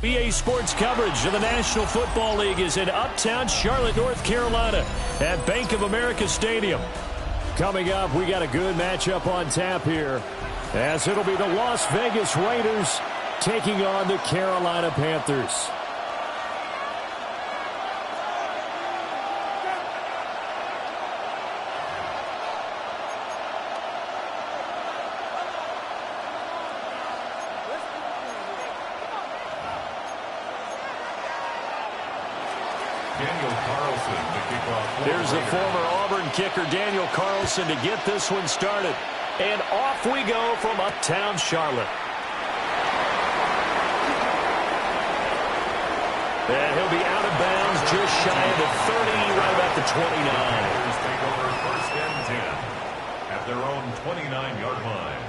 EA Sports coverage of the National Football League is in uptown Charlotte, North Carolina at Bank of America Stadium. Coming up, we got a good matchup on tap here, as it'll be the Las Vegas Raiders taking on the Carolina Panthers. Here's the former Auburn kicker, Daniel Carlson, to get this one started. And off we go from uptown Charlotte. And he'll be out of bounds just shy of the 30, right about the 29. Panthers take over first and 10 at their own 29-yard line.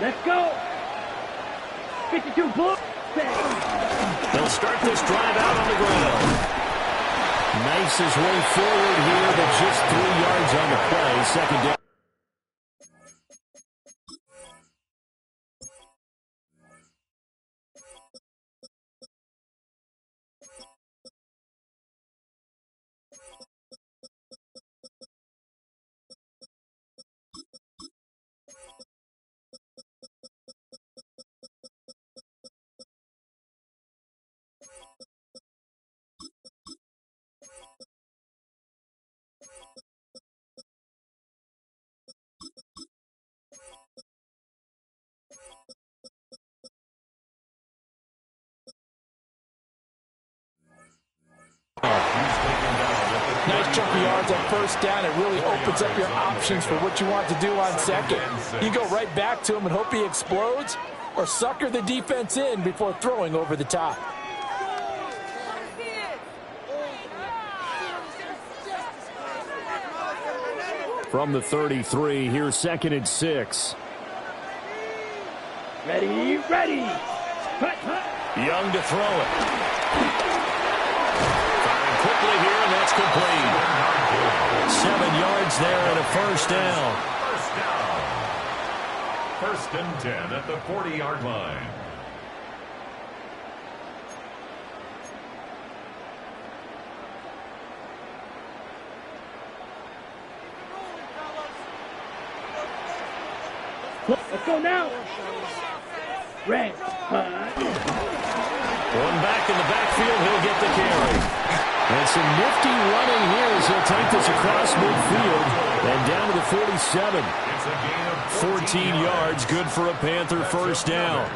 Let's go. 52 bull. They'll start this drive out on the ground. Nice his way forward here, but just 3 yards on the play. Second down. Nice chunk of yards on first down. It really opens up your options for what you want to do on second. You go right back to him and hope he explodes, or sucker the defense in before throwing over the top. From the 33, here's 2nd and 6. Ready, ready. Young to throw it. Firing quickly here, and that's complete. 7 yards there and a first down. First and 10 at the 40-yard line. Let's go now. Red. One back in the backfield, he'll get the carry. And some nifty running here as he'll take this across midfield and down to the 47. 14 yards, good for a Panther first down.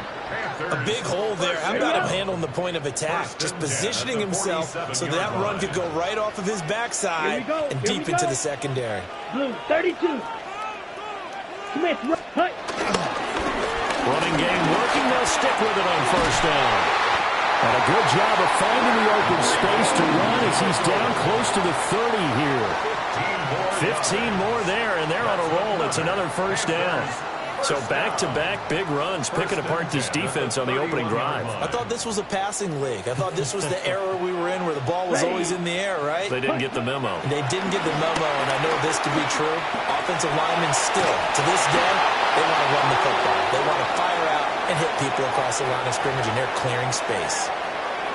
A big hole there. How about him handling the point of attack? Just positioning himself so that run could go right off of his backside and deep into the secondary. Blue, 32. Smith, Running game working, they'll stick with it on first down. And a good job of finding the open space to run as he's down close to the 30 here. 15 more there, and they're on a roll. It's another first down. So back-to-back big runs, picking apart this defense on the opening drive. I thought this was a passing league. I thought this was the era we were in where the ball was always in the air, right? They didn't get the memo. They didn't get the memo, and I know this to be true. Offensive linemen still, to this day, they want to run the football. They want to fire out and hit people across the line of scrimmage, and they're clearing space.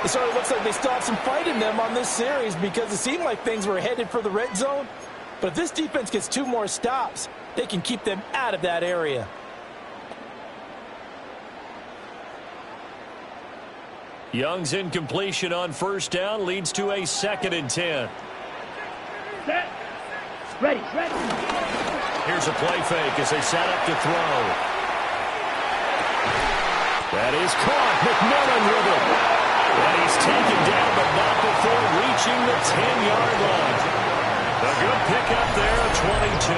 It sort of looks like they still have some fight in them on this series because it seemed like things were headed for the red zone. But if this defense gets 2 more stops, they can keep them out of that area. Young's incompletion on first down leads to a 2nd and 10. Set. Ready, ready. Here's a play fake as they set up to throw. That is caught. McMillan with it. And he's taken down, but not before reaching the 10-yard line. A good pickup there at 22.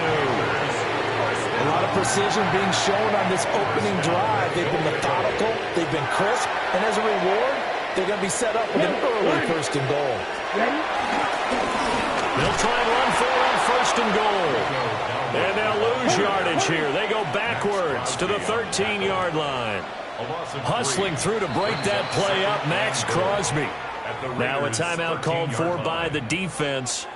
A lot of precision being shown on this opening drive. They've been methodical. They've been crisp. And as a reward, they're going to be set up with an early first and goal. Ready? They'll try and run for on first and goal. And they'll lose yardage here. They go backwards to the 13-yard line. Hustling through to break that play up, Max Crosby. Now a timeout called for by the defense.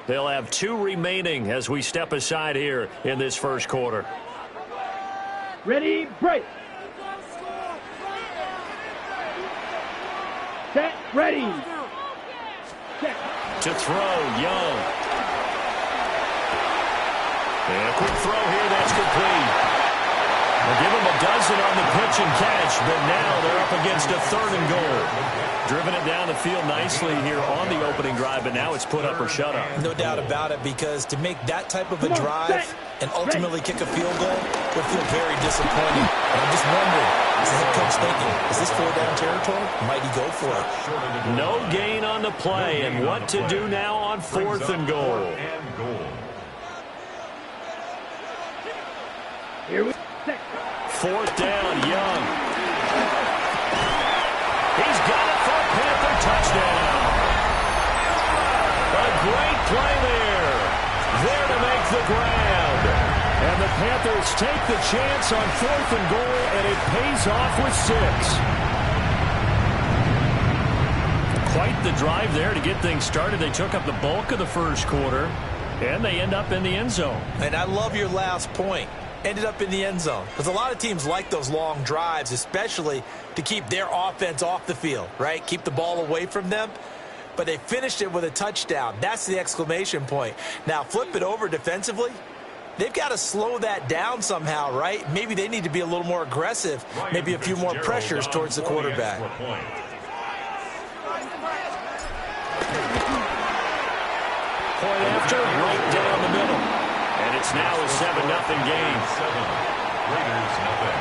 They'll have 2 remaining as we step aside here in this first quarter. Ready, break. Set, ready. Check. To throw, Young. And a quick throw here, that's complete. They'll give him a dozen on the pitch and catch, but now they're up against a 3rd and goal. Driven it down the field nicely here on the opening drive, but now it's put up or shut up. No doubt about it, because to make that type of a drive and ultimately kick a field goal would feel very disappointing. And I'm just wondering, is the head coach thinking, is this 4-down territory? Might he go for it? No gain on the play, and what to do now on 4th and goal. Here we go. 4th down, Young. He's got it for a Panther touchdown. A great play there. There to make the grab. And the Panthers take the chance on 4th and goal, and it pays off with 6. Quite the drive there to get things started. They took up the bulk of the first quarter, and they end up in the end zone. And I love your last point. Ended up in the end zone. Because a lot of teams like those long drives, especially to keep their offense off the field, right? Keep the ball away from them. But they finished it with a touchdown. That's the exclamation point. Now, flip it over defensively. They've got to slow that down somehow, right? Maybe they need to be a little more aggressive. Maybe a few more pressures towards the quarterback. Point after, right down the middle. And it's now a 7-0 game. Raiders, nothing.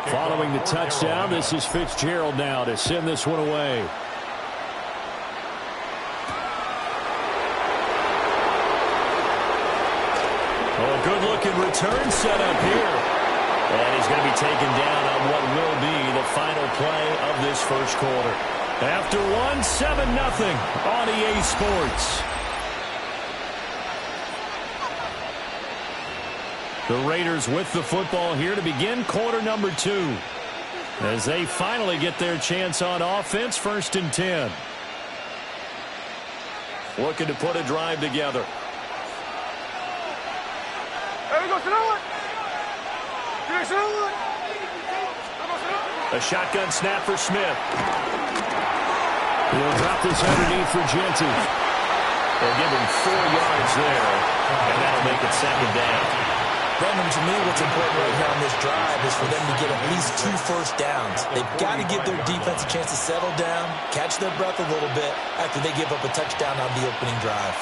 Following the touchdown, this is Fitzgerald now to send this one away. Good-looking return set up here. And he's going to be taken down on what will be the final play of this first quarter. After one, 7-0 on EA Sports. The Raiders with the football here to begin quarter number 2. As they finally get their chance on offense, 1st and 10. Looking to put a drive together. A shotgun snap for Smith. He'll drop this underneath for Genty. They'll give him 4 yards there, and that'll make it 2nd down. Brandon, to me, what's important right here on this drive is for them to get at least 2 first downs. They've got to give their defense a chance to settle down, catch their breath a little bit after they give up a touchdown on the opening drive.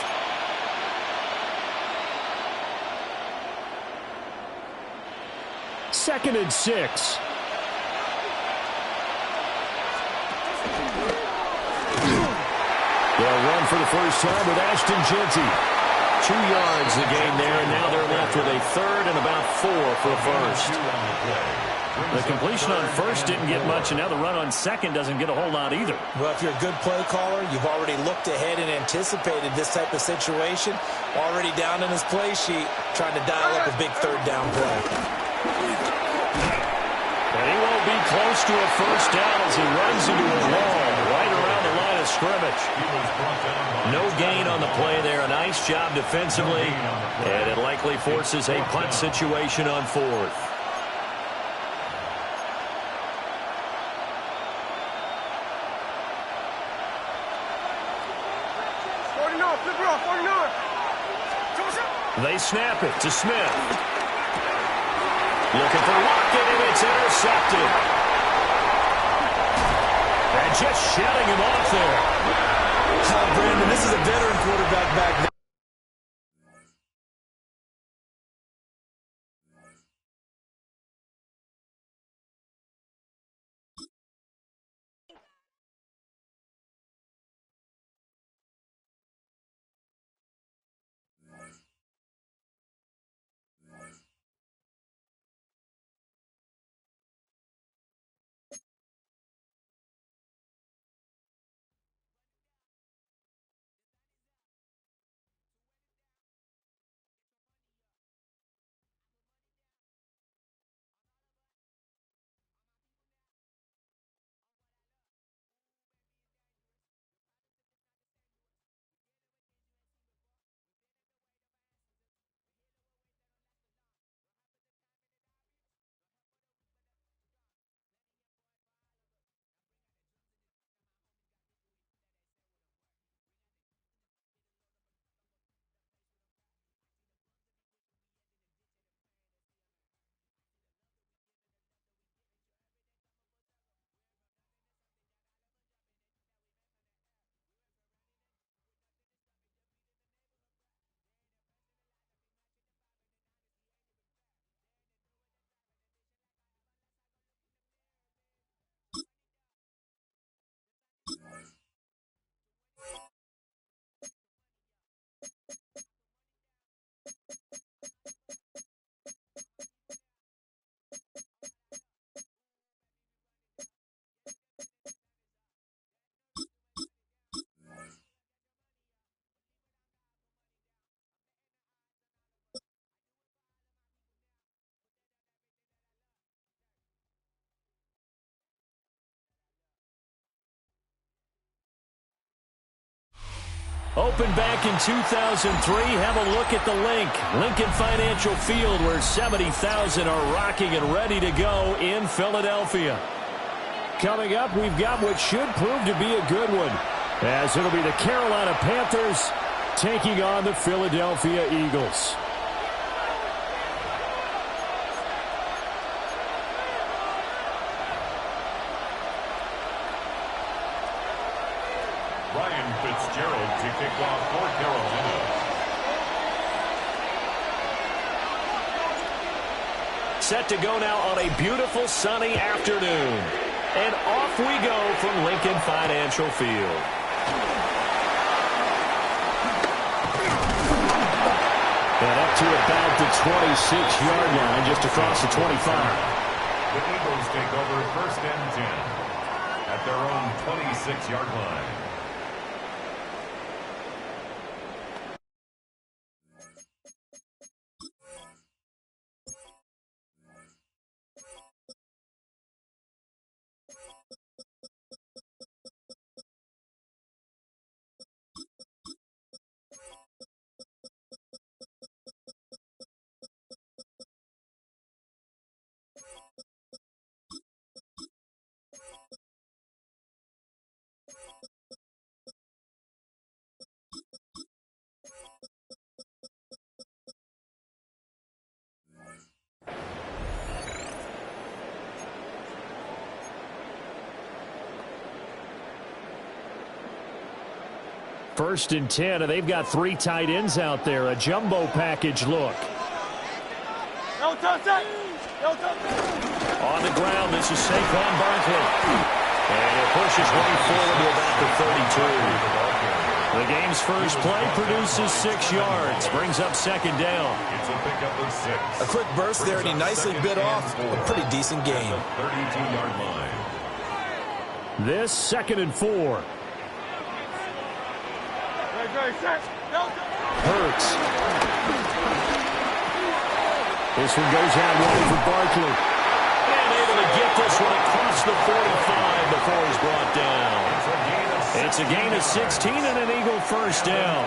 Second and 6. They'll run for the first time with Ashton Genty. 2 yards the game there, and now they're left with a 3rd and about 4 for a first. The completion on first didn't get much, and now the run on second doesn't get a whole lot either. Well, if you're a good play caller, you've already looked ahead and anticipated this type of situation. Already down in his play sheet, trying to dial up a big 3rd down play. And he won't be close to a first down as he runs into a wall right around the line of scrimmage. No gain on the play there. A nice job defensively, and it likely forces a punt situation on 4th. They snap it to Smith. Looking for Lockett, and it's intercepted. And just shutting him off there. Brandon, this is a veteran quarterback back there. Opened back in 2003. Have a look at the link. Lincoln Financial Field, where 70,000 are rocking and ready to go in Philadelphia. Coming up, we've got what should prove to be a good one, as it'll be the Carolina Panthers taking on the Philadelphia Eagles. Ryan Fitzgerald to kick off for Carolina. Set to go now on a beautiful sunny afternoon. And off we go from Lincoln Financial Field. And up to about the 26-yard line, just across the 25. The Eagles take over 1st and 10 at their own 26-yard line. First and 10, and they've got 3 tight ends out there. A jumbo package look. On the ground, this is Saquon Barkley. And it pushes way forward to about the 32. The game's first play produces 6 yards. Brings up 2nd down. It's a pickup of 6. A quick burst there, and he nicely bit off a pretty decent game. 32-yard line. This 2nd and 4. Hurts. This one goes out wide for Barkley. And able to get this one across the 45 before he's brought down. It's a gain of 16 and an Eagle first down.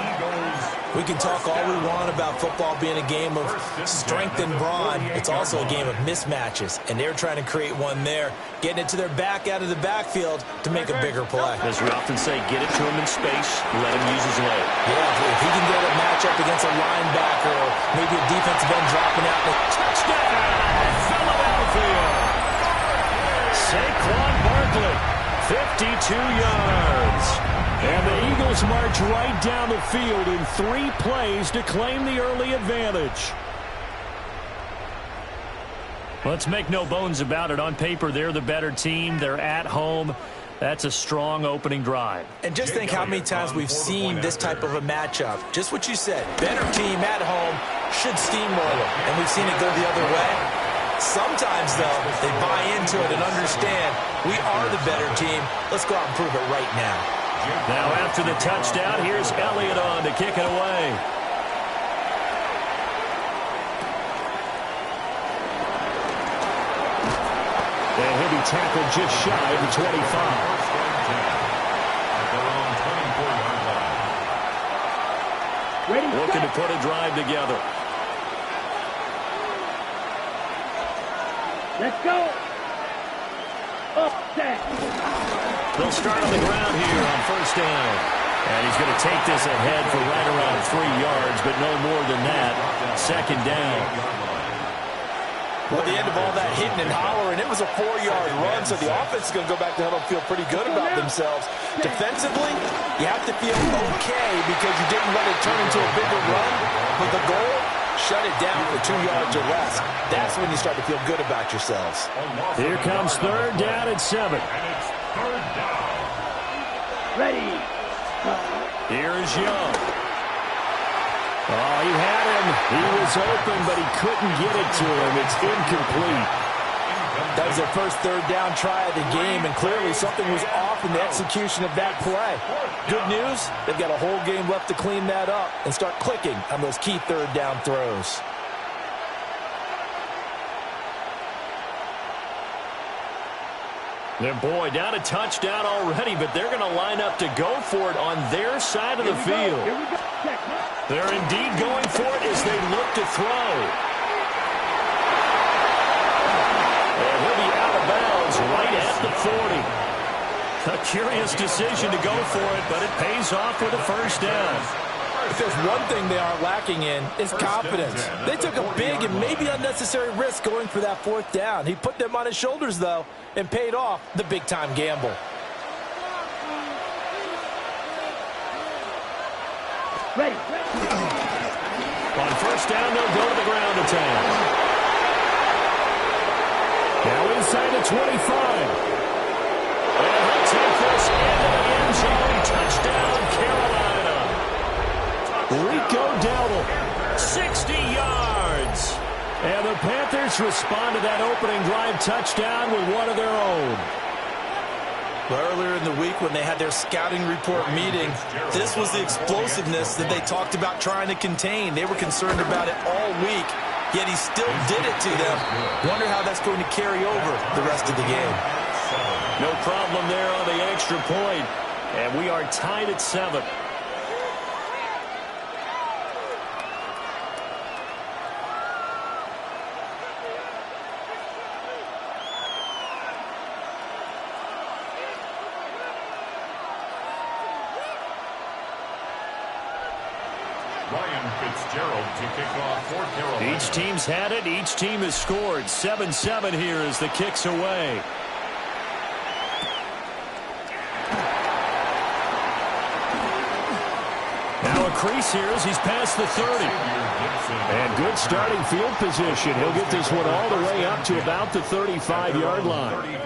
We can talk all we want about football being a game of strength and brawn. It's also a game of mismatches, and they're trying to create one there, getting it to their back out of the backfield to make a bigger play. As we often say, get it to him in space, let him use his leg. Yeah, if he can get a matchup against a linebacker or maybe a defensive end dropping out. Touchdown, Philadelphia! Saquon Barkley, 52 yards. And the Eagles march right down the field in 3 plays to claim the early advantage. Let's make no bones about it. On paper, they're the better team. They're at home. That's a strong opening drive. And just think how many times we've seen this type of a matchup. Just what you said. Better team at home should steamroll them. And we've seen it go the other way. Sometimes, though, they buy into it and understand we are the better team. Let's go out and prove it right now. Now after the touchdown, here's Elliott on to kick it away. And he'll be tackled just shy of the 25. Looking to put a drive together. Let's go. Up, set. They'll start on the ground here on 1st down. And he's going to take this ahead for right around 3 yards, but no more than that. 2nd down. Well, at the end of all that hitting and hollering, it was a 4-yard run, so the offense is going to go back to huddle and feel pretty good about themselves. Defensively, you have to feel okay because you didn't let it turn into a bigger run, but the goal, shut it down for 2 yards or less. That's when you start to feel good about yourselves. Here comes 3rd down and 7. Ready. Here is Young. Oh, he had him. He was open, but he couldn't get it to him. It's incomplete. That was their first 3rd down try of the game, and clearly something was off in the execution of that play. Good news, they've got a whole game left to clean that up and start clicking on those key 3rd down throws. Their boy down a touchdown already, but they're going to line up to go for it on their side of the field. They're indeed going for it as they look to throw. And he'll be out of bounds right at the 40. A curious decision to go for it, but it pays off with a first down. If there's one thing they aren't lacking in, it's confidence. They took a big and maybe unnecessary risk going for that fourth down. He put them on his shoulders, though, and paid off the big-time gamble. Ready. On first down, they'll go to the ground attack. Now inside the 25. And he'll take this into the end zone. Touchdown, Carolina. Rico Dowdle, 60 yards. And the Panthers respond to that opening drive touchdown with one of their own. Earlier in the week when they had their scouting report meeting, this was the explosiveness that they talked about trying to contain. They were concerned about it all week, yet he still did it to them. Wonder how that's going to carry over the rest of the game. No problem there on the extra point. And we are tied at 7. Each team's had it. Each team has scored. 7-7 here as the kick's away. Now a crease here as he's past the 30. And good starting field position. He'll get this one all the way up to about the 35-yard line.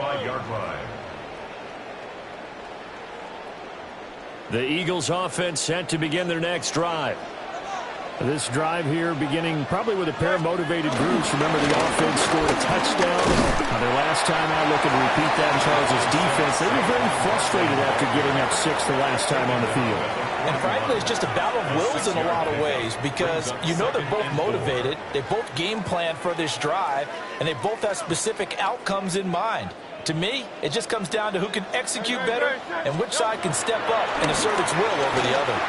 The Eagles offense set to begin their next drive. This drive here beginning probably with a pair of motivated groups. Remember, the offense scored a touchdown. Their last time out, looking to repeat that in Charles' defense. They were very frustrated after giving up 6 the last time on the field. And frankly, it's just a battle of wills in a lot of ways because you know they're both motivated. They both game plan for this drive, and they both have specific outcomes in mind. To me, it just comes down to who can execute better and which side can step up and assert its will over the other.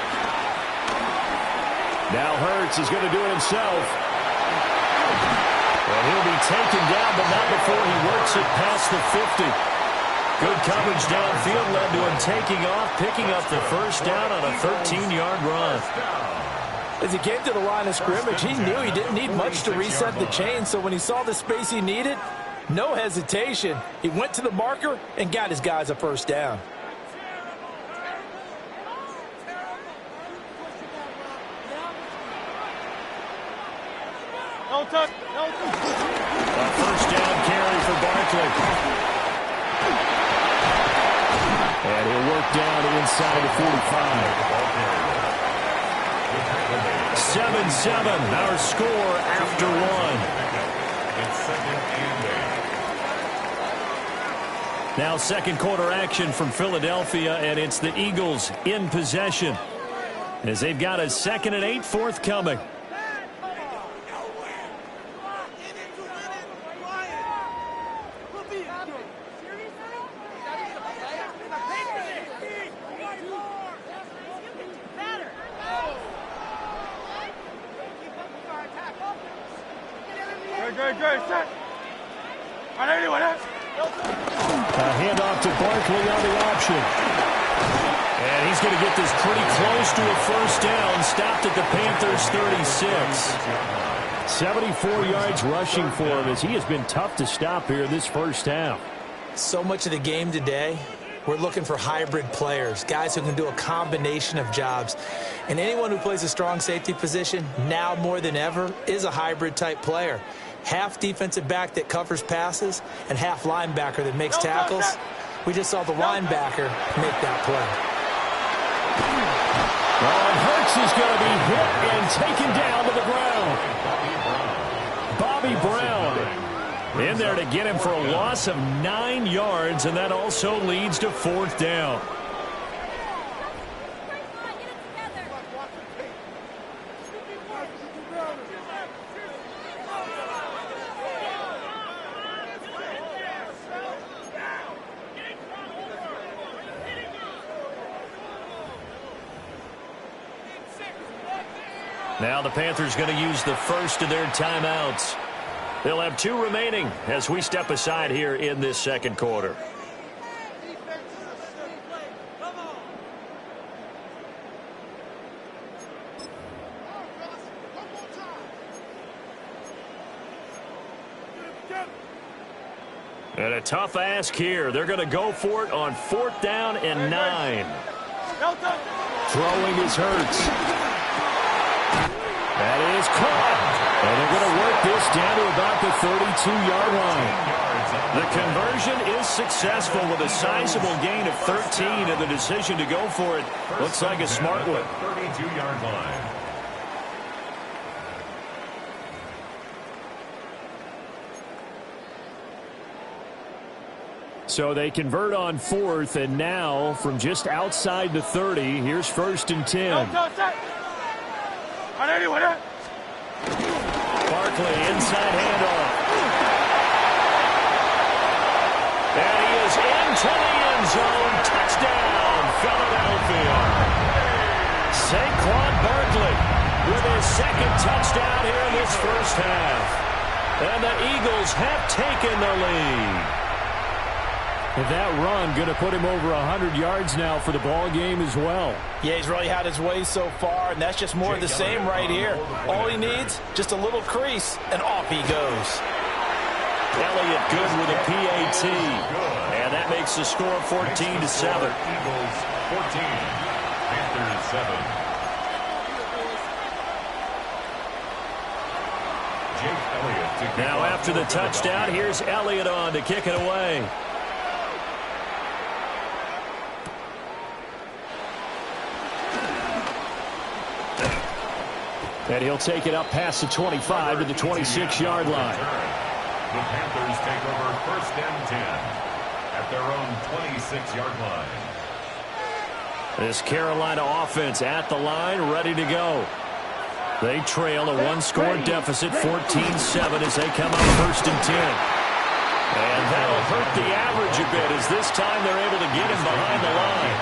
Now Hurts is going to do it himself. And he'll be taken down, but not before he works it past the 50. Good coverage downfield led to him taking off, picking up the first down on a 13-yard run. As he came to the line of scrimmage, he knew he didn't need much to reset the chain, so when he saw the space he needed, no hesitation. He went to the marker and got his guys a first down. A first down carry for Barkley. And he'll work down inside the 45. 7-7, our score after 1. Now second quarter action from Philadelphia, and it's the Eagles in possession as they've got a 2nd and 8 forthcoming. A handoff to Barkley on the option. And he's going to get this pretty close to a first down. Stopped at the Panthers' 36. 74 yards rushing for him as he has been tough to stop here this first half. So much of the game today, we're looking for hybrid players, guys who can do a combination of jobs. And anyone who plays a strong safety position, now more than ever, is a hybrid-type player. Half defensive back that covers passes and half linebacker that makes tackles. We just saw the linebacker make that play. Well, Hurts is going to be hit and taken down to the ground. Bobby Brown in there to get him for a loss of 9 yards, and that also leads to 4th down. Now the Panthers going to use the first of their timeouts. They'll have 2 remaining as we step aside here in this second quarter. And a tough ask here. They're going to go for it on 4th down and 9. Throwing is Hurts. That is caught. And they're going to work this down to about the 32-yard line. The conversion is successful with a sizable gain of 13, and the decision to go for it looks like a smart one. 32-yard line. So they convert on 4th, and now from just outside the 30, here's 1st and 10. Barkley, inside handoff. And he is into the end zone. Touchdown, Philadelphia. Saquon Barkley with his 2nd touchdown here in this first half. And the Eagles have taken the lead. That run going to put him over 100 yards now for the ball game as well. Yeah, he's really had his way so far, and that's just more of the same right here. All he needs, just a little crease, and off he goes. Elliott good with a PAT. And that makes the score 14-7. Eagles 14, Panthers 7. Now after the touchdown, here's Elliott on to kick it away. And he'll take it up past the 25 to the 26-yard line. The Panthers take over 1st and 10 at their own 26-yard line. This Carolina offense at the line, ready to go. They trail a 1-score deficit, 14-7 as they come up 1st and 10. And that'll hurt the average a bit as this time they're able to get him behind the line.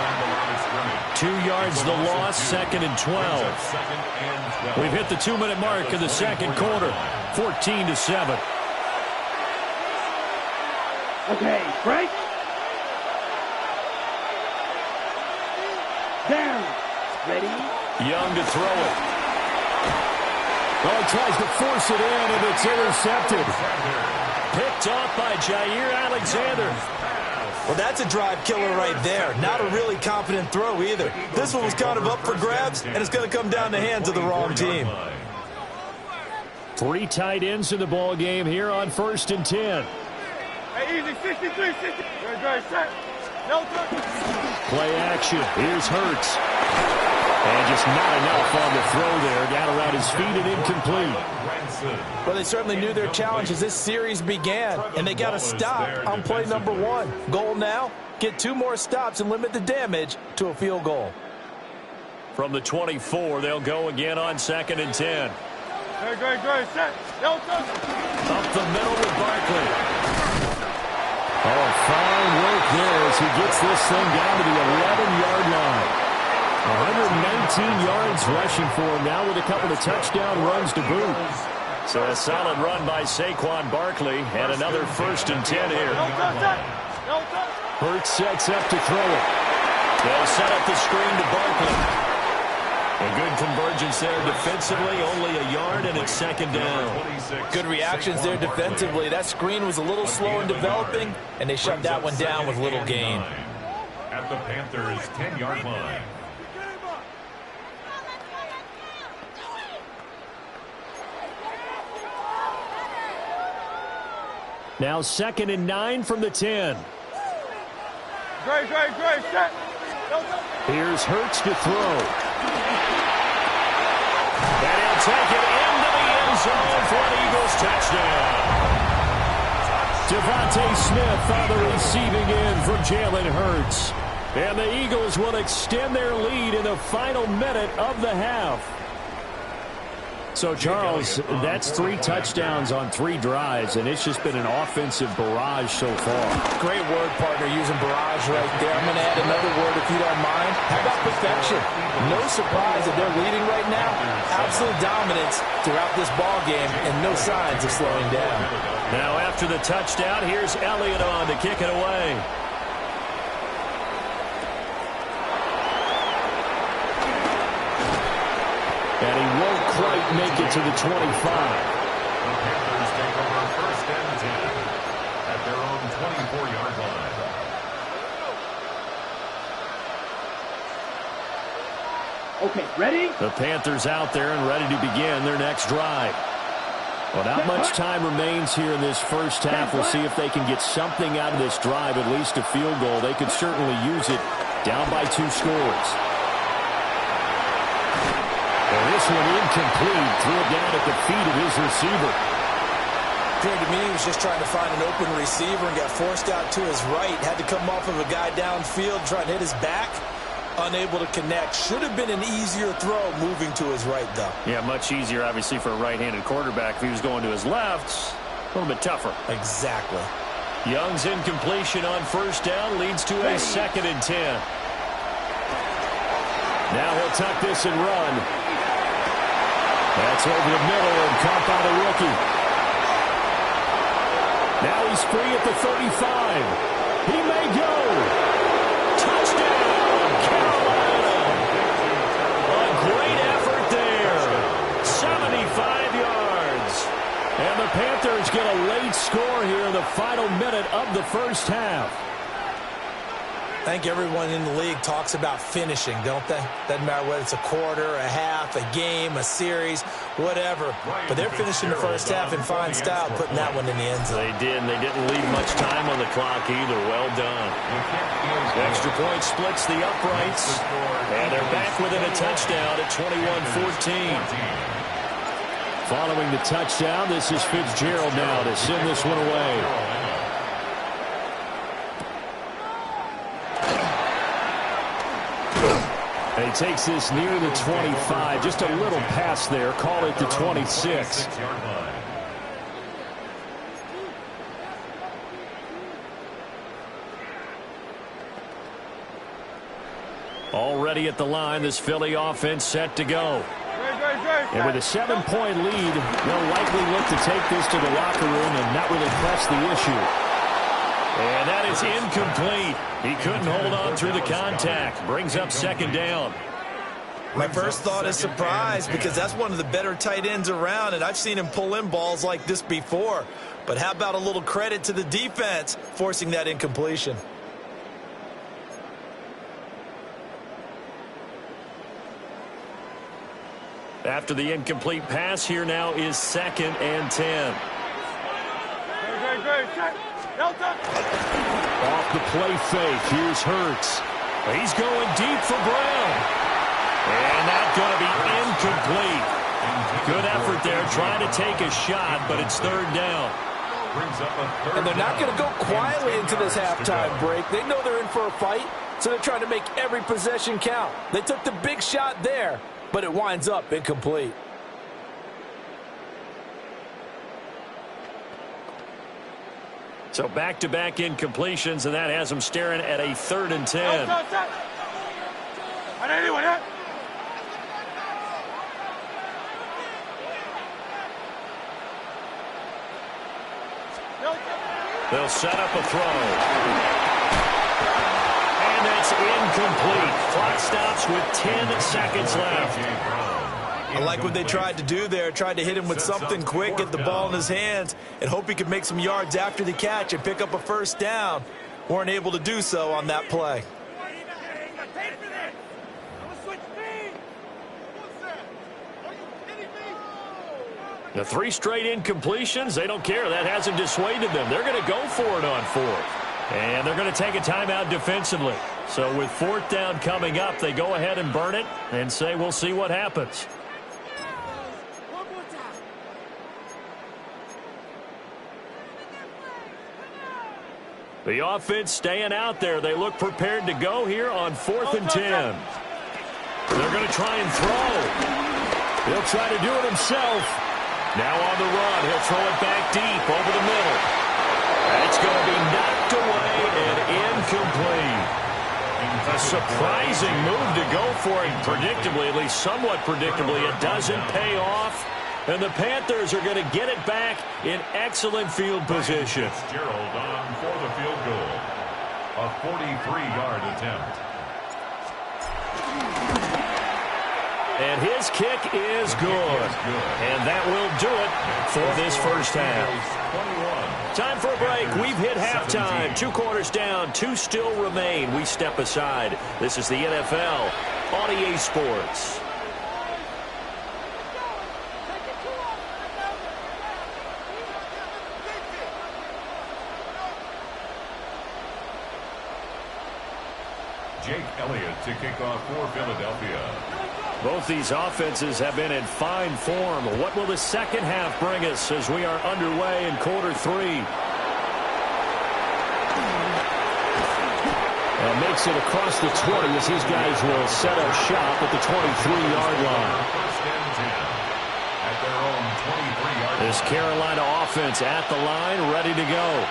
2 yards the loss, 2nd and 12. We've hit the 2-minute mark of the second quarter, 14-7. Okay, break. Down. Ready. Young to throw it. Oh, he tries to force it in, and it's intercepted. Picked off by Jair Alexander. Well, that's a drive killer right there. Not a really confident throw either. This one was kind of up for grabs, and it's going to come down the hands of the wrong team. 3 tight ends in the ball game here on 1st and 10. Hey, easy, 63, 60. Good, set. No touch. Play action. Here's Hurts. And just not enough on the throw there. Down around his feet and incomplete. Well, they certainly knew their challenge as this series began, and they got to stop on play number 1. Goal now, get 2 more stops and limit the damage to a field goal. From the 24, they'll go again on 2nd and 10. Good, set. No touch. Up the middle with Barkley. Oh, fine work there as he gets this thing down to the 11-yard line. 119 yards rushing for him now with a couple of touchdown runs to boot. So a solid run by Saquon Barkley and another 1st and 10 here. Hurts sets up to throw it. They'll set up the screen to Barkley. A good convergence there defensively, only a yard, and it's 2nd down. Good reactions there defensively. That screen was a little slow in developing, and they shut that one down with little gain. At the Panthers' 10-yard line. Now 2nd and 9 from the 10. Great, set. Here's Hurts to throw. And he'll take it into the end zone for an Eagles touchdown. Devontae Smith on the receiving end from Jalen Hurts. And the Eagles will extend their lead in the final minute of the half. So, Charles, that's 3 touchdowns on 3 drives, and it's just been an offensive barrage so far. Great word, partner, using barrage right there. I'm going to add another word, if you don't mind. How about perfection? No surprise that they're leading right now. Absolute dominance throughout this ball game, and no signs of slowing down. Now, after the touchdown, here's Elliott on to kick it away. And he won't quite make it to the 25. The Panthers take over 1st and 10 at their own 24-yard line. Okay, ready? The Panthers out there and ready to begin their next drive. Well, not much time remains here in this first half. We'll see if they can get something out of this drive, at least a field goal. They could certainly use it down by 2 scores. And this one incomplete. Threw it down at the feet of his receiver. Appeared to me he was just trying to find an open receiver and got forced out to his right. Had to come off of a guy downfield, try and hit his back. Unable to connect. Should have been an easier throw moving to his right, though. Yeah, much easier, obviously, for a right-handed quarterback. If he was going to his left, a little bit tougher. Exactly. Young's incompletion on 1st down leads to a 2nd and 10. Now he'll tuck this and run. That's over the middle and caught by the rookie. Now he's free at the 35. He may go. Touchdown, Carolina. A great effort there. 75 yards. And the Panthers get a late score here in the final minute of the first half. I think everyone in the league talks about finishing, don't they? Doesn't matter whether it's a quarter, a half, a game, a series, whatever. But they're finishing the first half in fine style, putting that one in the end zone. They did, and they didn't leave much time on the clock either. Well done. Extra point splits the uprights, and they're back within a touchdown at 21-14. Following the touchdown, this is Fitzgerald now to send this one away. And he takes this near the 25. Just a little pass there. Call it the 26. Already at the line, this Philly offense set to go. And with a 7-point lead, they'll likely look to take this to the locker room and not really press the issue. And that is incomplete. He couldn't hold on through the contact. Brings up 2nd down. My first thought is surprise, because that's one of the better tight ends around, and I've seen him pull in balls like this before. But how about a little credit to the defense forcing that incompletion? After the incomplete pass, here now is 2nd and 10. Off the play fake, here's Hurts. He's going deep for Brown. And that's going to be incomplete. Good effort there, trying to take a shot, but it's 3rd down. And they're not going to go quietly into this halftime break. They know they're in for a fight, so they're trying to make every possession count. They took the big shot there, but it winds up incomplete. So back-to-back incompletions, and that has them staring at a 3rd and 10. They'll set up a throw. And that's incomplete. Clock stops with 10 seconds left. I like what they tried to do there. Tried to hit him with something quick, get the ball in his hands, and hope he could make some yards after the catch and pick up a 1st down. Weren't able to do so on that play. The 3 straight incompletions, they don't care. That hasn't dissuaded them. They're going to go for it on 4th. And they're going to take a timeout defensively. So with 4th down coming up, they go ahead and burn it and say, we'll see what happens. The offense staying out there. They look prepared to go here on 4th and 10. They're going to try and throw. He'll try to do it himself. Now on the run. He'll throw it back deep over the middle. That's going to be knocked away and incomplete. A surprising move to go for it. Predictably, at least somewhat predictably, it doesn't pay off. And the Panthers are going to get it back in excellent field position. Gerald on for the field goal. A 43-yard attempt. And his kick is good. And that will do it for this first half. Time for a break. We've hit halftime. 2 quarters down. 2 still remain. We step aside. This is the NFL on EA Sports. Jake Elliott to kick off for Philadelphia. Both these offenses have been in fine form. What will the second half bring us as we are underway in quarter 3? And makes it across the 20 as these guys will set up shop at the 23-yard line. First and 10 at their own 23-yard line. This Carolina offense at the line, ready to go.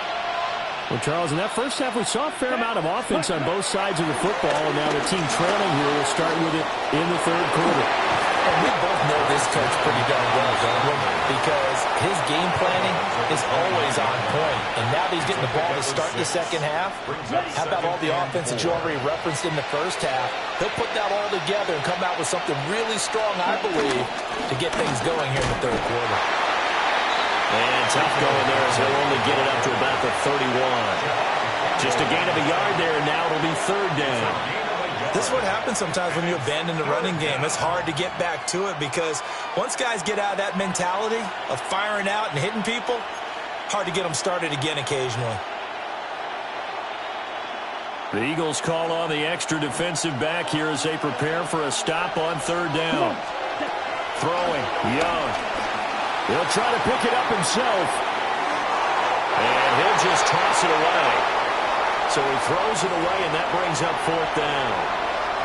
Well, Charles, in that first half, we saw a fair amount of offense on both sides of the football, and now the team trailing here will start with it in the third quarter. And we both know this coach pretty darn well, don't we? Because his game planning is always on point. And now that he's getting the ball to start the second half, how about all the offense that you already referenced in the first half? He'll put that all together and come out with something really strong, I believe, to get things going here in the third quarter. And tough going there as he'll only get it up to about the 31. Just a gain of a yard there, and now it'll be third down. This is what happens sometimes when you abandon the running game. It's hard to get back to it because once guys get out of that mentality of firing out and hitting people, hard to get them started again occasionally. The Eagles call on the extra defensive back here as they prepare for a stop on third down. Throwing, Young. He'll try to pick it up himself. And he'll just toss it away. So he throws it away, and that brings up fourth down.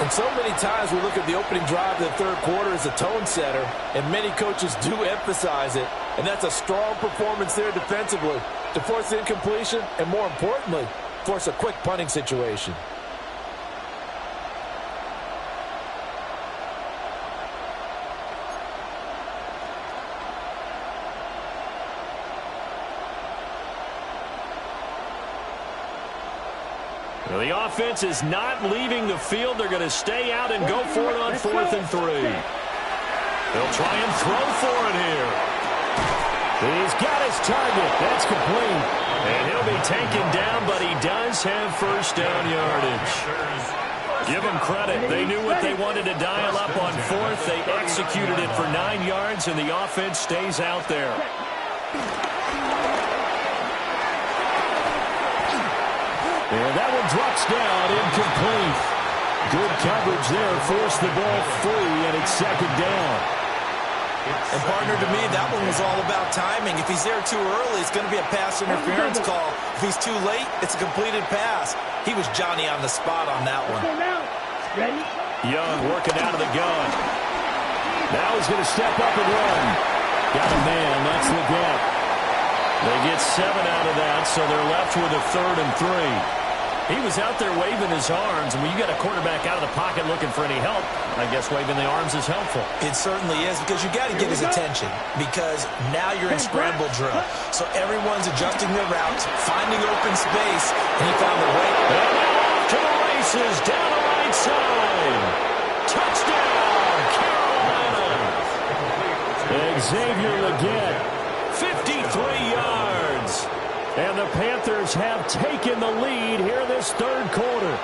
And so many times we look at the opening drive of the third quarter as a tone setter, and many coaches do emphasize it. And that's a strong performance there defensively to force incompletion and, more importantly, force a quick punting situation. The offense is not leaving the field. They're going to stay out and go for it on 4th and 3. They'll try and throw for it here. He's got his target. That's complete. And he'll be taken down, but he does have first down yardage. Give them credit. They knew what they wanted to dial up on 4th. They executed it for 9 yards, and the offense stays out there. And that one drops down, incomplete. Good coverage there, forced the ball free, and it's second down. And partner, to me, that one was all about timing. If he's there too early, it's going to be a pass interference call. If he's too late, it's a completed pass. He was Johnny on the spot on that one. Young working out of the gun. Now he's going to step up and run. Got a man, that's the gap. They get 7 out of that, so they're left with a 3rd and 3. He was out there waving his arms, and when you got a quarterback out of the pocket looking for any help, I guess waving the arms is helpful. It certainly is, because you got to get his attention, because now you're in scramble drill. So everyone's adjusting their routes, finding open space, and he found the way. And now off to the races, down the right side. Touchdown, Carolina. Xavier Legette, 53 yards. And the Panthers have taken the lead here this third quarter.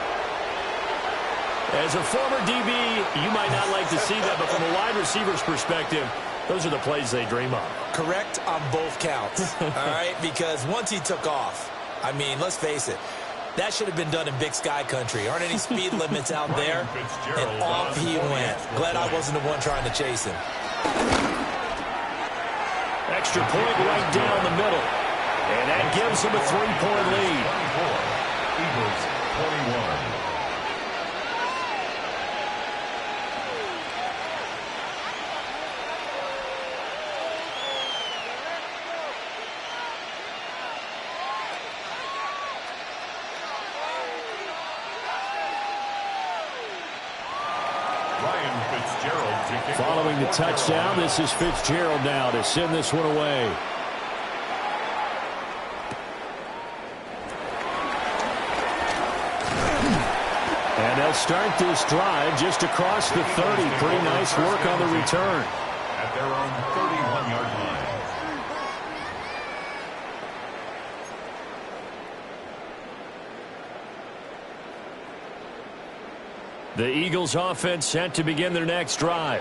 As a former DB, you might not like to see that, but from a wide receiver's perspective, those are the plays they dream of. Correct on both counts, all right? Because once he took off, I mean, let's face it, that should have been done in Big Sky country. Aren't any speed limits out there? And off he went. Glad I wasn't the one trying to chase him. Extra point right down the middle. And that gives them a 3-point lead. 24, Eagles 21. Following the touchdown, this is Fitzgerald now to send this one away. And they'll start this drive just across the 30. Pretty nice work on the return. At their own 31-yard line. The Eagles offense set to begin their next drive.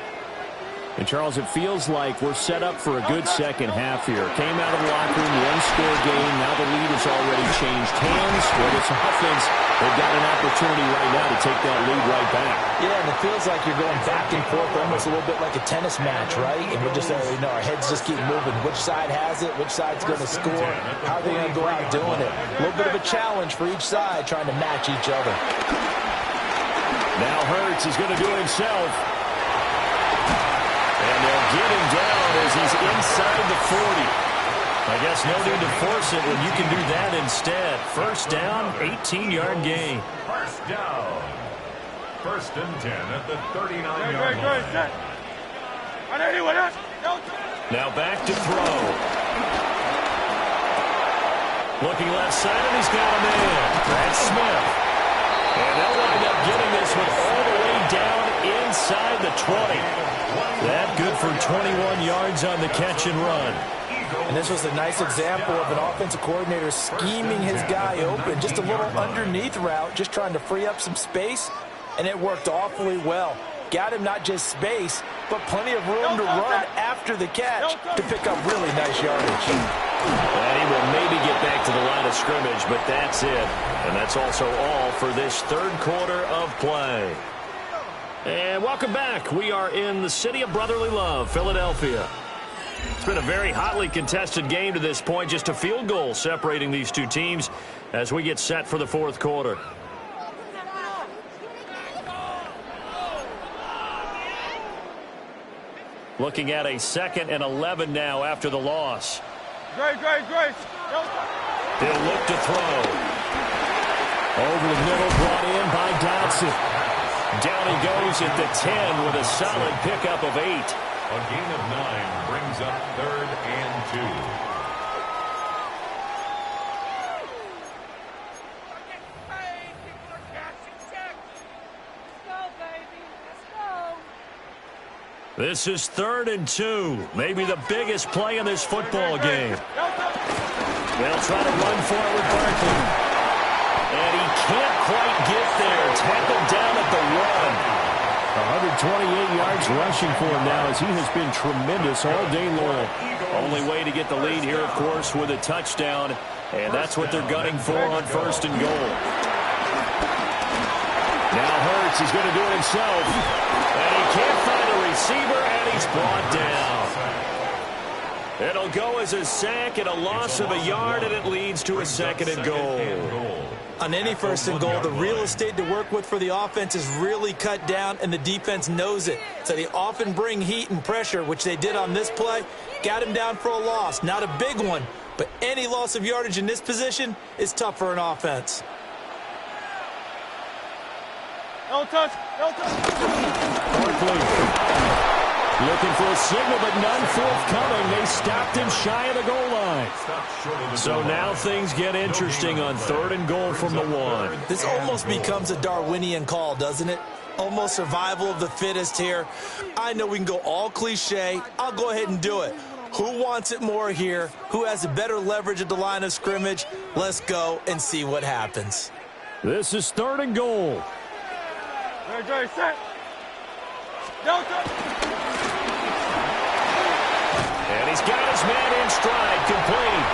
And, Charles, it feels like we're set up for a good second half here. Came out of the locker room, one-score game. Now the lead has already changed hands. For this offense, they've got an opportunity right now to take that lead right back. Yeah, and it feels like you're going back and forth almost a little bit like a tennis match, right? And we're just, our heads just keep moving. Which side has it? Which side's going to score? How are they going to go out doing it? A little bit of a challenge for each side trying to match each other. Now Hurts is going to do it himself. And they'll get him down as he's inside the 40. I guess no need to force it when you can do that instead. First down, 18-yard gain. First down. First and 10 at the 39-yard line. Now back to throw. Looking left side, and he's got a man. That's Smith. And they'll wind up getting this one all the way down inside the 20. That good for 21 yards on the catch and run. And this was a nice example of an offensive coordinator scheming his guy open. Just a little underneath route, just trying to free up some space, and it worked awfully well. Got him not just space, but plenty of room to run after the catch to pick up really nice yardage. And he will maybe get back to the line of scrimmage, but that's it. And that's also all for this third quarter of play. And welcome back. We are in the city of brotherly love, Philadelphia. It's been a very hotly contested game to this point. Just a field goal separating these two teams as we get set for the fourth quarter. Looking at a 2nd and 11 now after the loss. Great. They'll look to throw. Over the middle, brought in by Dotson. Down he goes at the 10 with a solid pickup of 8. A gain of 9 brings up 3rd and 2. This is 3rd and 2. Maybe the biggest play in this football game. They'll try to run for it with Barkley. And he can't quite get there. Tackled down at the 1. 128 yards rushing for him now as he has been tremendous all day long. Only way to get the lead here, of course, with a touchdown. And that's what they're gunning for on 1st and goal. Now Hurts is going to do it himself. And he can't find a receiver, and he's brought down. It'll go as a sack and a loss of a yard, and it leads to a 2nd and goal. On any 1st and goal, the real estate to work with for the offense is really cut down, and the defense knows it. So they often bring heat and pressure, which they did on this play. Got him down for a loss. Not a big one, but any loss of yardage in this position is tough for an offense. No touch. Barkley looking for a signal, but none forthcoming. They stopped him shy of the goal line. So now things get interesting on 3rd and goal from the 1. This almost becomes a Darwinian call, doesn't it? Almost survival of the fittest here. I know we can go all cliche. I'll go ahead and do it. Who wants it more here? Who has a better leverage at the line of scrimmage? Let's go and see what happens. This is 3rd and goal. Great, set. Delta. And he's got his man in stride, complete.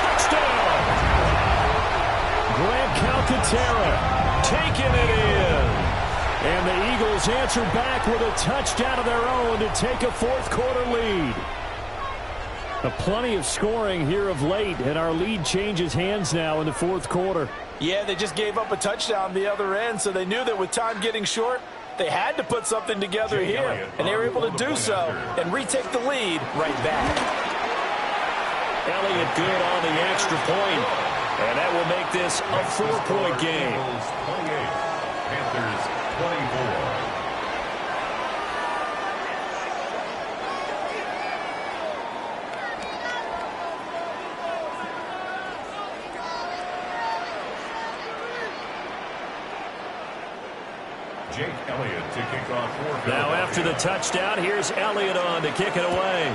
Touchdown! Grant Calcaterra taking it in. And the Eagles answer back with a touchdown of their own to take a fourth quarter lead. Plenty of scoring here of late, and our lead changes hands now in the fourth quarter. Yeah, they just gave up a touchdown the other end, so they knew that with time getting short, they had to put something together here, and they were able to do so and retake the lead right back. Elliott good on the extra point, and that will make this a 4-point game. Panthers 24. Jake Elliott to kick off for Now after the touchdown, here's Elliott on to kick it away.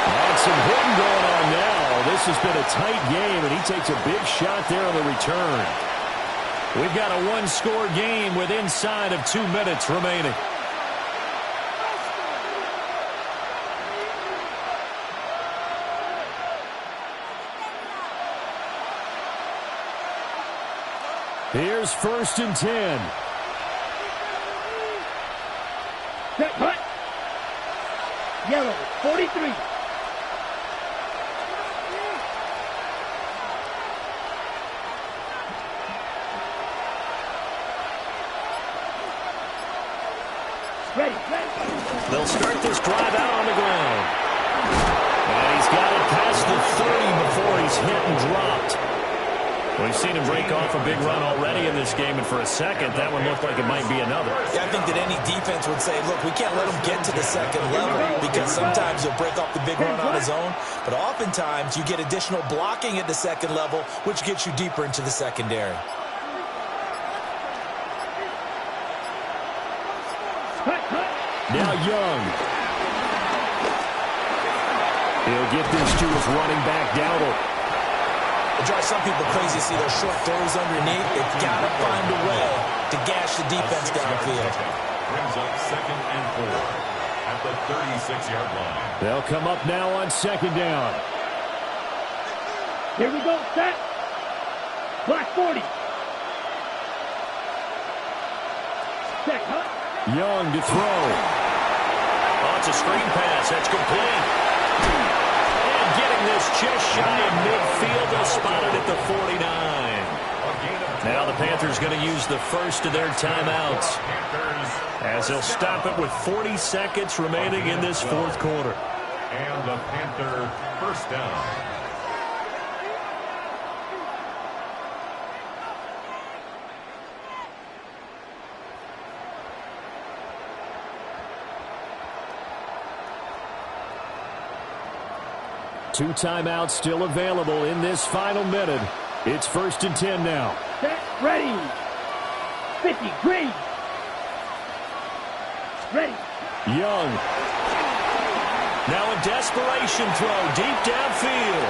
And some hitting going on now. This has been a tight game, and he takes a big shot there on the return. We've got a one-score game with inside of 2 minutes remaining. Here's 1st and 10. Set, cut. Yellow, 43. Ready. They'll start this drive out on the ground. And he's got it past the 30 before he's hit and dropped. We've seen him break off a big run already in this game, and for a second, that one looked like it might be another. Yeah, I think that any defense would say, look, we can't let him get to the second level because sometimes he'll break off the big run on his own, but oftentimes you get additional blocking at the second level, which gets you deeper into the secondary. Now Young. He'll get this to his running back, Dowdle. It drives some people crazy to see those short throws underneath. They've got to find a way to gash the defense downfield. Brings up 2nd and 4 at the 36-yard line. They'll come up now on 2nd down. Here we go, set. Black 40. Set, cut. Young to throw. Oh, it's a screen pass. That's complete. And getting this just shy of midfield. They'll spot it at the 49. Now the Panthers going to use the first of their timeouts, as they'll stop it with 40 seconds remaining in this 4th quarter. And the Panther 1st down. Two timeouts still available in this final minute. It's 1st and 10 now. Set, ready. 50, green. Ready. Young. Now a desperation throw deep downfield.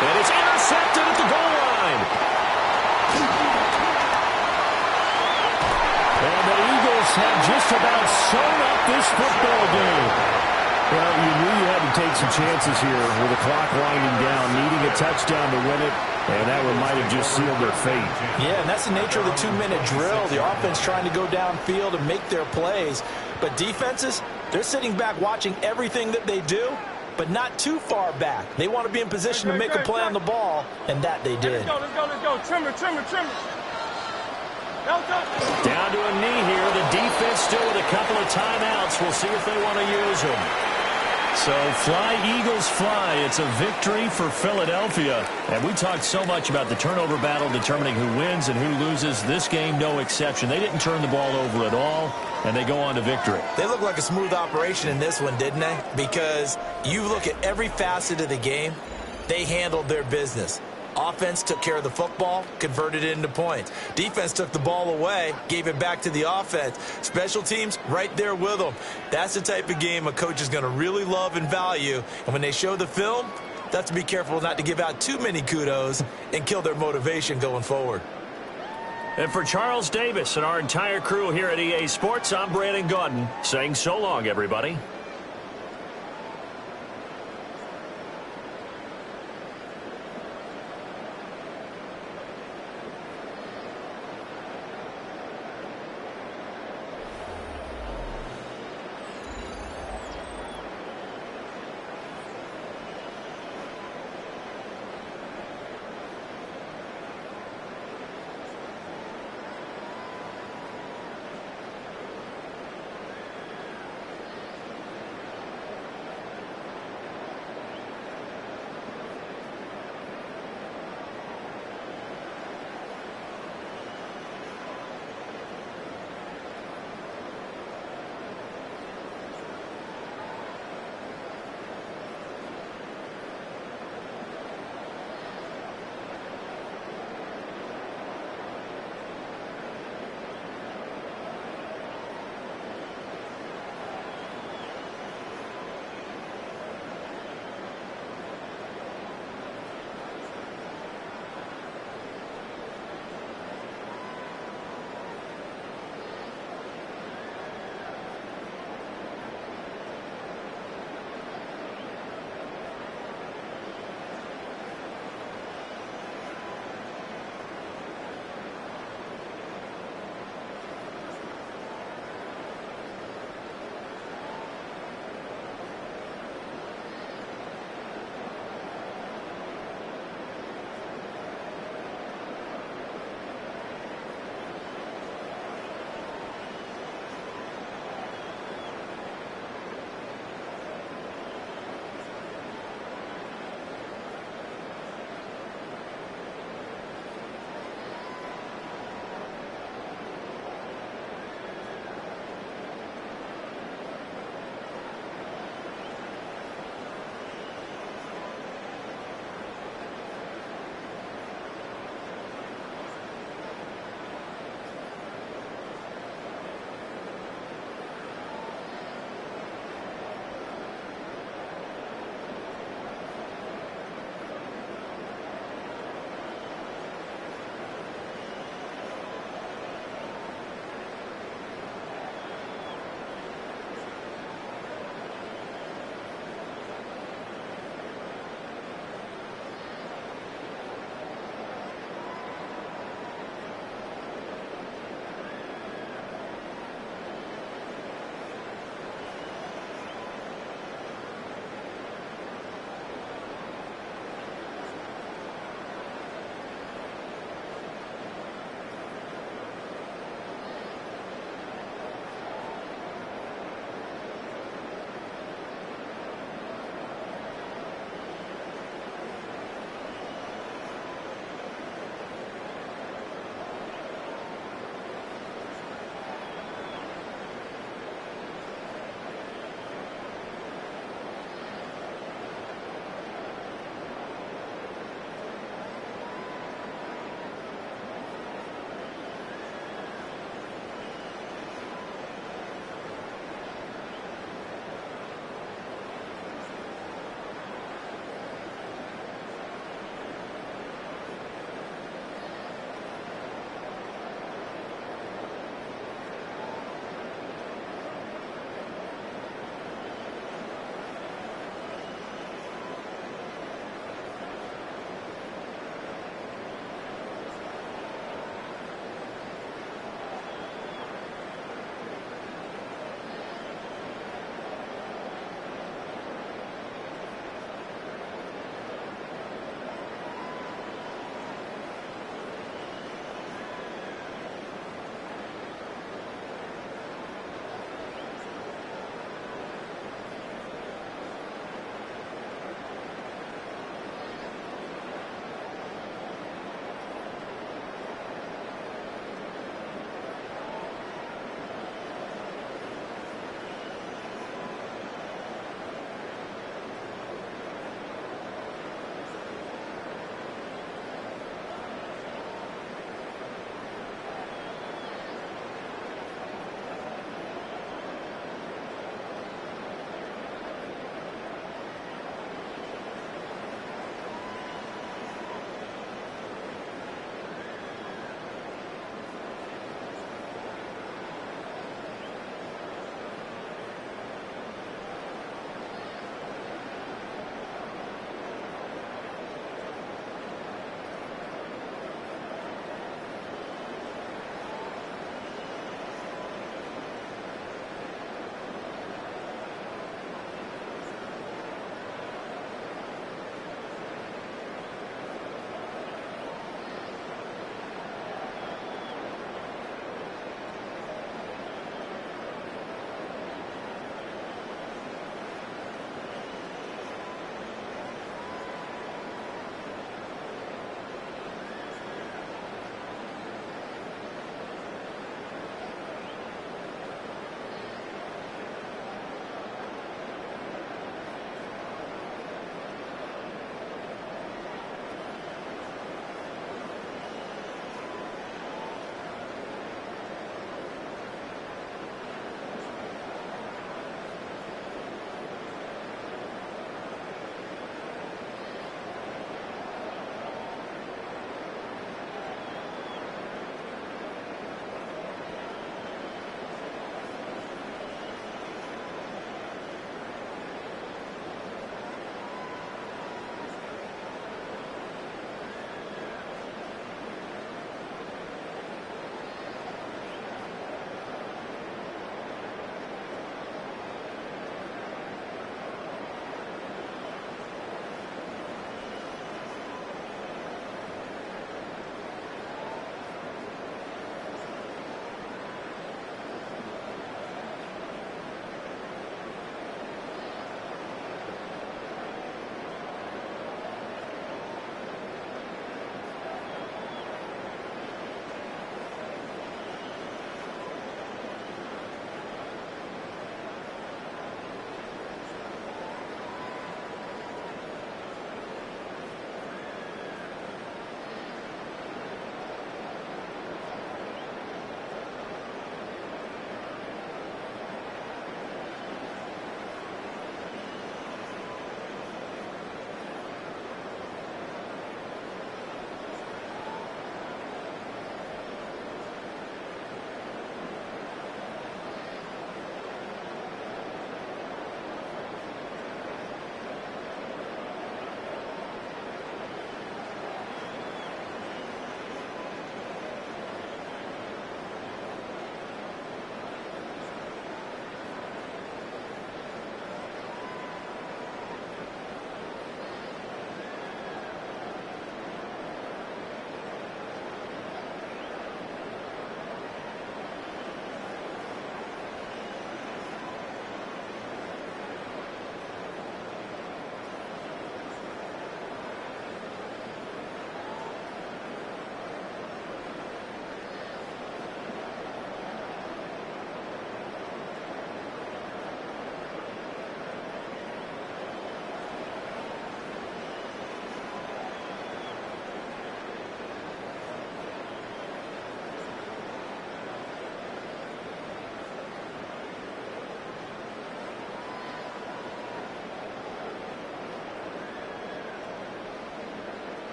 And it's intercepted at the goal line. And the Eagles have just about sewn up this football game. Well, you knew you had to take some chances here with the clock winding down, needing a touchdown to win it, and that one might have just sealed their fate. Yeah, and that's the nature of the 2-minute drill. The offense trying to go downfield and make their plays. But defenses, they're sitting back watching everything that they do, but not too far back. They want to be in position to make a play on the ball, and that they did. Let's go. Trimmer. Down to a knee here. The defense still with a couple of timeouts. We'll see if they want to use them. So fly, Eagles, fly. It's a victory for Philadelphia. And we talked so much about the turnover battle determining who wins and who loses. This game, no exception. They didn't turn the ball over at all, and they go on to victory. They look like a smooth operation in this one, didn't they? Because you look at every facet of the game, they handled their business. Offense took care of the football, converted it into points. Defense took the ball away, gave it back to the offense. Special teams, right there with them. That's the type of game a coach is going to really love and value. And when they show the film, they have to be careful not to give out too many kudos and kill their motivation going forward. And for Charles Davis and our entire crew here at EA Sports, I'm Brandon Gaudin saying so long, everybody.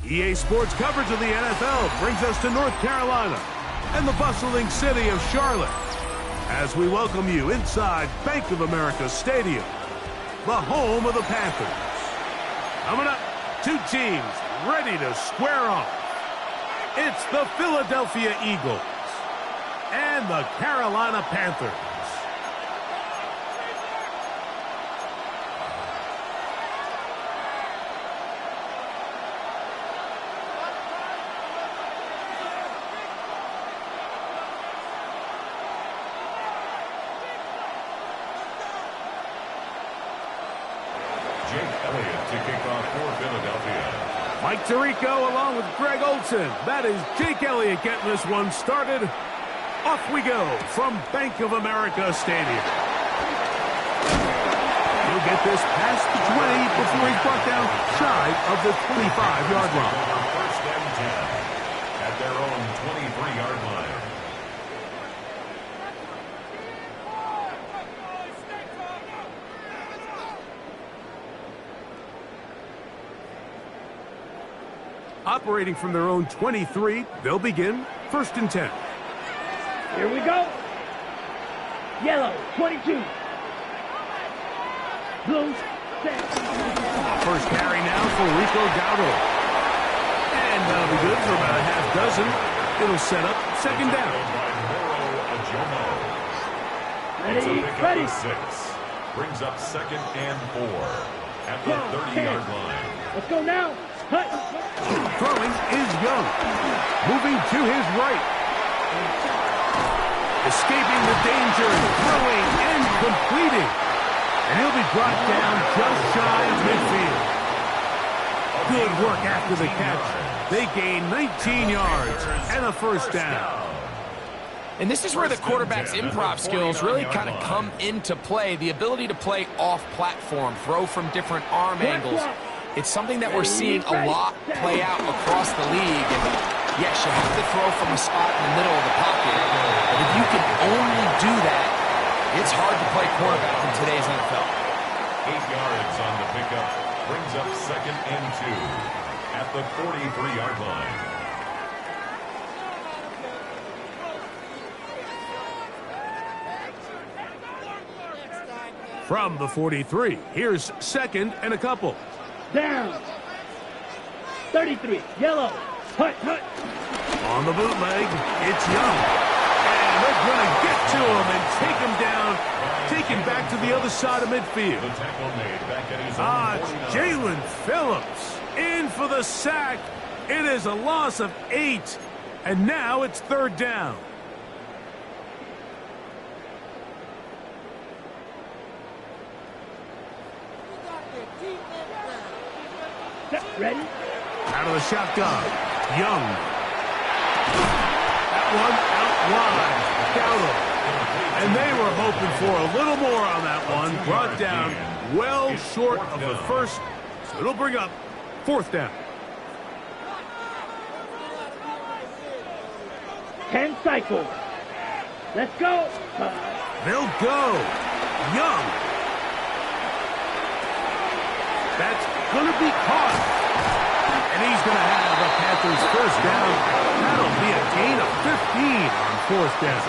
EA Sports coverage of the NFL brings us to North Carolina and the bustling city of Charlotte as we welcome you inside Bank of America Stadium, the home of the Panthers. Coming up, two teams ready to square off. It's the Philadelphia Eagles and the Carolina Panthers. To kick off for Philadelphia. Mike Tirico along with Greg Olsen. That is Jake Elliott getting this one started. Off we go from Bank of America Stadium. He'll get this past the 20 before he's brought down shy of the 25-yard line. First and 10 at their own 23-yard line. Operating from their own 23, they'll begin first and 10. Here we go. Yellow, 22. Blue, set. First carry now for Rico Dowdle. And that'll be good for about a half dozen. It'll set up second down. Ready. 6. Brings up second and 4 at the 30-yard line. Let's go now. Hut. Throwing is Young. Moving to his right. Escaping the danger. Throwing and completing. And he'll be brought down just shy of midfield. Good work after the catch. They gain 19 yards and a first down. And this is where the quarterback's improv skills really kind of come into play. The ability to play off-platform, throw from different arm angles. It's something that we're seeing a lot play out across the league. And yes, you have to throw from a spot in the middle of the pocket. But if you can only do that, it's hard to play quarterback in today's NFL. 8 yards on the pickup. Brings up second and 2 at the 43-yard line. From the 43, here's second and a couple. Down. 33. Yellow. Hut. On the bootleg, it's Young. And they're going to get to him and take him down. Taken back to the other side of midfield. The tackle made back at his own 49. Jalen Phillips in for the sack. It is a loss of 8. And now it's third down. Ready? Out of the shotgun. Young. That one out wide. Dowdle. And they were hoping for a little more on that one. Brought down well short of the first. So it'll bring up fourth down. 10 cycles. Let's go. They'll go. Young. That's going to be caught. And he's going to have a Panthers first down. That'll be a gain of 15 on fourth down.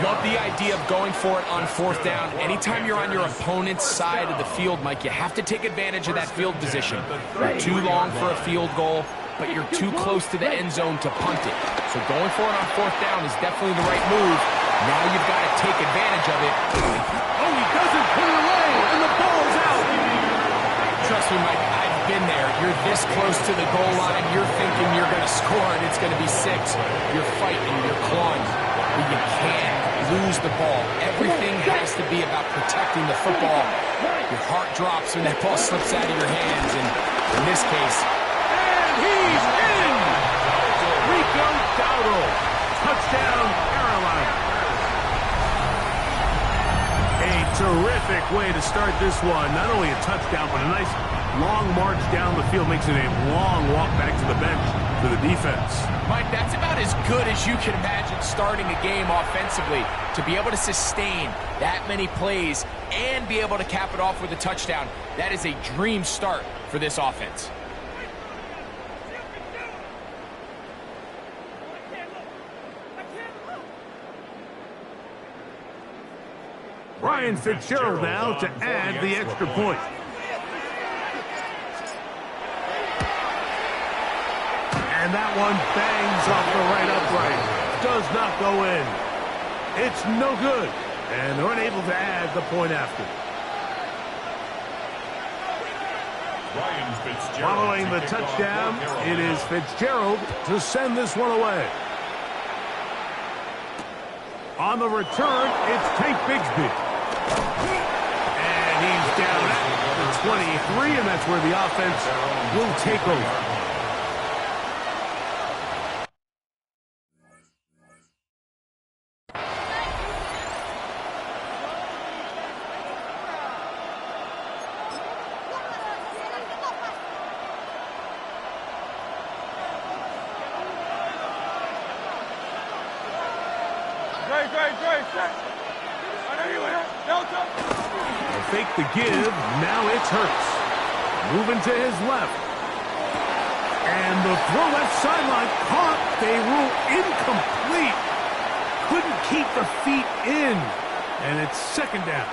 Love the idea of going for it on fourth down. Anytime you're on your opponent's side of the field, Mike, you have to take advantage of that field position. You're too long for a field goal, but you're too close to the end zone to punt it. So going for it on fourth down is definitely the right move. Now you've got to take advantage of it. Oh, he doesn't put it away, and the ball's out. Trust me, Mike, I've been there. You're this close to the goal line. You're thinking you're going to score, and it's going to be 6. You're fighting. You're clawing. But you can't lose the ball. Everything has to be about protecting the football. Your heart drops when that ball slips out of your hands, and in this case... And he's in! Rico Dowdle. Touchdown, Carolina. A terrific way to start this one. Not only a touchdown, but a nice long march down the field. Makes it a long walk back to the bench for the defense. Mike, that's about as good as you can imagine starting a game offensively. To be able to sustain that many plays and be able to cap it off with a touchdown, that is a dream start for this offense. Ryan Fitzgerald now to add the extra point. And that one bangs off the right upright. Does not go in. It's no good. And they're unable to add the point after. Following the touchdown, it is Fitzgerald to send this one away. On the return, it's Tank Bigsby. And he's down at the 23, and that's where the offense will take over. Fake the give, now it's Hurts. Moving to his left. And the throw left sideline caught. They rule incomplete. Couldn't keep the feet in. And it's second down.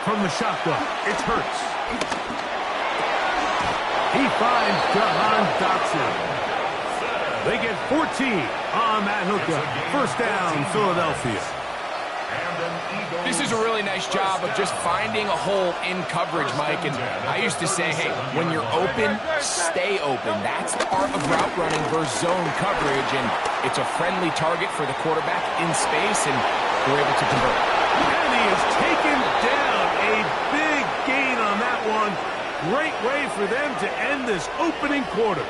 From the shotgun, it's Hurts. He finds Jahan Dotson. They get 14 on that hookup. First down, Philadelphia. This is a really nice job of just finding a hole in coverage, Mike. And I used to say, hey, when you're open, stay open. That's part of route running versus zone coverage. And it's a friendly target for the quarterback in space, and they're able to convert. And he is taken down. A big gain on that one. Great way for them to end this opening quarter.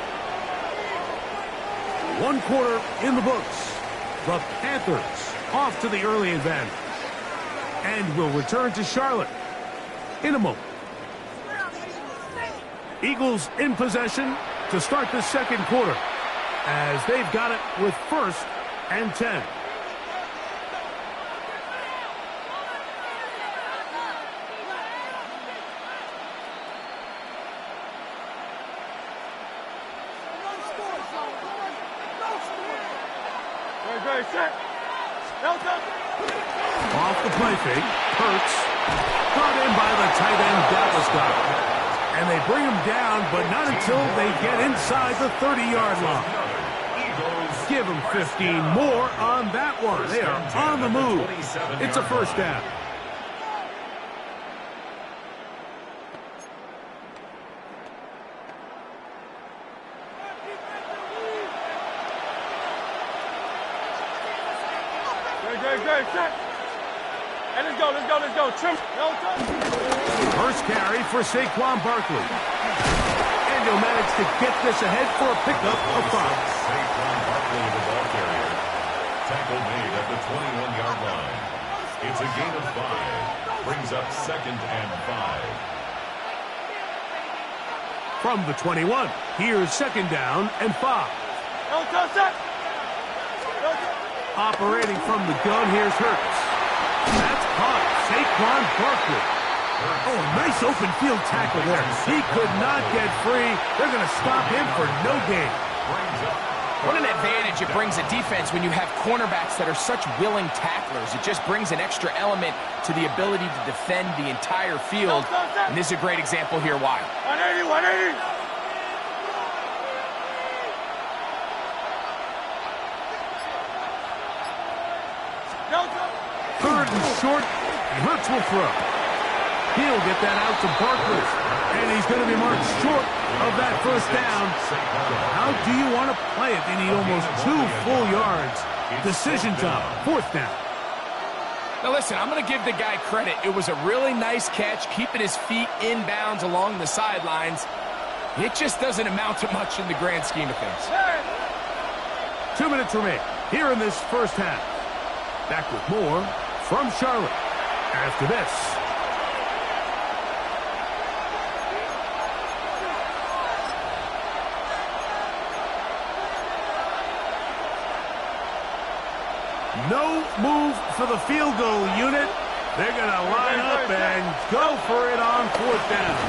One quarter in the books. The Panthers off to the early advantage. And will return to Charlotte in a moment. Eagles in possession to start the second quarter as they've got it with 1st and 10. Off the play fake, Hurts, brought in by the tight end Dallas Goedert. And they bring him down, but not until they get inside the 30-yard line. Give him 15 more on that one. They are on the move. It's a first down. Hey, let's go. Trim. First carry for Saquon Barkley. And he'll manage to get this ahead for a pickup of 5. Saquon Barkley, the ball carrier. Tackle made at the 21-yard line. It's a gain of 5. Brings up 2nd and 5. From the 21, here's 2nd down and 5. Operating from the gun, here's Hurts. That's caught. Saquon Barkley. Oh, nice open field tackle there. He could not get free. They're going to stop him for no gain. What an advantage it brings a defense when you have cornerbacks that are such willing tacklers. It just brings an extra element to the ability to defend the entire field. And this is a great example here why. 180. 3rd and short, and Hurts will throw. He'll get that out to Barkley, and he's going to be marked short of that first down. How do you want to play it? They need almost 2 full yards. Decision time, 4th down. Now listen, I'm going to give the guy credit. It was a really nice catch, keeping his feet inbounds along the sidelines. It just doesn't amount to much in the grand scheme of things. 2 minutes remain here in this first half. Back with more from Charlotte after this. No move for the field goal unit. They're going to line up and go for it on 4th down.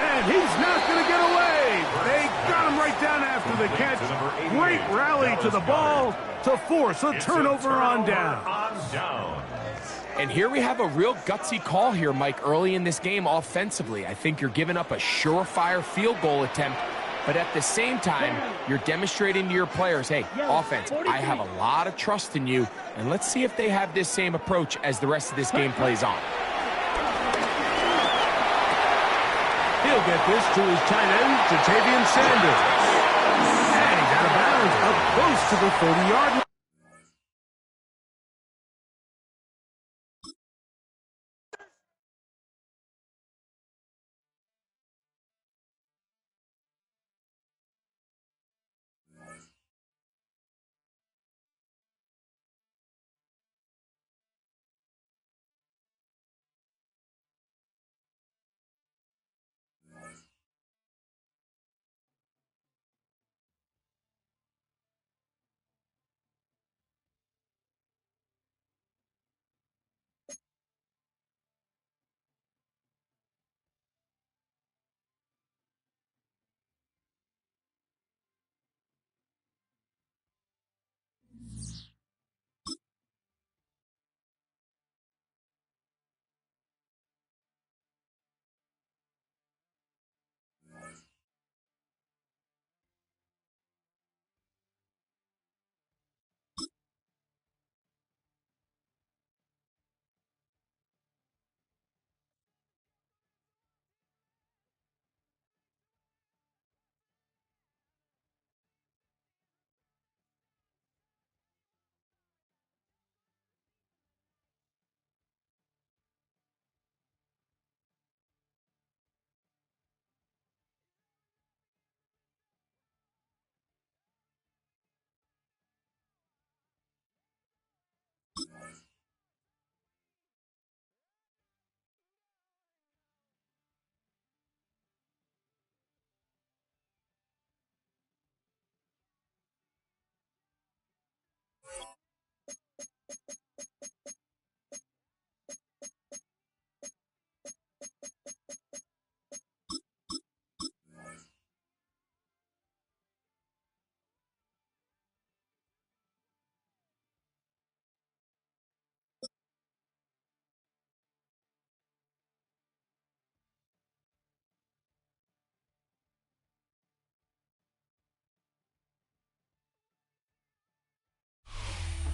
And he's not going to get away. They got him right down after. after the catch. Great rally to the ball to force a turnover on down. And here we have a real gutsy call here, Mike, early in this game offensively. I think you're giving up a surefire field goal attempt, but at the same time, you're demonstrating to your players, hey, offense, I have a lot of trust in you, and let's see if they have this same approach as the rest of this game plays on. He'll get this to his tight end, Jatavian Sanders. And he's out of bounds up close to the 30-yard line.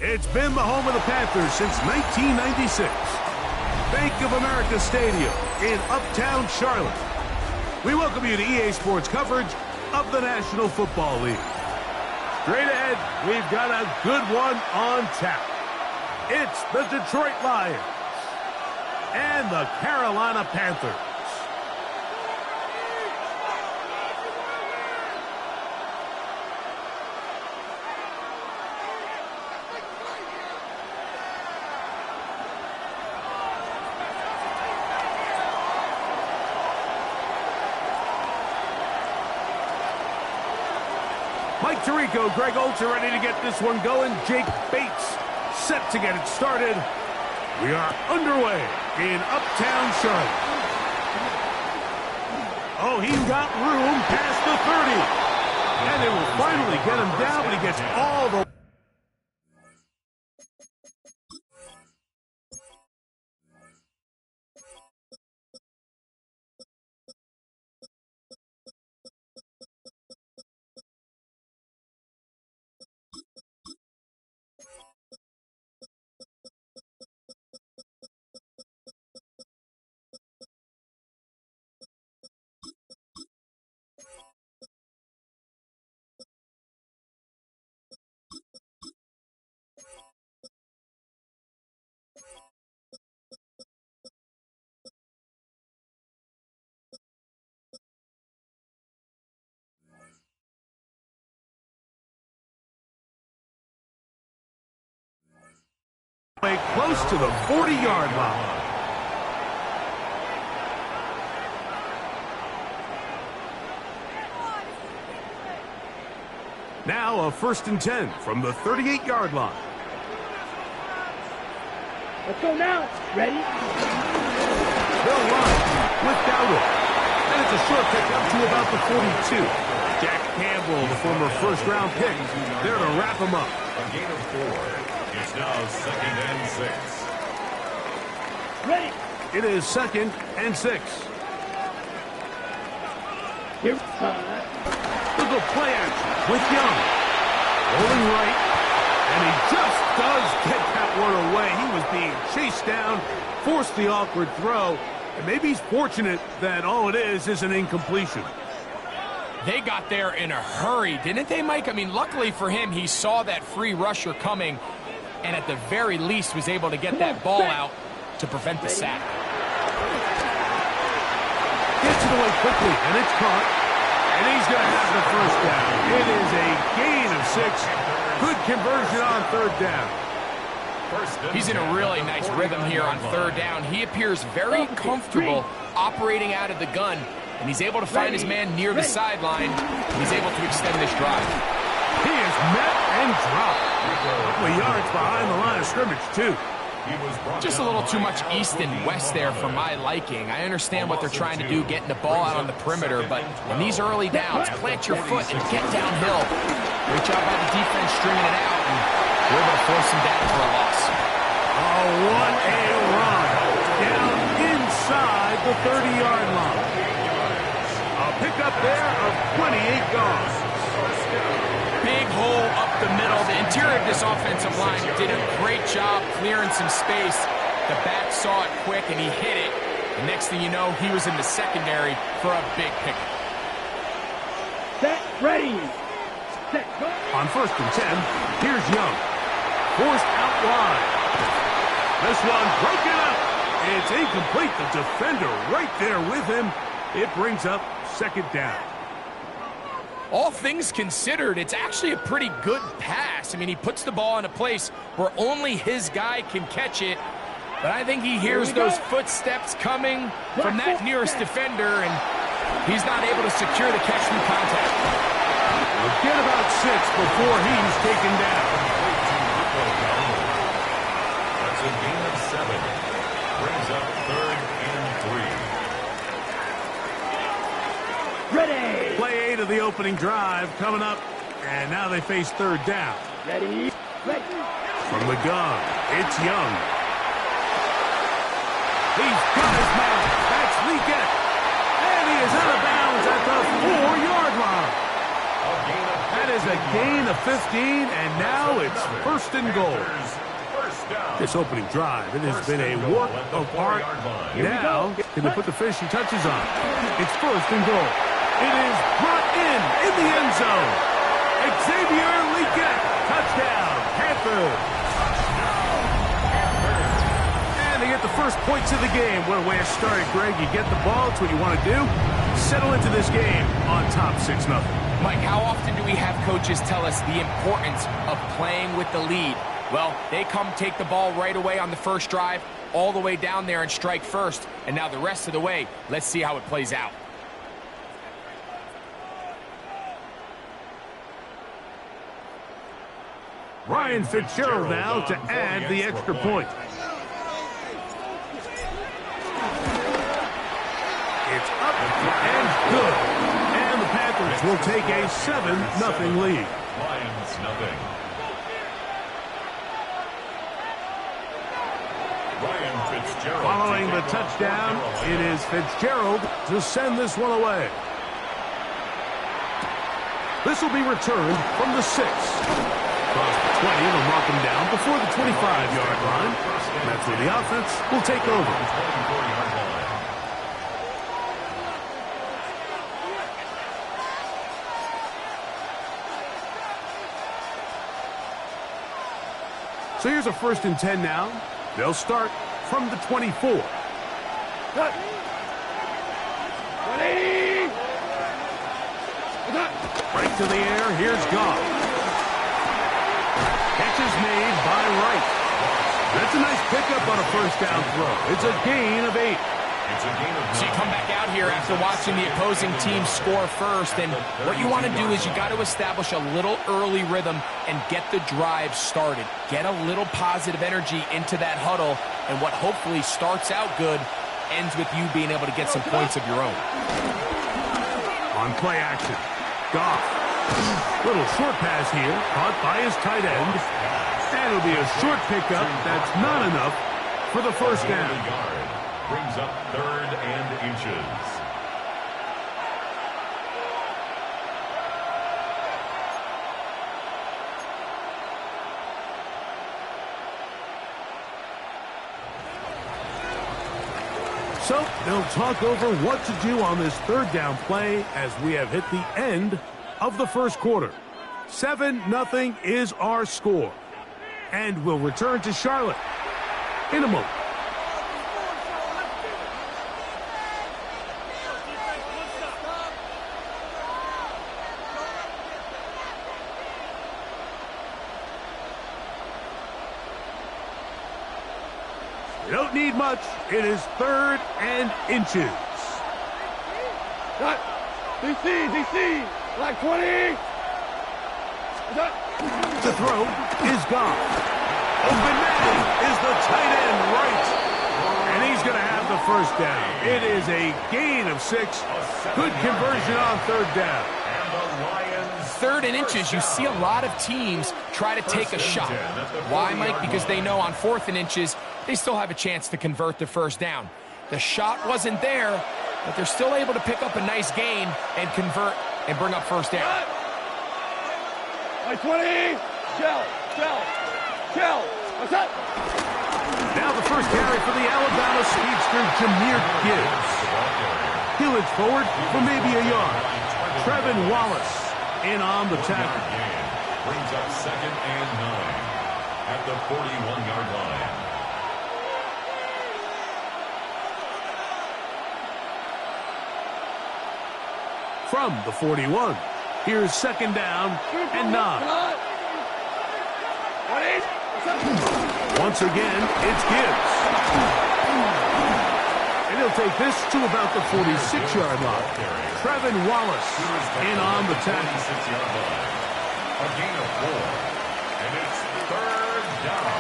It's been the home of the Panthers since 1996. Bank of America Stadium in Uptown Charlotte. We welcome you to EA Sports coverage of the National Football League. Straight ahead, we've got a good one on tap. It's the Detroit Lions and the Carolina Panthers. Mike Tirico, Greg Olds are ready to get this one going. Jake Bates set to get it started. We are underway in Uptown Charlotte. Oh, he got room past the 30. And they will finally get him down, but he gets all the... close to the 40-yard line. Now a 1st and 10 from the 38-yard line. Let's go now. Ready? They'll run with Dowdle. And it's a short pick up to about the 42. Jack Campbell, the former first-round pick, there to wrap him up. A gain of 4. It's now 2nd and 6. Ready. It is 2nd and 6. Here. Look at play action with Young. Rolling right. And he just does get that one away. He was being chased down, forced the awkward throw. And maybe he's fortunate that all it is an incompletion. They got there in a hurry, didn't they, Mike? I mean, luckily for him, he saw that free rusher coming and at the very least was able to get that ball out to prevent the sack. Gets it away quickly, and it's caught. And he's going to have the first down. It is a gain of 6. Good conversion on 3rd down. He's in a really nice rhythm here on 3rd down. He appears very comfortable operating out of the gun, and he's able to find his man near the sideline, and he's able to extend this drive. He is met and dropped. A couple of yards behind the line of scrimmage, too. Just a little too much east and west there for my liking. I understand what they're trying to do, getting the ball out on the perimeter, but in these early downs, plant your foot and get downhill. Great job by the defense stringing it out, and we're able to force them down for a loss. Oh, what a run. Down inside the 30-yard line. A pickup there of 28 yards. Big hole up the middle. The interior of this offensive line did a great job clearing some space. The back saw it quick, and he hit it. The next thing you know, he was in the secondary for a big pickup. Set. Ready. Set. Go. On 1st and 10, here's Young. Forced out wide. This one broken up. It's incomplete. The defender right there with him. It brings up 2nd down. All things considered, it's actually a pretty good pass. I mean, he puts the ball in a place where only his guy can catch it. But I think he hears those footsteps coming from that nearest defender, and he's not able to secure the catch through contact. We'll get about 6 before he's taken down. That's a gain of 7. Brings up 3rd and 3. Ready. Play 8 of the opening drive coming up, and now they face 3rd down. Ready. Ready. From the gun, it's Young. He's got his man. That's Leggett. And he is out of bounds at the 4-yard line. That is a gain of 15, and now it's 1st and goal. This opening drive, it has been a work of art. Now, can they put the finishing touches on? It's 1st and goal. It is brought in the end zone. Xavier Leggett, touchdown, Panthers. And they get the first points of the game. What a way to start it, Greg. You get the ball, it's what you want to do. Settle into this game on top 6-0. Mike, how often do we have coaches tell us the importance of playing with the lead? Well, they come take the ball right away on the first drive, all the way down there and strike first. And now the rest of the way, let's see how it plays out. Ryan Fitzgerald now to add the extra point. It's up and good. And the Panthers will take a 7-0 lead. Lions nothing. Ryan Fitzgerald. Following the touchdown, it is Fitzgerald to send this one away. This will be returned from the 6. Across the 20, they'll mark him down before the 25-yard line. And that's where the offense will take over. So here's a 1st and 10 now. They'll start from the 24. Ready. Right to the air, here's Goff. Catch is made by Wright. That's a nice pickup on a 1st down throw. It's a gain of 8. So you come back out here after watching the opposing team score first, and what you want to do is you got to establish a little early rhythm and get the drive started. Get a little positive energy into that huddle, and what hopefully starts out good ends with you being able to get some points of your own. On play action, Goff. Little short pass here, caught by his tight end. And it'll be a short pickup. That's not enough for the first down. Brings up 3rd and inches. So they'll talk over what to do on this 3rd down play as we have hit the end of the first quarter. 7-0 is our score. And we'll return to Charlotte in a moment. You don't need much. It is 3rd and inches. Cut. DC. Like 20. The throw is gone. Open man is the tight end right. And he's going to have the first down. It is a gain of 6. Good conversion on 3rd down. 3rd and inches, you see a lot of teams try to take a shot. Why, Mike? Because they know on 4th and inches, they still have a chance to convert the first down. The shot wasn't there, but they're still able to pick up a nice gain and convert and bring up first down. Like 20. Shell. What's up? Now the first carry for the Alabama speedster, Jahmyr Gibbs. He'll inch forward for maybe a yard. Trevin Wallace in on the tackle. Brings up 2nd and 9 at the 41-yard line. From the 41, here's 2nd down and 9. Once again, it's Gibbs. And he'll take this to about the 46-yard line. Trevin Wallace in on the tackle. A gain of 4. And it's 3rd down.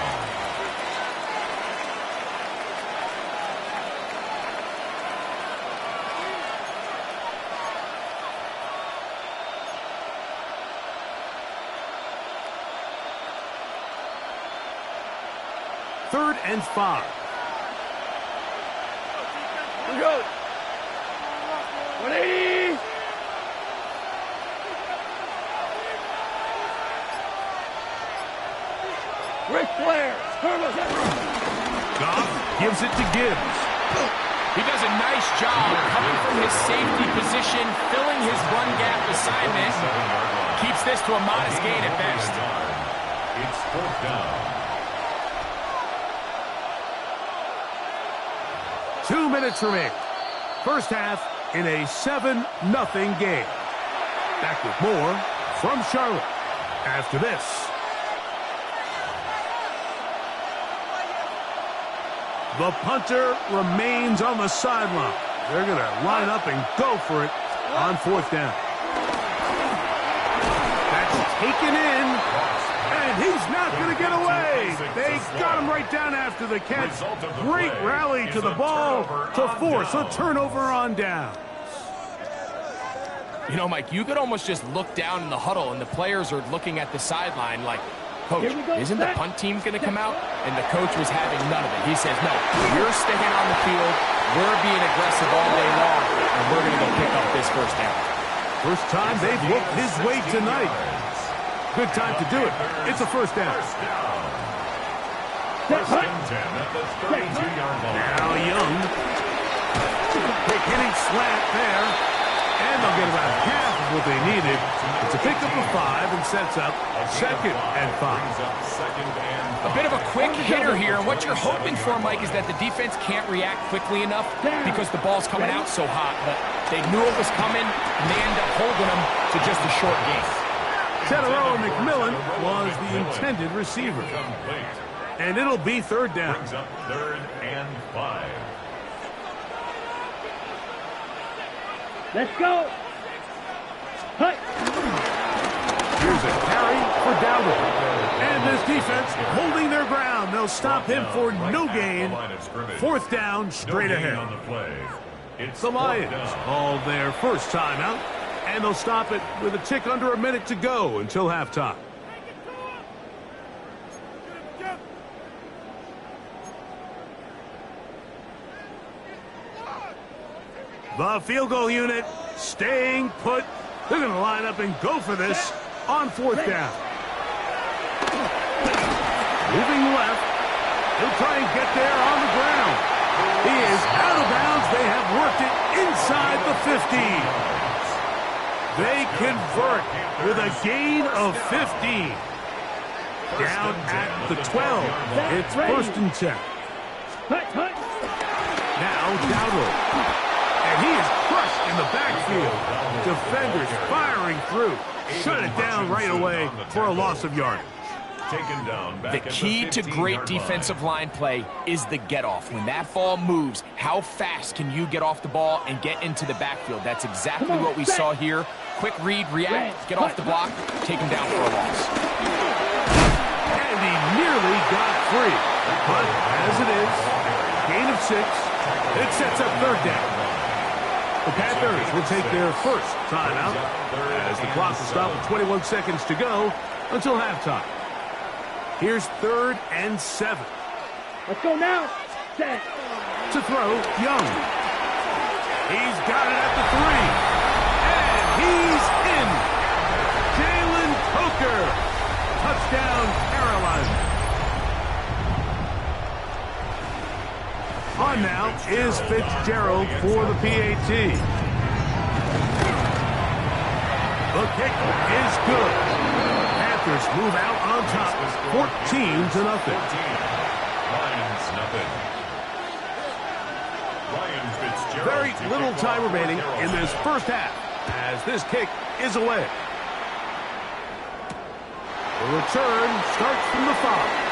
Third and 5. Here we go. 180. Ric Flair. Goff gives it to Gibbs. He does a nice job coming from his safety position, filling his run gap assignment. Keeps this to a modest gain at best. It's 4th down. 2 minutes remaining. First half in a 7-0 game. Back with more from Charlotte after this. The punter remains on the sideline. They're going to line up and go for it on 4th down. That's taken in. And he's not going to get away. They got him right down after the catch. Great rally to the ball to force a turnover on downs. You know, Mike, you could almost just look down in the huddle, and the players are looking at the sideline like, Coach, isn't the punt team going to come out? And the coach was having none of it. He says, no, you're staying on the field. We're being aggressive all day long, and we're going to go pick up this first down. First time they've looked his way tonight. Good time to do it. It's a first down. First and 10 at the 32-yard line. Now Young. Quick hitting slant there. And they'll get about half of what they needed. It's a pickup of 5 and sets up 2nd and 5. A bit of a quick hitter here. And what you're hoping for, Mike, is that the defense can't react quickly enough because the ball's coming out so hot. But they knew it was coming, and they end up holding them to just a short gain. Tetairoa McMillan was the intended receiver. And it'll be 3rd down. Brings up 3rd and 5. Let's go. Hey. Here's a carry for Dowdle. And this defense holding their ground. They'll stop him for no gain. 4th down straight ahead. The Lions called their first timeout And they'll stop it with a tick under a minute to go until halftime. The field goal unit staying put. They're going to line up and go for this on fourth down. Moving left. He'll try and get there on the ground. He is out of bounds. They have worked it inside the 15. They convert with a gain of 15. Down at the 12. It's 1st and 10. Now Dowdle. And he is crushed in the backfield. Defenders firing through. Shut it down right away for a loss of yardage. Taken down back The key to great defensive line play is the get-off. When that ball moves, how fast can you get off the ball and get into the backfield? That's exactly what we saw here. Quick read, react, get off the block, take him down for a loss. And he nearly got free. But as it is, gain of 6, it sets up 3rd down. The Panthers will take their first timeout as the clock will stop with 21 seconds to go until halftime. Here's 3rd and 7. Let's go now. Set. To throw, Young. He's got it at the 3. And he's in. Jalen Coker. Touchdown, Carolina. On now is Fitzgerald for the PAT. The kick is good. Panthers move out on top, 14-0. Lions nothing. Ryan Fitzgerald. Very little time remaining in this first half as this kick is away. The return starts from the 5.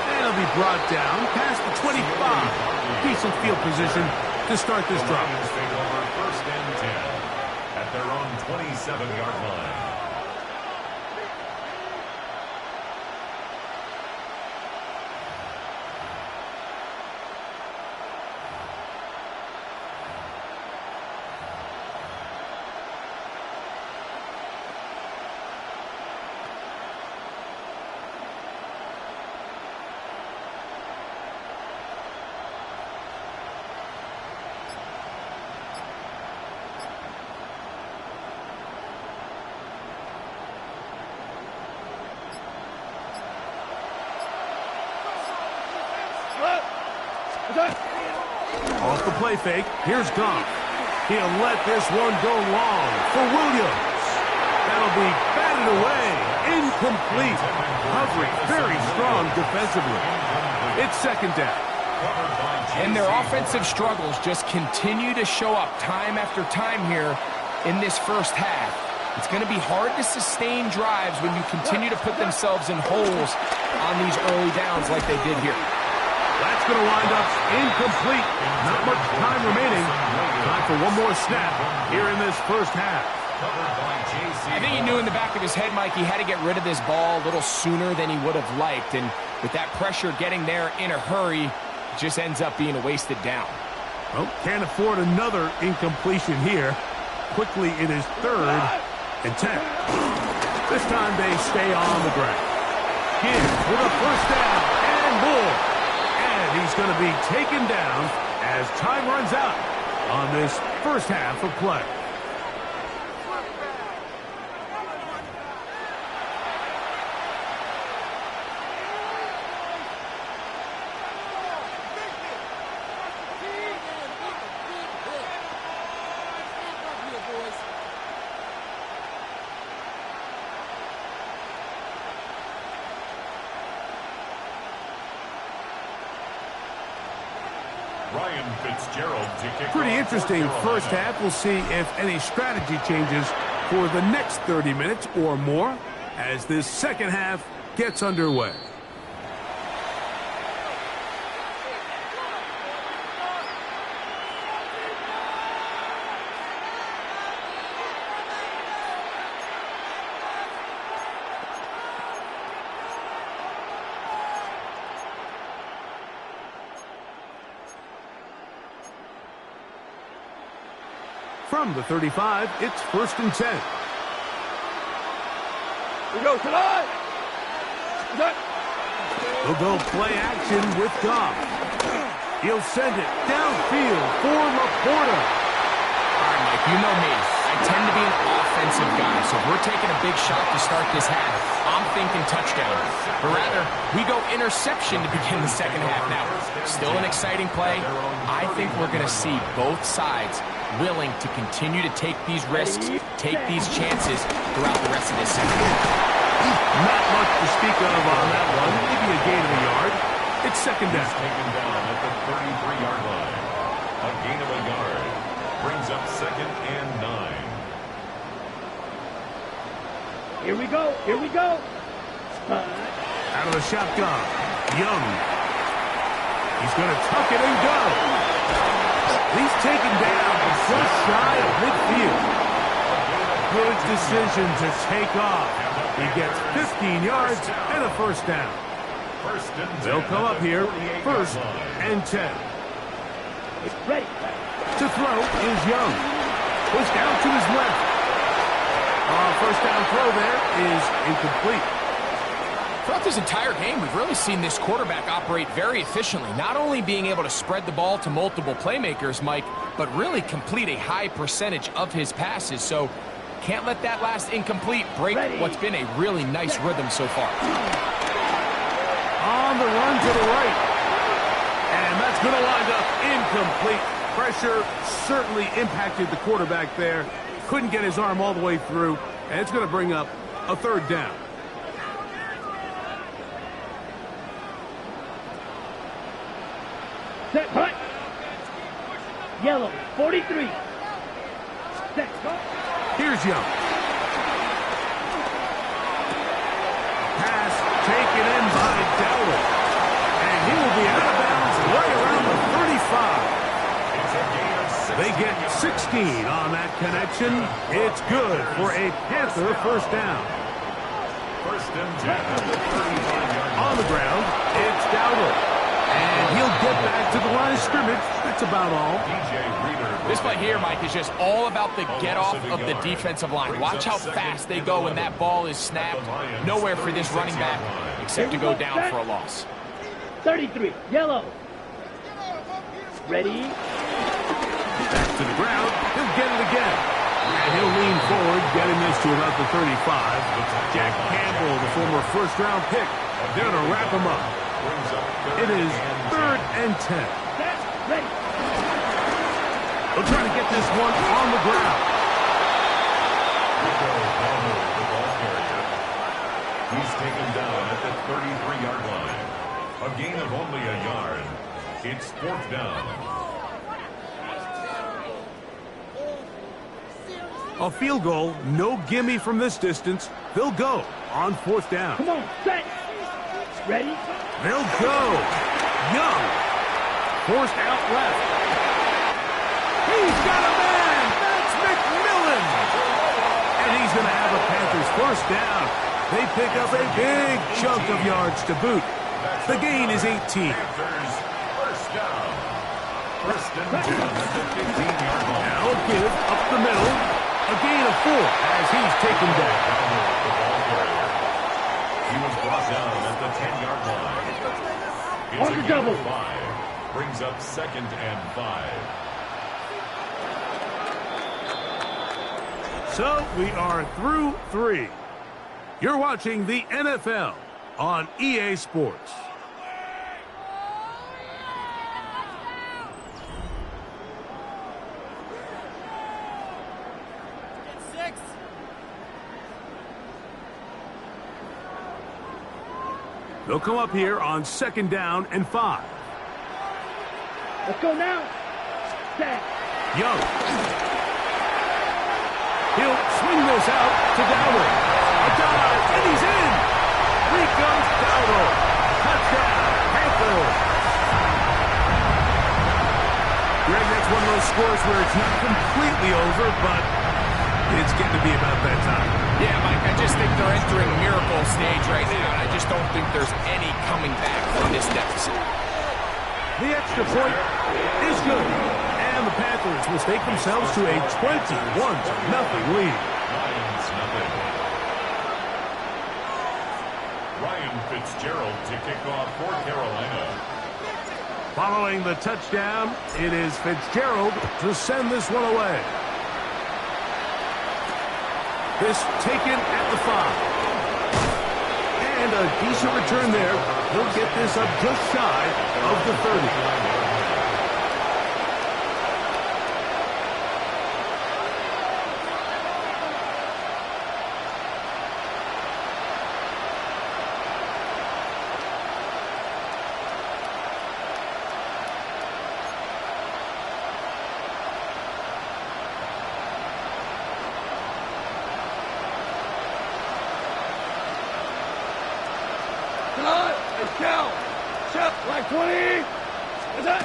And he'll be brought down past the 25. Decent field position to start this drive. Lions take over 1st and 10 at their own 27-yard line. Off the play fake, here's Goff. He'll let this one go long for Williams. That'll be batted away, incomplete. Hovering very strong defensively. It's 2nd down. And their offensive struggles just continue to show up time after time here in this first half. It's going to be hard to sustain drives when you continue to put themselves in holes on these early downs like they did here. That's going to wind up incomplete. Not much time remaining. Time for one more snap here in this first half. I think he knew in the back of his head, Mike, he had to get rid of this ball a little sooner than he would have liked. And with that pressure getting there in a hurry, it just ends up being a wasted down. Well, can't afford another incompletion here. Quickly in his 3rd and 10. This time they stay on the ground. Gibbs with a 1st down and more. And he's going to be taken down as time runs out on this first half of play. Ryan Fitzgerald to kick Pretty off interesting for first Carolina. half. We'll see if any strategy changes for the next 30 minutes or more as this second half gets underway. From the 35, it's 1st and 10. We go tonight. He'll go play action with Goff. He'll send it downfield for Laporta. All right, Mike, you know me. I tend to be an offensive guy, so if we're taking a big shot to start this half, I'm thinking touchdown. But rather, we go interception to begin the second half. Now, still an exciting play. I think we're going to see both sides willing to continue to take these risks, take these chances throughout the rest of this second half. Not much to speak of on that one. Maybe a gain of a yard. It's second down. He's taken down at the 33-yard line. A gain of a yard brings up 2nd and 9. Here we go. Here we go. Out of the shotgun. Young. He's going to tuck it and go. He's taken down just shy of midfield. Good decision to take off. He gets 15 yards and a 1st down. They'll come up here, 1st and 10. Ready. To throw is Young. Pushed out to his left. 1st down throw there is incomplete. Throughout this entire game, we've really seen this quarterback operate very efficiently, not only being able to spread the ball to multiple playmakers, Mike, but really complete a high percentage of his passes. So can't let that last incomplete break what's been a really nice rhythm so far. On the run to the right. And that's going to wind up incomplete. Pressure certainly impacted the quarterback there. Couldn't get his arm all the way through. And it's going to bring up a 3rd down. Set, punt. Yellow, 43. Set, punt. Here's Young. Pass taken in by Dowler. And he will be out of bounds right around the 35. They get 16 on that connection. It's good for a Panther 1st down. 1st and 10 at the 35-yard line. On the ground, it's Dowler. And he'll get back to the line of scrimmage. That's about all. This play here, Mike, is just all about the get-off of the defensive line. Watch how fast they go when that ball is snapped. Nowhere for this running back except to go down for a loss. 33, yellow. Ready. Back to the ground. He'll get it again. And he'll lean forward, getting this to about the 35. Jack Campbell, the former 1st-round pick. They're going to wrap him up. It is 3rd and 10. Ready. They'll try to get this one on the ground. He's taken down at the 33-yard line. A gain of only a yard. It's 4th down. A field goal, no gimme from this distance. They'll go on 4th down. Come on, set. Ready. They'll go. Young. Forced out left. He's got a man. That's McMillan. And he's going to have a Panthers 1st down. They pick up a big chunk of yards to boot. The gain is 18. Panthers 1st down. 1st and 10 at the 15-yard line. Now a give up the middle. A gain of 4 as he's taken down. He was brought down at the 10-yard line. It's a gain of 5. Brings up 2nd and 5. So we are through 3. You're watching the NFL on EA Sports. They'll come up here on 2nd down and 5. Let's go now. Set. Young. He'll swing this out to Dowler. A dive, and he's in. Here comes Dowler. Touchdown, Panthers. Greg, that's one of those scores where it's not completely over, but it's getting to be about that time. Yeah, Mike, I just think they're entering miracle stage right now, and I just don't think there's any coming back from this deficit. The extra point is good. And the Panthers will stake themselves to a 21-0 lead. Lions nothing. Ryan Fitzgerald to kick off for Carolina. Following the touchdown, it is Fitzgerald to send this one away. This taken at the 5. And a decent return there. He'll get this up just shy of the 30. Like 20. Is that?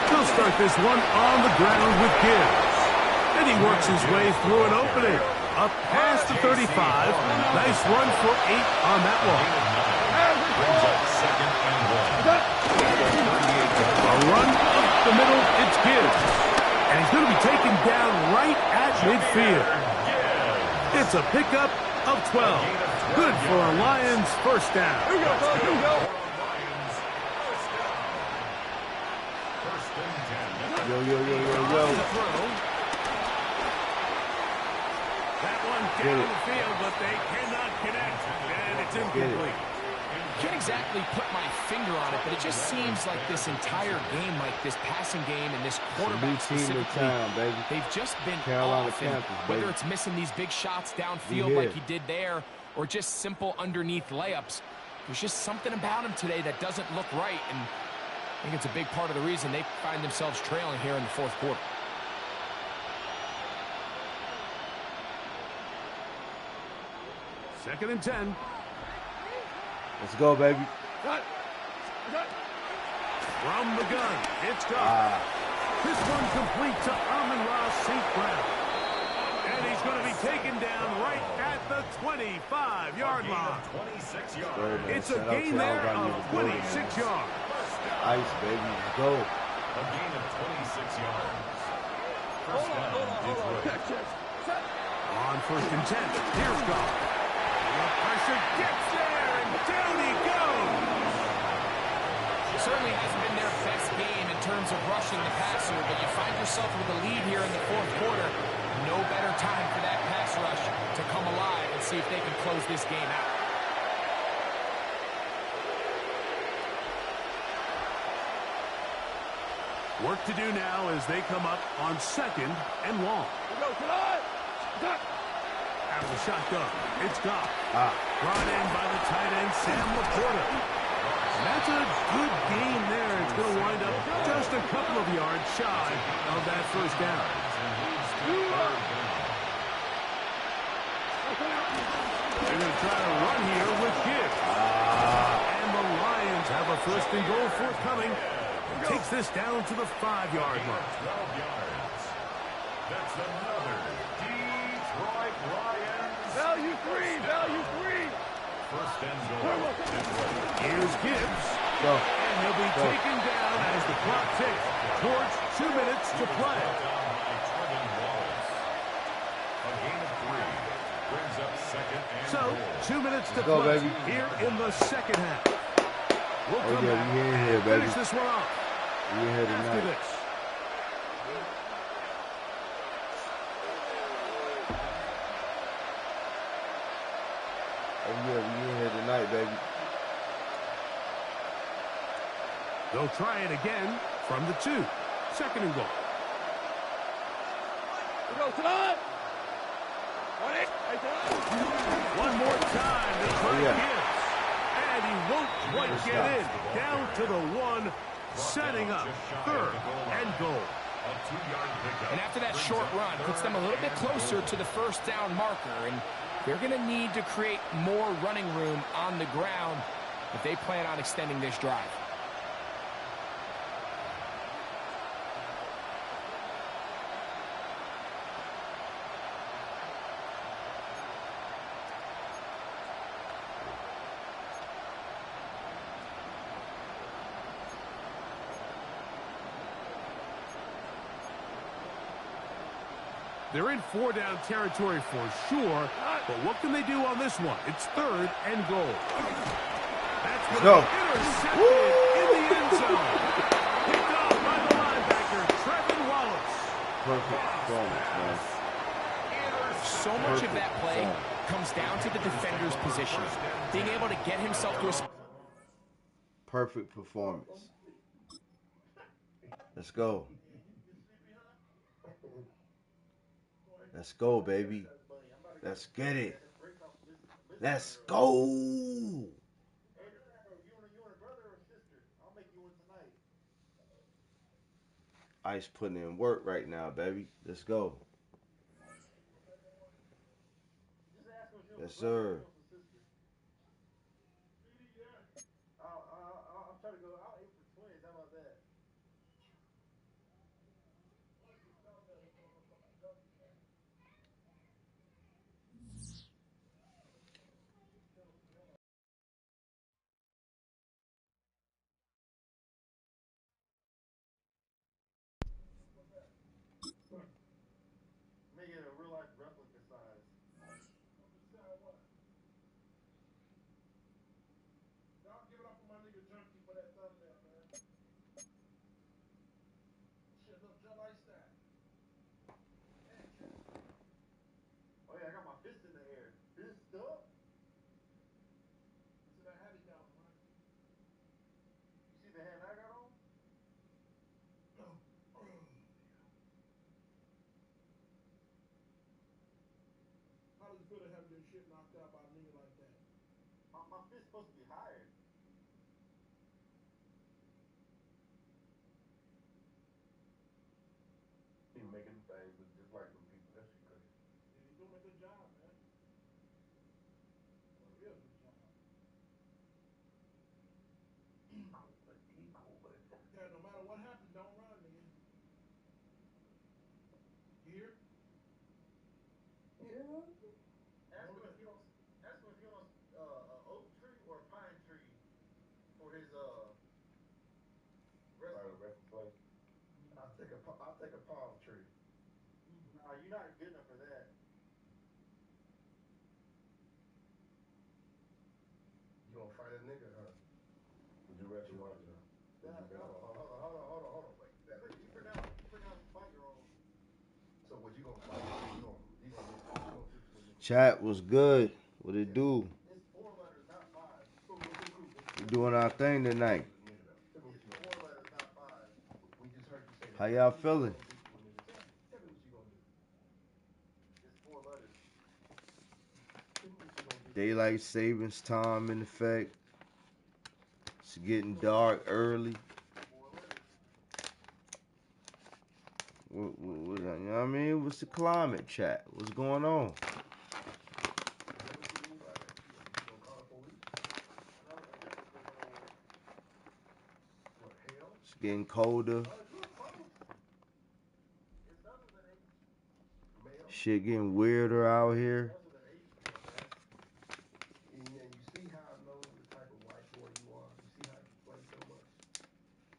He'll start this one on the ground with Gibbs. And he works his way through an opening. Up past the 35. Nice run for 8 on that one. Brings up 2nd and 1. A run up the middle, it's Gibbs. And he's going to be taken down right at midfield. It's a pickup of 12. Good for a Lions first down. Here we go, fellas. Here we go. Yo, yo, yo, yo, yo. That one down the field, but they cannot connect. And it's incomplete. Can't exactly put my finger on it, but it just seems like this entire game, like this passing game and this quarterback specifically, baby. they've just been Carolina off. And Panthers, whether baby. it's missing these big shots downfield like he did there, or just simple underneath layups, there's just something about him today that doesn't look right. And I think it's a big part of the reason they find themselves trailing here in the fourth quarter. Second and 10. Let's go, baby. From the gun, it's gone. This one complete to Amon-Ra St. Brown. And he's going to be taken down right at the 25-yard line. 26 yards. It's a gain there of 26 yards. Ice, baby. Let's go. A gain of 26 yards. First down, Detroit. On first and 10, here's Goff. The pressure gets there, and down he goes. Certainly hasn't been their best game in terms of rushing the passer, but you find yourself with a lead here in the fourth quarter. No better time for that pass rush to come alive and see if they can close this game out. Work to do now as they come up on second and long. Out of the shotgun, it's Goff. Brought in by the tight end, Sam Laporta. And that's a good gain there. It's going to wind up just a couple of yards shy of that first down. They're going to try to run here with Gibbs. And the Lions have a first and goal forthcoming. Takes this down to the 5-yard line. 12 yards. That's another Detroit Lions. Value 3. Value 3. First and goal. Detroit. Here's Gibbs. Go. And he'll be taken down as the clock ticks towards 2 minutes to play. Down by Trevin Wallace. A gain of 3. Brings up second and So, goal. 2 minutes to go, play baby. here in the second half. We'll Oh, come yeah, back we in here, and baby. finish this one off We in here after tonight. this. Oh, yeah, we in here tonight, baby. They'll try it again from the 2. Second and goal. One more time to try Gibbs. And he won't quite get in. Down to the 1, setting up third and goal. A 2-yard pickup. And after that short run, puts them a little bit closer to the first down marker. And they're going to need to create more running room on the ground if they plan on extending this drive. They're in 4-down territory for sure, but what can they do on this one? It's 3rd and goal. That's going to be intercepted in the end zone. Picked off by the linebacker, Trevin Wallace. Perfect performance, man. So much of that play comes down to the defender's position. Being able to get himself to a... Perfect performance. Let's go. Let's go, baby. Let's get it. Let's go. Ice putting in work right now, baby. Let's go. Yes, sir. I'm trying to go. I'll aim for twins. How about that? Make it a real life replica size. Y'all give it up for my nigga Junkie for that thumbnail, man. Shit, look just like that. Oh yeah, I got my fist in the air. Fist up. See that hat he got on, right? You see the hat I got on? How does it feel to have your shit knocked out by a nigga like that? My fist's supposed to be higher. He making things look just like them people. That shit crazy. Yeah, he's doing a good job, man. A real good job. Yeah, no matter what happens, don't run, nigga. You hear? Yeah. Ask him if he wants an oak tree or a pine tree for his resting place. I'll take a palm tree. Nah, you're not good enough for that. You gonna fight a nigga, huh? Would you rather watch it? Hold on. Wait. You pronounce fight wrong. So what you gonna fight? You gonna fix with nigga? Chat was good. What it do? It's 4 letters, not 5. Cool. We doing our thing tonight. It's 4 letters, not 5. We just heard you say that. How y'all feeling? Tell me what you gonna do. It's 4 letters. Tell me what you gonna do. Daylight savings time in effect. It's getting dark early. 4 letters. You know what I mean? What's the climate, chat? What's going on? It's getting colder. Shit getting weirder out here. And you see how I know the type of white boy you are. You see how you play so much.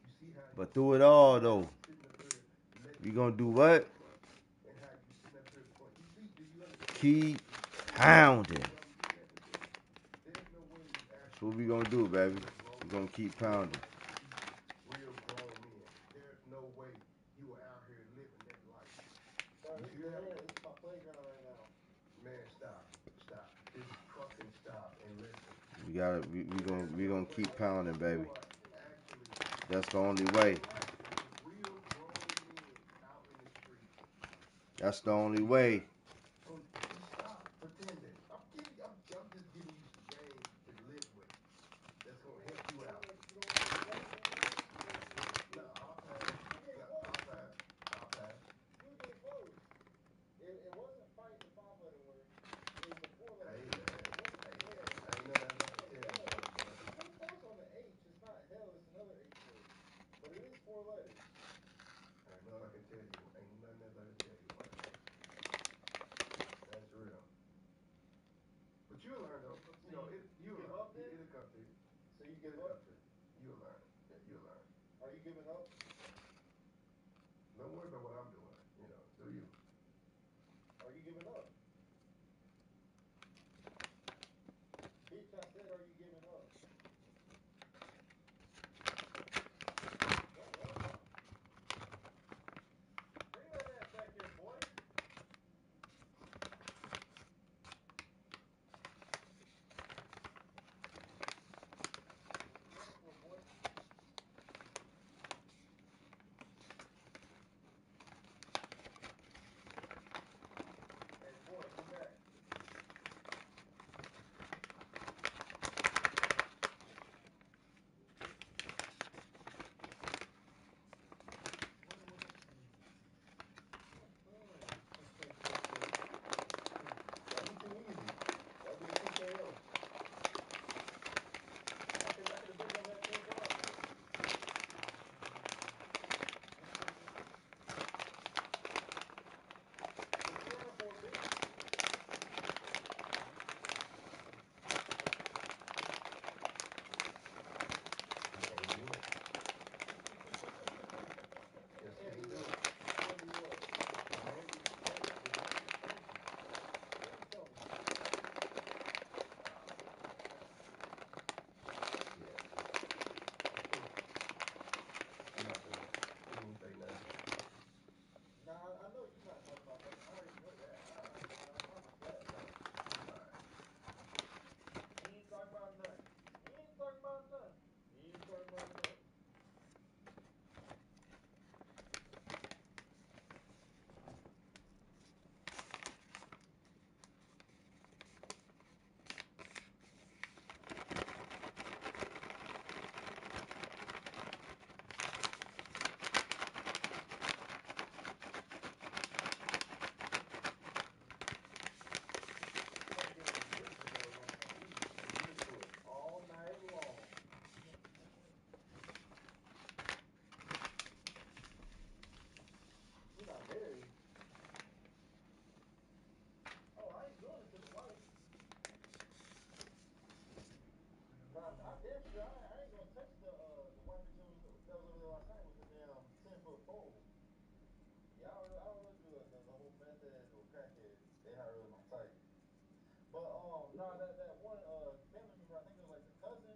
You see how. But through it all, though, we gonna do what? Keep pounding. That's what we gonna do, baby. We gonna keep pounding. Real grown men. There's no way you are out here living that life. It's my playground right now. Man, stop. Just fucking stop and listen. We gonna keep pounding, baby. That's the only way. Real grown men out in the street. That's the only way. Stop pretending. I'm just giving you some game to live with. That's gonna help you out. No, I'll pass. I'll pass. You were getting close. It wasn't fighting the 5-letter word. It was the 4-letter. Ain't nothing else I can tell you. It's so close on the H. It's not hell. It's another H word. But it is 4 letters. Ain't nothing I can tell you. Ain't nothing else I can tell you, white boy. That's real. But you'll learn though. You know, it'll come to you. So you give up? You'll learn. Yeah, you'll learn. Are you giving up? Don't worry about what I'm doing. You know, do you? giving up? Bitch, I said, are you giving up? What? Bring that ass back here, boy. What you running for, boy? Hey, boy, come back. Running with the... That'd be too easy. That'd be a TKO. I could have bet you on that 10 yards though. What you running for, bitch? Just Eddie, can't do what? it. Eddie, what? Maybe. Eddie told me. Yeah. Nothing. He didn't say nothing. Nah, I know you're not talking about nothing. I already know that. I promise that. Right. He ain't talking about nothing. He ain't talking about nothing. He ain't talking about nothing. Fucking Grizzly Bear running on me in the Discord all night long. You're not married. Oh, I ain't doing it to the wife. Nah, I damn sure I ain't gonna touch the wife that was over there last night with the damn 10-foot pole. Yeah, I don't really do the whole method or crackhead. They're not really my type. But no, that one family member, I think it was like the cousin.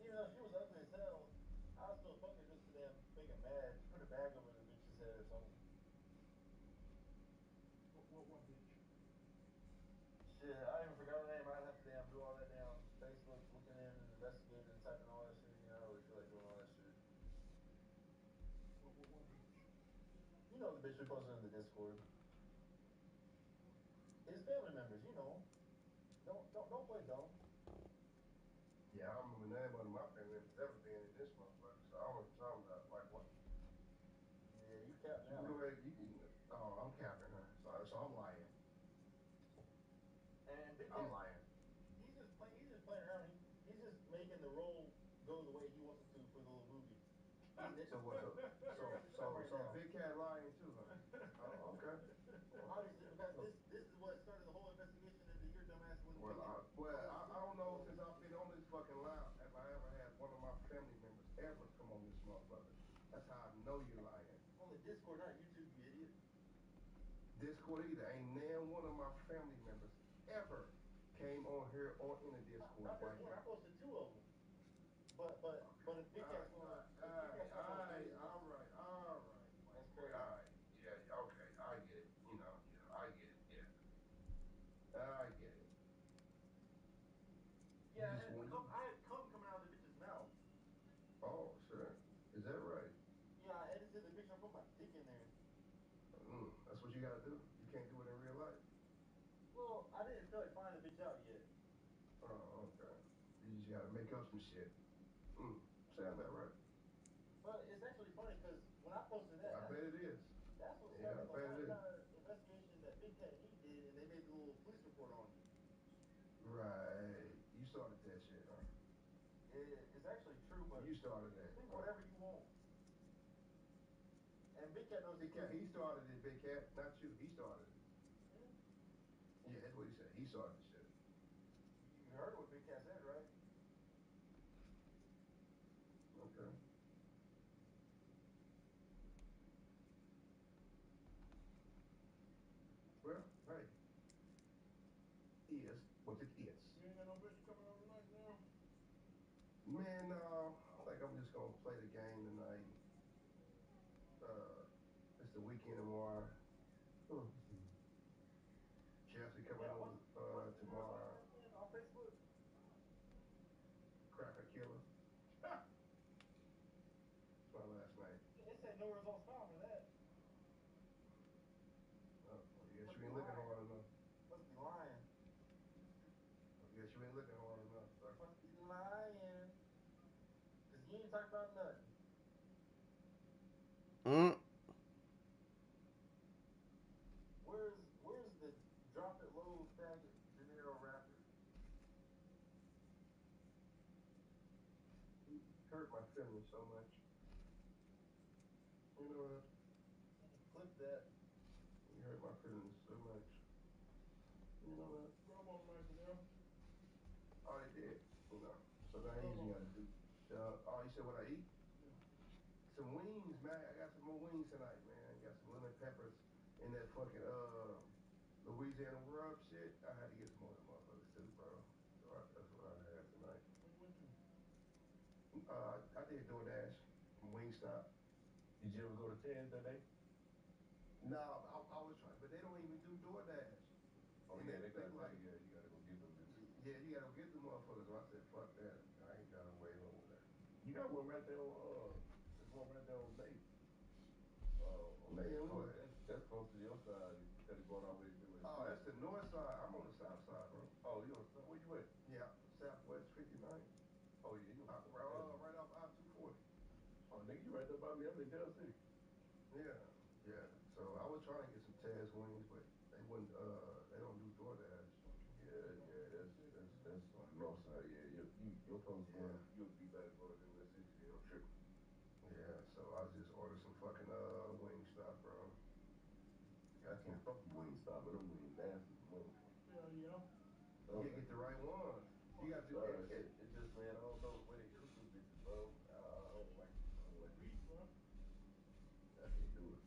Even though she was ugly as hell, I was still fuck her just to damn make her mad. Put a bag over the bitch's head or something. What bitch? Shit, I even forgot her name. I'd have to damn do all that damn Facebook looking in and investigating and typing all that shit. You know, I don't really feel like doing all that shit. What bitch? You know the bitch we posted in the Discord. His family members, you know. Don't play dumb. Yeah, I don't remember none of my family members ever being in this motherfucker, so I don't know what you're talking about. Like what? Yeah, you cap You can now. go ahead. You can. Oh, I'm capping her. So I'm lying. And Big I'm Cat, lying. he's just playing. He's just playing around. He's just making the role go the way he wants it to for the little movie. So what? You're messing up right So now. Big Cat lying too, huh? Oh, okay. Obviously, because this is what started the whole investigation into your dumbass when Well, making all this I shit. don't know So since I've been on this fucking line if I ever had one of my family members ever come on this motherfucker. That's how I know you're lying. on the Discord, not YouTube, you idiot. Discord either. Ain't none one of my family members ever came on here or in a Discord Not just like one. I that. posted 2 of them. But if Big Cat's gonna post 3, then All right, that's boy. crazy. All right, yeah, okay, I get it. I get it. Yeah, I get it. Yeah, I had cum coming out of the bitch's mouth. Oh, sure. Is that right? Yeah, I edited the picture. I put my dick in there. That's what you gotta do. You can't do it in real life. Well, I didn't feel like finding the bitch out yet. Oh, okay. You just gotta make up some shit. Sound that right? But it's actually funny because when I posted that, I bet it is. that's what Yeah, I started the bet whole it is. entire investigation that Big Cat and he did, and they made the little police report on you. Right. You started that shit, huh? It's actually true, but You started that. think whatever you want. And Big Cat knows Big it too. Cat, he started it, Big Cat. Not you. He started it. Yeah, that's what he said. He started the shit. You heard what Big Cat said, right? Okay. Well, hey, idiots. You ain't got no bitch coming over tonight now? Man, no. I think I'm just gonna play the game tonight. It's the weekend tomorrow. Chelsea coming over tomorrow. On Facebook? Cracker Killer. That's my last name. It said no results found for that. I guess you ain't looking hard enough. Must be lying. I guess you ain't looking hard enough, sir. Must be lying. Cause you ain't talking about nothing. Where's the drop it low faggot Janelle rapper? He hurt my feelings so much. You know what? Clip that. He hurt my feelings so much. You know what? Grab on the knife now. Oh, they did. You know. So now he's got to do. Oh, you said what I eat? Yeah. Some wings, man. I got some more wings tonight, man. Got some lemon peppers in that fucking Louisiana rub shit. I had to get some more of them motherfuckers too, bro. So that's what I had tonight. Where you went to? I did DoorDash from Wingstop. Did you ever go to Ted's that day? No, I was trying, but they don't even do DoorDash. Oh and yeah, they got like, yeah, you gotta go get them. Yeah, you gotta go get the motherfuckers. So I said, fuck that. I ain't gotta wait over there. You got one right there on there's one right there on Bay. Man, what? That's close to your side. Instead of going all the way to it. Oh, that's the north side. I'm on the south side, bro. Oh, you on the where you at? Yeah, Southwest 59. Oh yeah, you right off I-240. Oh nigga, you right there by me. I'm in Del City. Yeah. So I was trying to get some Taz wings, but they wouldn't. They don't do DoorDash. Yeah, that's on the north side. Yeah, your post one, you'll be better going to the city. I'm tripping. Yeah, so I just ordered some fucking wing stuff, bro. I can't fuck with Wingstop, but them wings nasty, motherfucker. Yeah. You get the right ones. You got to. It just, man, I don't know the way they cook them bitches, bro. I don't like it. Beef, bro. I can't do it.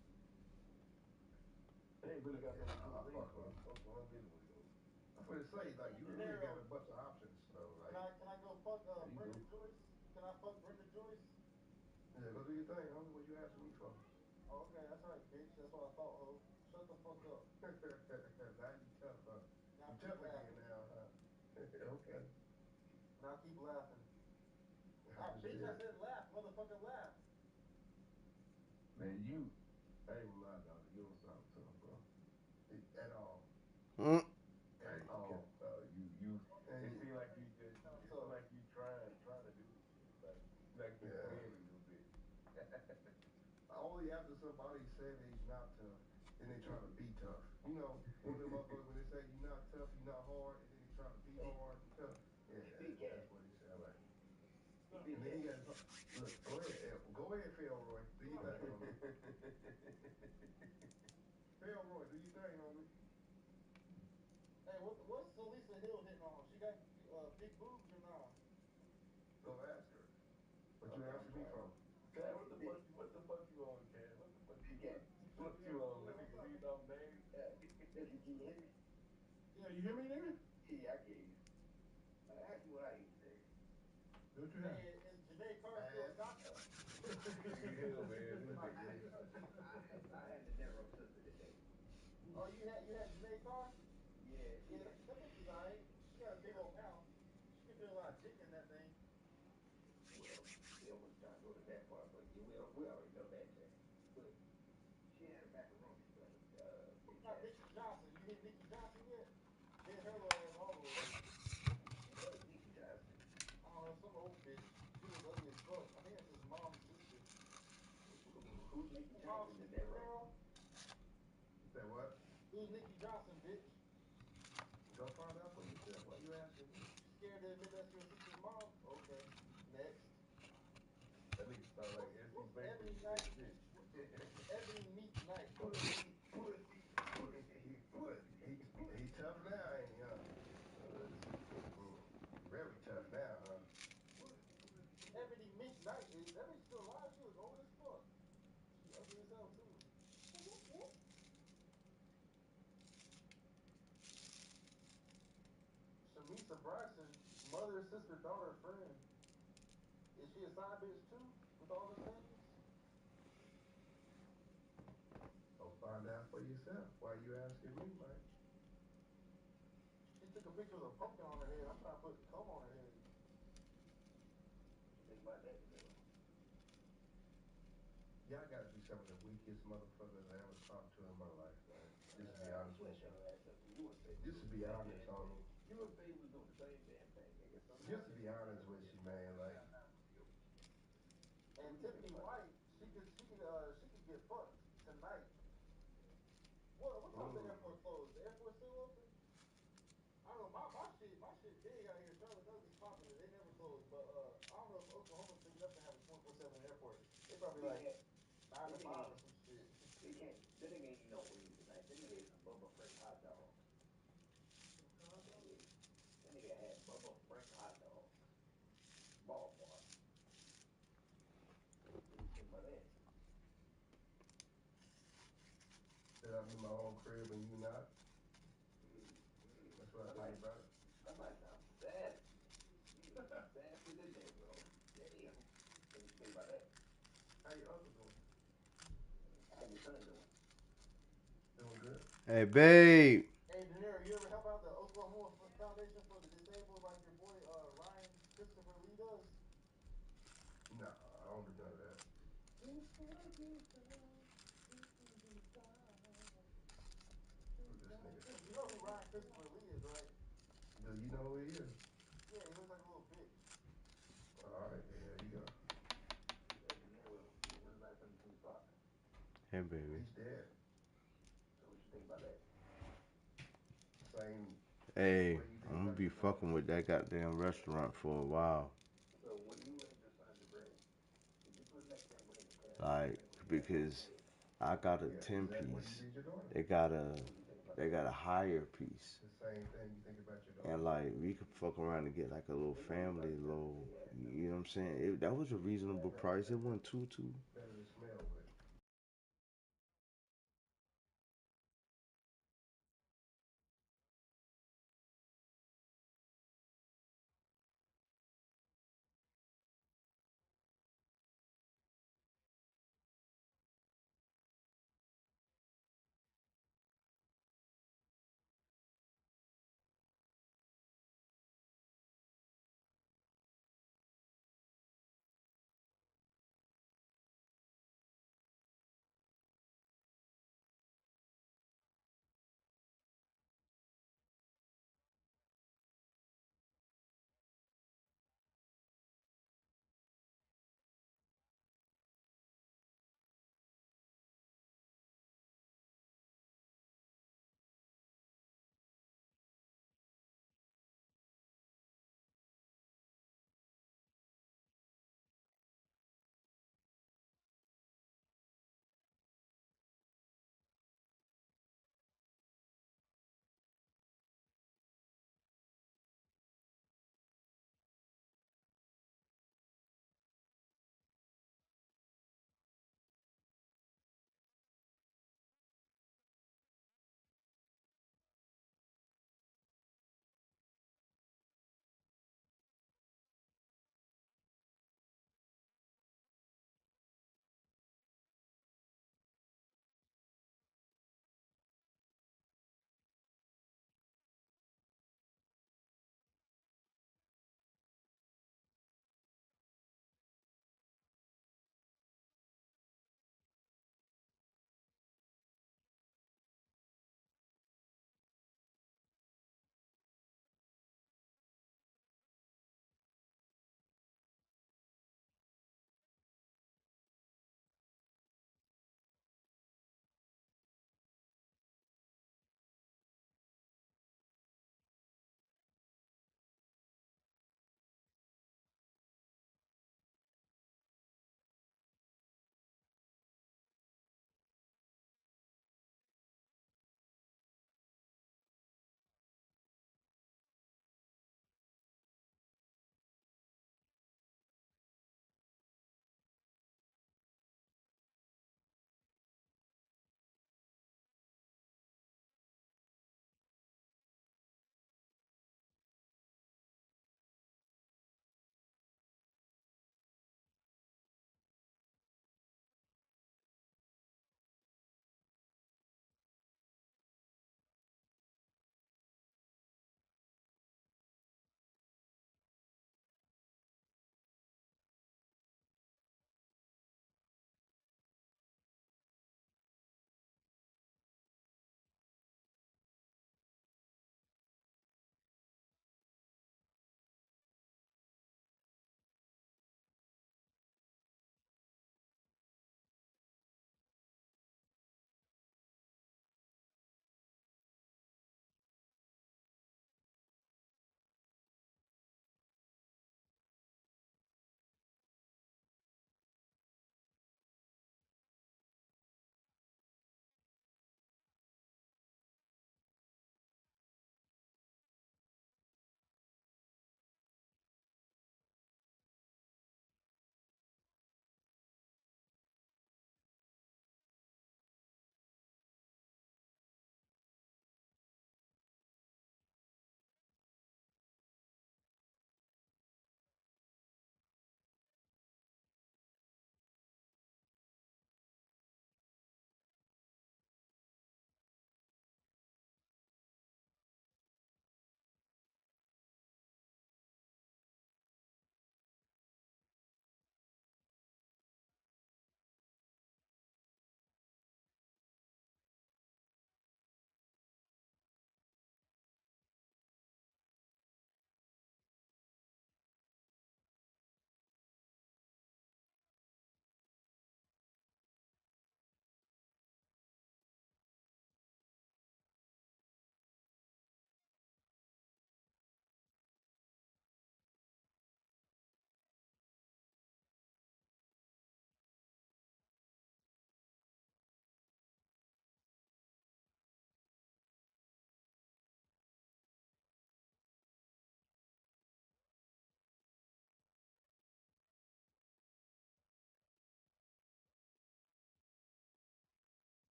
They ain't really got nothing to do with wings, bro. I'm gonna say, like, you really got a bunch of options, so like. Can I go fuck Brenda Joyce? Can I fuck Brenda Joyce? Yeah, go do your thing, homie. What you asking me for? Oh, okay, that's right, bitch. That's what I thought, ho. Shut the fuck up. Now you tough, huh? Now You tough again now, huh? Okay. Now keep laughing. Bitch, I said laugh, motherfucker, laugh. Man, I ain't gonna lie, dog. You don't sound tough, bro. At all. At all. It seems like you just, it seems like you trying to do this shit. Like you playing a little bit. Only after somebody said that he's not tough, then they try to be tough. You know, one of them motherfuckers when they say you're not tough, you're not hard, and then they try to be hard and tough. Yeah, that's what he sound like. And then he got look, go ahead, Philroy. Do your thing, homie. Philroy, do your thing, homie. Hey, what's Salisa Hill hitting on? She got big boobs or not? Go ask her. What you asking me for? Cat, what the fuck you on, Cat? What the fuck you on? What you on? Let me read off names. Nigga, you hear me? Yeah, you hear me, nigga? Yeah, I can hear you. Ask me what I eat today. What you have? Hey, is Janae Carr still stopped? Yeah, man. I had the narrow sister today. Oh, you had Janae Carr? Yeah, that bitch is alright. She got a big old mouth. She can fit a lot of dick in that thing. Well, we don't want to start going to that part, but we already know that, Jack. But she had a macaroni sweater. What about Nikki Johnson? You hit Nikki Johnson yet? Hit her little ass all the way. Who's Nikki Johnson? I don't know, some old bitch. She was ugly as fuck. I think that's his mom's sister. Who's Nikki Johnson in that role? Say what? Who's Nikki Johnson, bitch? Go find out for yourself. Why you asking me? You scared to admit that's your sister's mom? Okay. Next. That nigga sound like S.C. Ebony Knight. Ebony Meat Knight. He tough now, ain't he, huh? Very tough now, huh? Ebony Meat Knight. That bitch still alive? She was old as fuck. She ugly as hell, too. Misa Bryson, mother, sister, daughter, friend. Is she a side bitch too with all the things? Go find out for yourself. Why you asking me, Mike? She took a picture with a pumpkin on her head. I'm trying to put comb on her head. What you think about that, Danilo? Y'all gotta be some of the weakest motherfuckers I ever talked to in my life, man. Just to be honest You with ain't you. never had something. You and Faye was Just to doing the be same honest, damn thing. homie. You and Faye was doing the same damn thing, nigga. Somehow Just to be niggas honest never with get you, along. man. Like, And What you think Tiffany about that? White, she could get fucked tonight. What time's the Air Force closed? The Air Force still open? I don't know. My shit big out here. Charlotte Douglas is popular. They never close. But I don't know if Oklahoma's big enough to have a 24/7 airport. They probably They like can't. 9 to That 5 nigga or ain't. some shit. They can't. That nigga ain't eat no wings tonight. That nigga ate some Bubba Frank hot dogs. That nigga had Bubba Frank hot dogs. Ballpark. What you think about that? that I'm in my own crib and you not. That's what I That think might, about it. that might sound sad. Sad for the day, bro. Damn. What you think about that? How your uncle doing? How your son doing? Doing good? Hey, babe. Hey, De Niro, you ever help out the Oklahoma Foundation for the Disabled like your boy Ryan Christopher Lee does? Nah, I don't do none of that. Who this nigga think You he know who is? Ryan Christopher Lee is, right? Do you know who he is? Yeah, he looks like a little bitch. Alright, there you go. Hey, De Niro, when's the last time you seen Spock? Hey, baby. He's dead. So what you think about that? Same Hey, way you think I'm gonna about be your father. fucking with that goddamn restaurant for a while. So when you and your son DeBray, did you put next thing when the cat? Like, because I got a Yeah, 10 exactly what you piece. did your daughter. They got a What do you think about they that? got a higher piece. The same thing you think about your daughter. And like we could fuck around and get like a little family, little, you know what I'm saying? That was a reasonable price. It wasn't too. Better to smell with.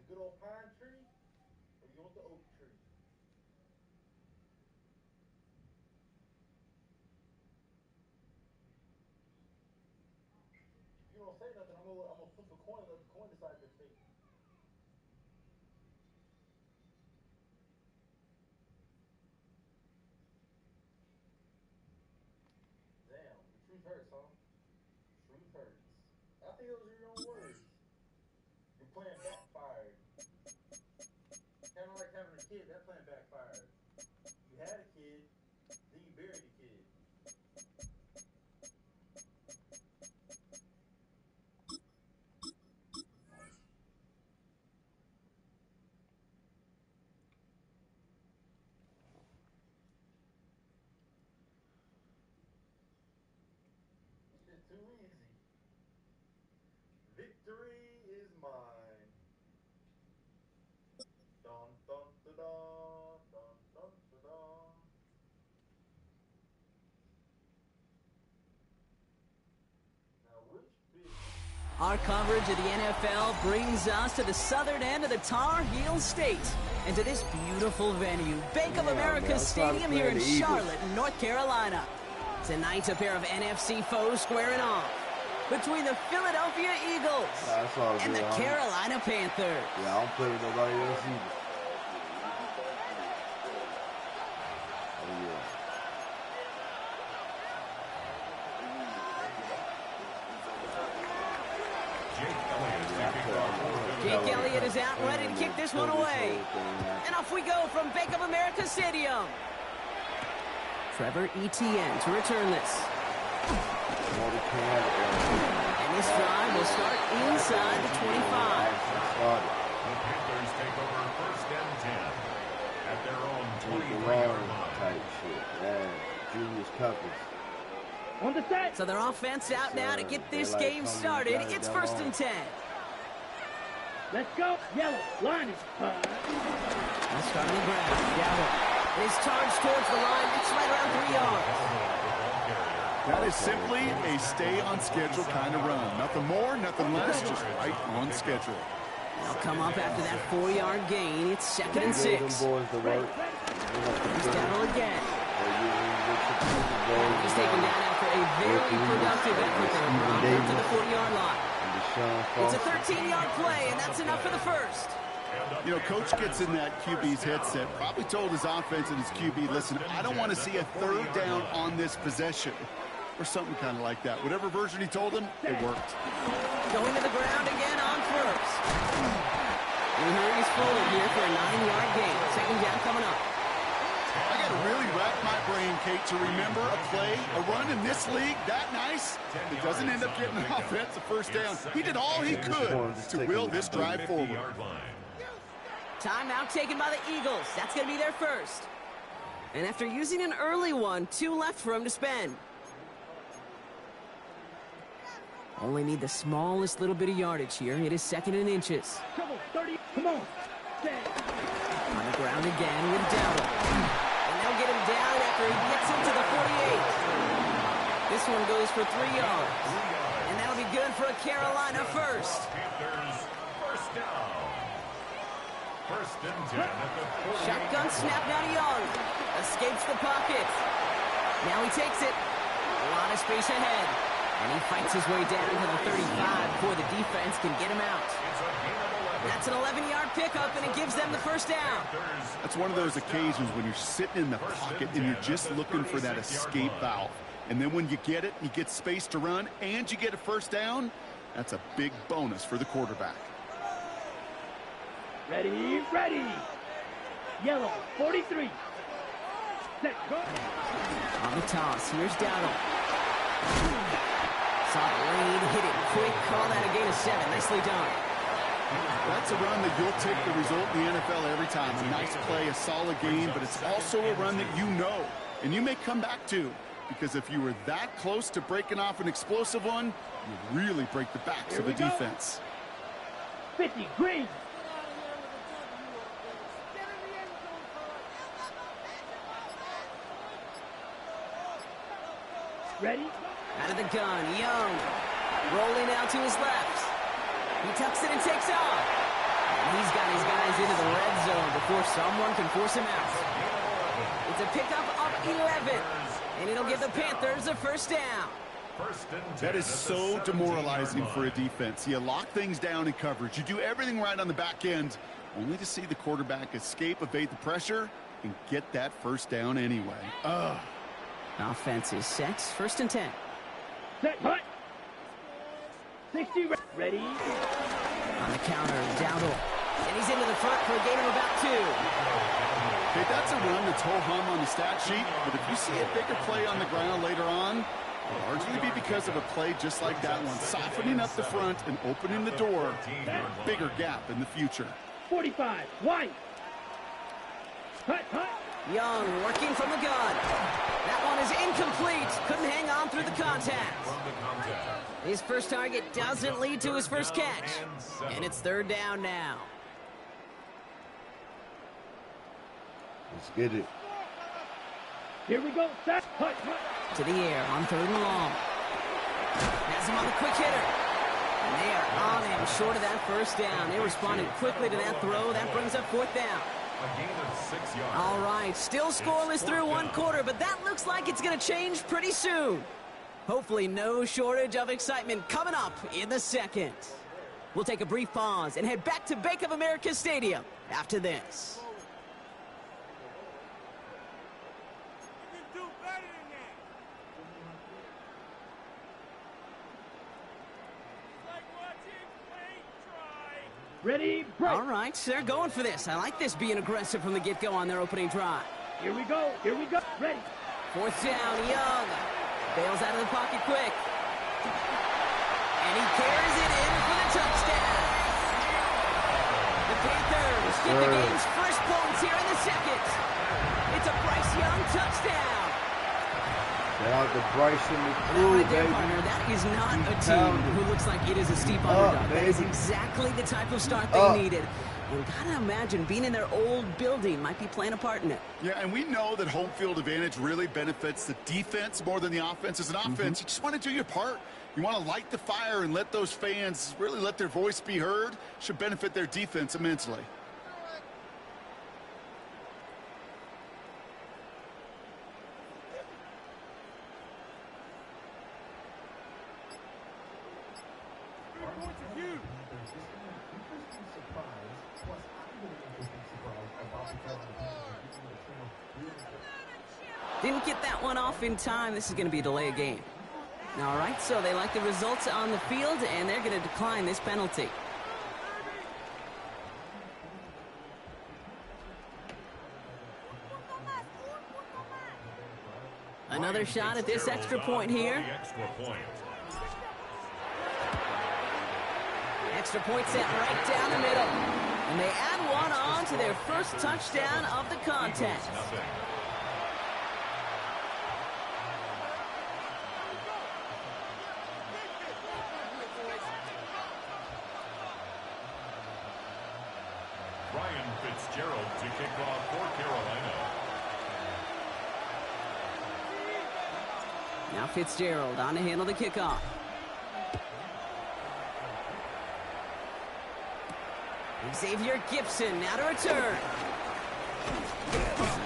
good old pine tree, or you want the oak tree? If you don't say nothing, I'm gonna flip a coin, let the coin decide your fate. Damn, the truth hurts, huh? Truth hurts. I think those are your own words. Your plan backfired. Kind of like having a kid, that plan backfired. You had a kid, then you buried the kid. It's too easy. Victory is mine. Dun dun da da, dun dun da da. Now which big Our coverage of the NFL brings us to the southern end of the Tar Heel State and to this beautiful venue, Bank of America Stadium here in Charlotte, North Carolina. Tonight, a pair of NFC foes squaring off between the Philadelphia Eagles and the Carolina Panthers. Yeah, I don't play with nobody else either. Oh, yeah. Jake Elliott is out and ready to kick this one away. And off we go from Bank of America Stadium. Trevor Etienne to return this. And this drive will start inside the 25. The Panthers take over first and 10 at their own 23-yard line. Type shit. Yeah, Julius Peppers. On the set. So their offense out now to get this game started. It's first and 10. Let's go. Yellow. Line is Let's start on the ground. Gallup. Is charged towards the line. It's right around 3 yards. That is simply a stay-on-schedule kind of run. Nothing more, nothing less, just right on schedule. They'll come up after that 4-yard gain. It's second and 6. He's down again. He's taken down after a very productive effort there to the 40-yard line. It's a 13-yard play, and that's enough for the first. You know, Coach gets in that QB's headset, probably told his offense and his QB, listen, I don't want to see a third down on this possession, or something kind of like that. Whatever version he told him, it worked. Going to the ground again on first. And here he's forward here for a 9-yard gain. Second down coming up. I got to really rack my brain, Kate, to remember a play, a run in this league that nice that doesn't end up getting an offense a first down. He did all he could to will this drive forward. Timeout taken by the Eagles. That's going to be their first. And after using an early one, 2 left for him to spend. Only need the smallest little bit of yardage here. It is second and inches. Trouble, 30. Come on. On the ground again with Dowdle. And they'll get him down after he gets into the 48. This one goes for 3 yards. And that'll be good for a Carolina first. Panthers first down. First and 10 at the 48. Shotgun snap now to Young. Escapes the pocket. Now he takes it. A lot of space ahead. And he fights his way down to the 35 before the defense can get him out. That's an 11-yard pickup, and it gives them the first down. That's one of those occasions when you're sitting in the pocket and you're just looking for that escape valve. And then when you get it, you get space to run, and you get a first down, that's a big bonus for the quarterback. Ready, ready. Yellow, 43. Set, go. On the toss, here's Dowdle. Saw the lane, hit it quick, call that a gain of 7. Nicely done. That's a run that you'll take the result in the NFL every time. A nice play, a solid game, but it's also a run that you know, and you may come back to, because if you were that close to breaking off an explosive one, you really break the backs of the defense. 50, green. Ready? Out of the gun, Young. Rolling out to his left. He tucks it and takes off. And He's got his guys into the red zone before someone can force him out. It's a pickup of 11, and it'll give the Panthers a first down. That is so demoralizing for a defense. You lock things down in coverage. You do everything right on the back end, only to see the quarterback escape, evade the pressure, and get that first down anyway. Ugh. Offense is set. First and 10. Set, hut. 60, ready. On the counter, Dowdle. And he's into the front for a gain of about 2. Okay, that's a run that's ho-hum on the stat sheet, but if you see a bigger play on the ground later on, it'll largely be because of a play just like that one, softening up the front and opening the door for a bigger gap in the future. 45, wide. Hut, hut. Young working from the gun. That one is incomplete. Couldn't hang on through the contact. His first target doesn't lead to his first catch. And it's third down now. Let's get it. Here we go. Set, hut, hut. To the air on third and long. Has him on the quick hitter. And they are on him short of that first down. They responded quickly to that throw. That brings up fourth down. A gain of 6 yards. All right, still scoreless through one quarter, but that looks like it's going to change pretty soon. Hopefully no shortage of excitement coming up in the second. We'll take a brief pause and head back to Bank of America Stadium after this. Ready, break. All right, they're going for this. I like this being aggressive from the get-go on their opening drive. Here we go. Here we go. Ready. Fourth down, Young. Bails out of the pocket quick. And he carries it in for the touchdown. The Panthers get the game's first points here in the second. It's a Bryce Young touchdown. Shout out to Bryce and the crew, baby. Partner, that is not a team who looks like it is a steep underdog. That is exactly the type of start they needed. You gotta imagine being in their old building might be playing a part in it. Yeah, and we know that home field advantage really benefits the defense more than the offense. As an offense, you just want to do your part. You want to light the fire and let those fans really let their voice be heard. Should benefit their defense immensely. Didn't get that one off in time. This is going to be a delay of game. All right, so they like the results on the field, and they're going to decline this penalty. Another shot at this extra point here. Extra point set right down the middle. And they add one on to their first touchdown of the contest. Ryan Fitzgerald to kick off for Carolina. Now Fitzgerald on to handle the kickoff. Xavier Gibson now to return.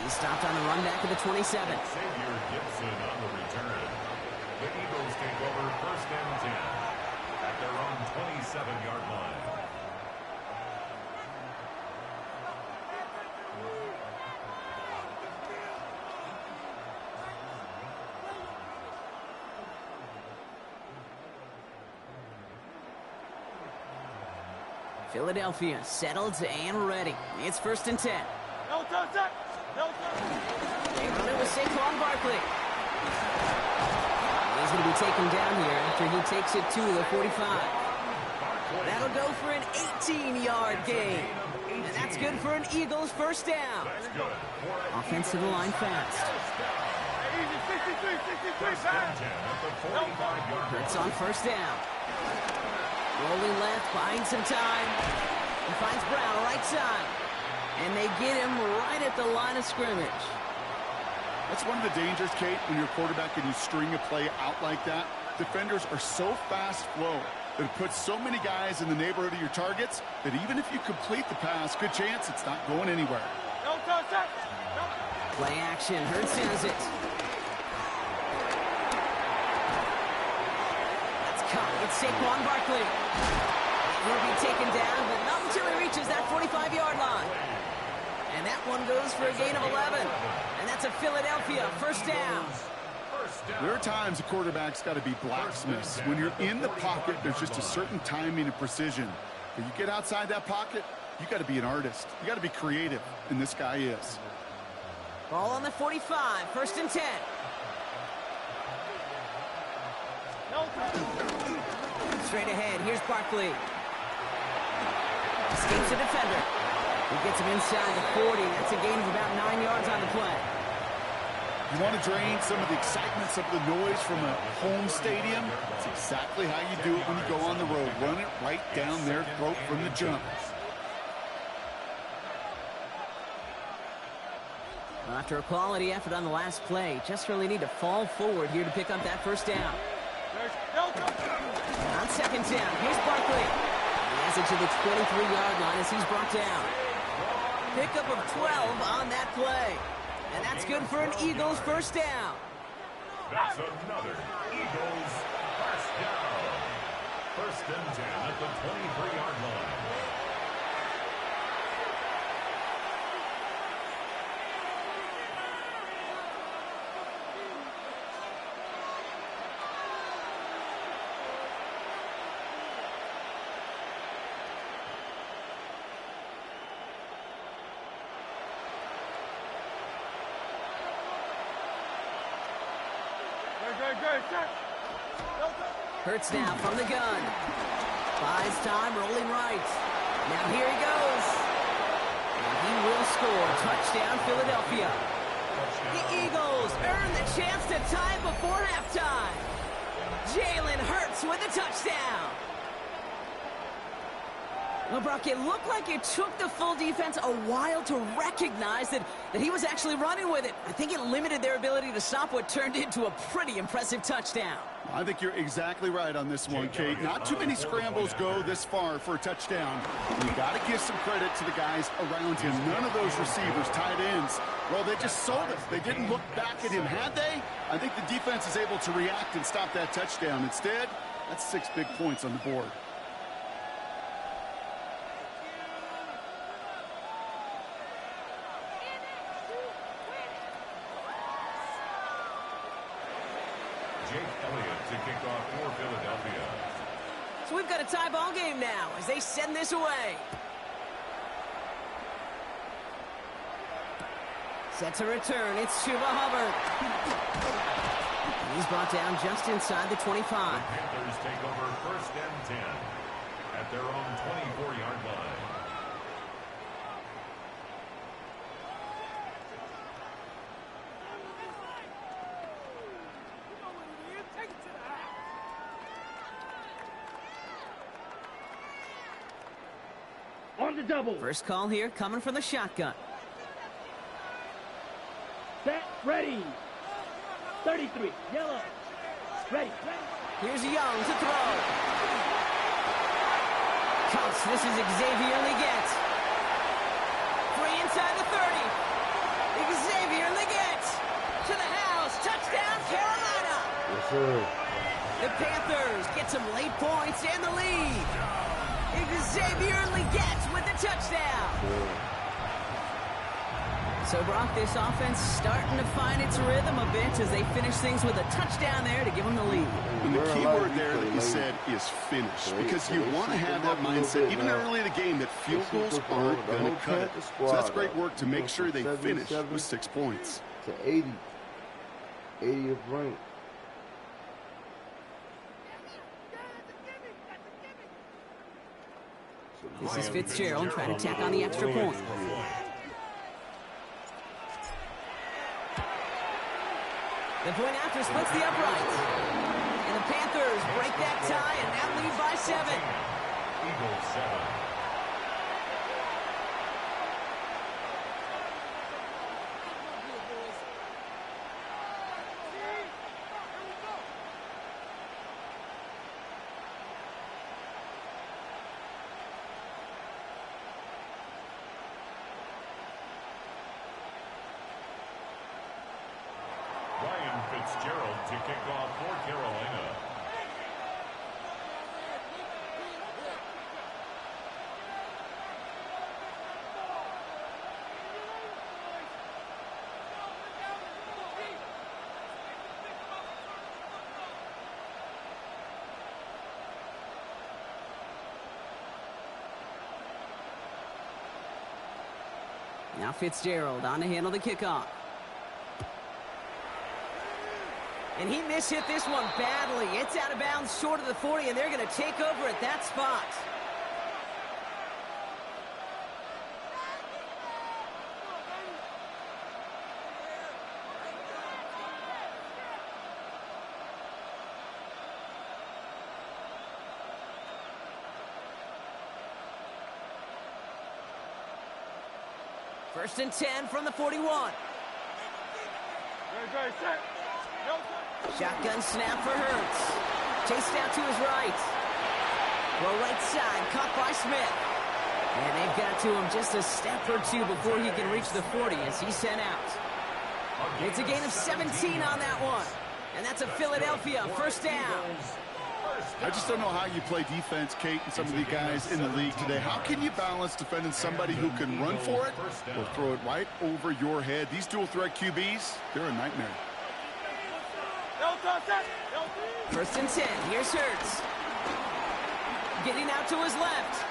He stopped on the run back to the 27. Xavier Gibson on the return. The Eagles take over first and 10 at their own 27-yard line. Philadelphia settled and ready. It's first and 10. They run it with Saquon Barkley. He's going to be taken down here after he takes it to the 45. That'll go for an 18-yard gain. And that's good for an Eagles first down. Offensive line fast. It's on first down. Rolling left, buying some time. He finds Brown right side. And they get him right at the line of scrimmage. That's one of the dangers, Kate, when you're a quarterback and you string a play out like that. Defenders are so fast flow. that it puts so many guys in the neighborhood of your targets that even if you complete the pass, good chance it's not going anywhere. Play action. Hurts has it. That's caught. It's Saquon Barkley. He'll be taken down, but not until he reaches that 45-yard line. And that one goes for a gain of 11. And that's a Philadelphia first down. There are times a quarterback's got to be blacksmiths. When you're in the pocket, there's just a certain timing and precision. When you get outside that pocket, you got to be an artist. You got to be creative, and this guy is. Ball on the 45, first and 10. Straight ahead, here's Barkley. Escapes the defender. He gets him inside the 40. That's a gain of about 9 yards on the play. You want to drain some of the excitement, some of the noise from a home stadium? It's exactly how you do it when you go on the road. Run it right down their throat from the jump. After a quality effort on the last play, just really need to fall forward here to pick up that first down. On second down, here's Barkley. He has it to the 23-yard line as he's brought down. Pickup of 12 on that play. And that's good for an Eagles first down. That's another Eagles first down. First and 10 at the 23-yard line. Hurts now from the gun. Buys time, rolling right. Now here he goes. And he will score. Touchdown, Philadelphia. The Eagles earn the chance to tie before halftime. Jalen Hurts with a touchdown. Well, Brock, it looked like it took the full defense a while to recognize that he was actually running with it. I think it limited their ability to stop what turned into a pretty impressive touchdown. I think you're exactly right on this one, Kate. Not too many scrambles go this far for a touchdown. You got to give some credit to the guys around him. None of those receivers, tight ends, well, they just sold it. They didn't look back at him, had they? I think the defense is able to react and stop that touchdown. Instead, that's 6 big points on the board. So we've got a tie ball game now as they send this away. Sets a return. It's Chuba Hubbard. He's brought down just inside the 25. The Panthers take over first and 10 at their own 24-yard line. On the double. First call here coming from the shotgun. Set, ready. 33, yellow. Ready. Here's Young to throw. Counts. This is Xavier Leggett. Free inside the 30. Xavier Leggett to the house. Touchdown, Carolina. Yes, sir. The Panthers get some late points and the lead. Xavier Leggett with the touchdown. So, Brock, this offense starting to find its rhythm a bit as they finish things with a touchdown there to give them the lead. And the key word there that you said is finish, because you want to have that mindset, even early in the game, that field goals aren't going to cut it. So that's great work to make sure they finish with 6 points. To 80. 80th rank. This is Fitzgerald trying to tack on the extra point. The point after splits the uprights. And the Panthers break that tie and now lead by 7. Eagles 7. Fitzgerald to kick off for Carolina. Now Fitzgerald on to handle the kickoff. And he mishit this one badly. It's out of bounds short of the 40, and they're going to take over at that spot. First and 10 from the 41. Shotgun snap for Hurts. Chased out to his right. Well, right side, caught by Smith. And they've got to him just a step or two before he can reach the 40 as he's sent out. It's a gain of 17 on that one. And that's a Philadelphia first down. I just don't know how you play defense, Kate, and some of the guys in the league today. How can you balance defending somebody who can run for it or throw it right over your head? These dual-threat QBs, they're a nightmare. First and 10. Here's Hurts. Getting out to his left.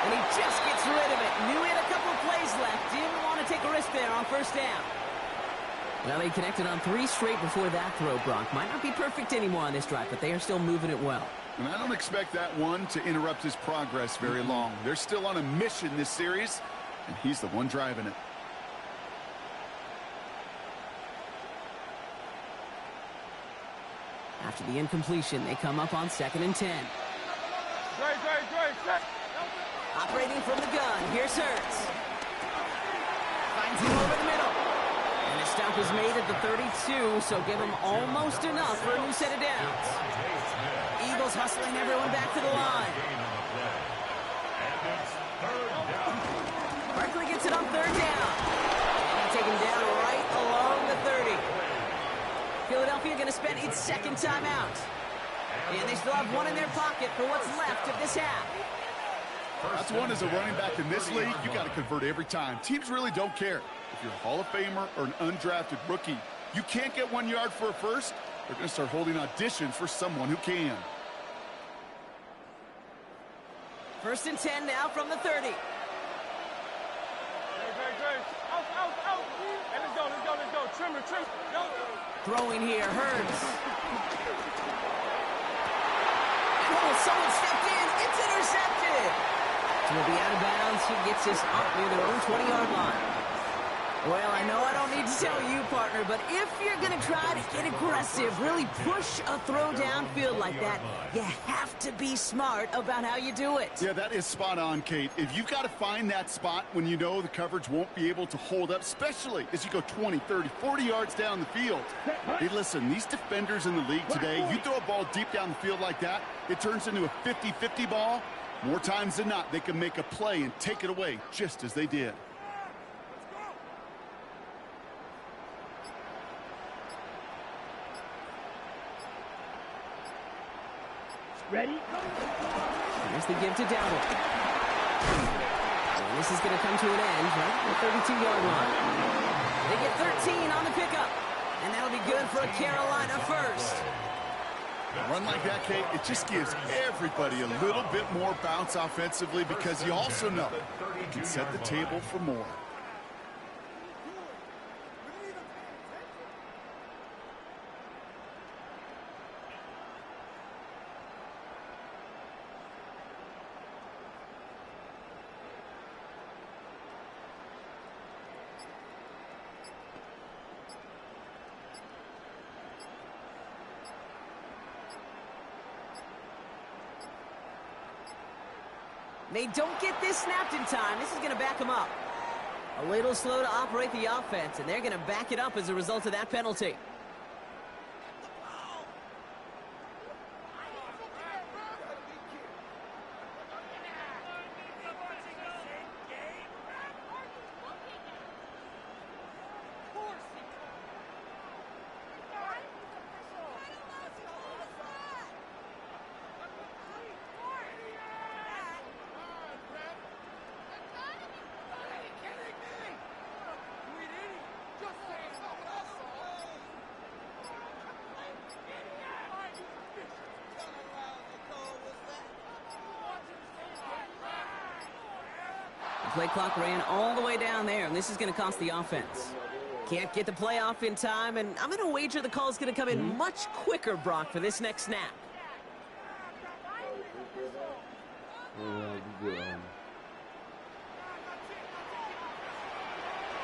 And he just gets rid of it. Knew he had a couple of plays left. Didn't want to take a risk there on first down. Well, they connected on 3 straight before that throw, Bronk. Might not be perfect anymore on this drive, but they are still moving it well. And I don't expect that one to interrupt his progress very long. They're still on a mission this series, and he's the one driving it. After the incompletion, they come up on 2nd and 10. Operating from the gun, here's Hurts. Finds him over the middle. And the stop is made at the 32, so give him almost enough for a new set of downs. Eagles hustling everyone back to the line. Barkley gets it on 3rd down. And take him down right along the 30. Philadelphia going to spend its 2nd timeout. And they still have one in their pocket for what's left of this half. That's one as a running back in this league, you got to convert every time. Teams really don't care. If you're a Hall of Famer or an undrafted rookie, you can't get 1 yard for a first, they're going to start holding auditions for someone who can. First and 10 now from the 30. Let's go. Throwing here, Hurts. Oh, someone stepped in. It's intercepted. So he'll be out of bounds. He gets this up near their own 20-yard line. Well, I know I don't need to tell you, partner, but if you're going to try to get aggressive, really push a throw downfield like that, you have to be smart about how you do it. Yeah, that is spot on, Kate. If you've got to find that spot when you know the coverage won't be able to hold up, especially as you go 20, 30, 40 yards down the field. Hey, listen, these defenders in the league today, you throw a ball deep down the field like that, it turns into a 50-50 ball. More times than not, they can make a play and take it away, just as they did. Ready? Here's the give to Dowdle. And this is going to come to an end right at the 32-yard line. They get 13 on the pickup. And that'll be good for a Carolina first. A run like that, Kate, it just gives everybody a little bit more bounce offensively because you also know you can set the table for more. They don't get this snapped in time. This is going to back them up. A little slow to operate the offense, and they're going to back it up as a result of that penalty. play clock ran all the way down there, and this is going to cost the offense. Can't get the playoff in time, and I'm going to wager the call is going to come in much quicker, Brock, for this next snap.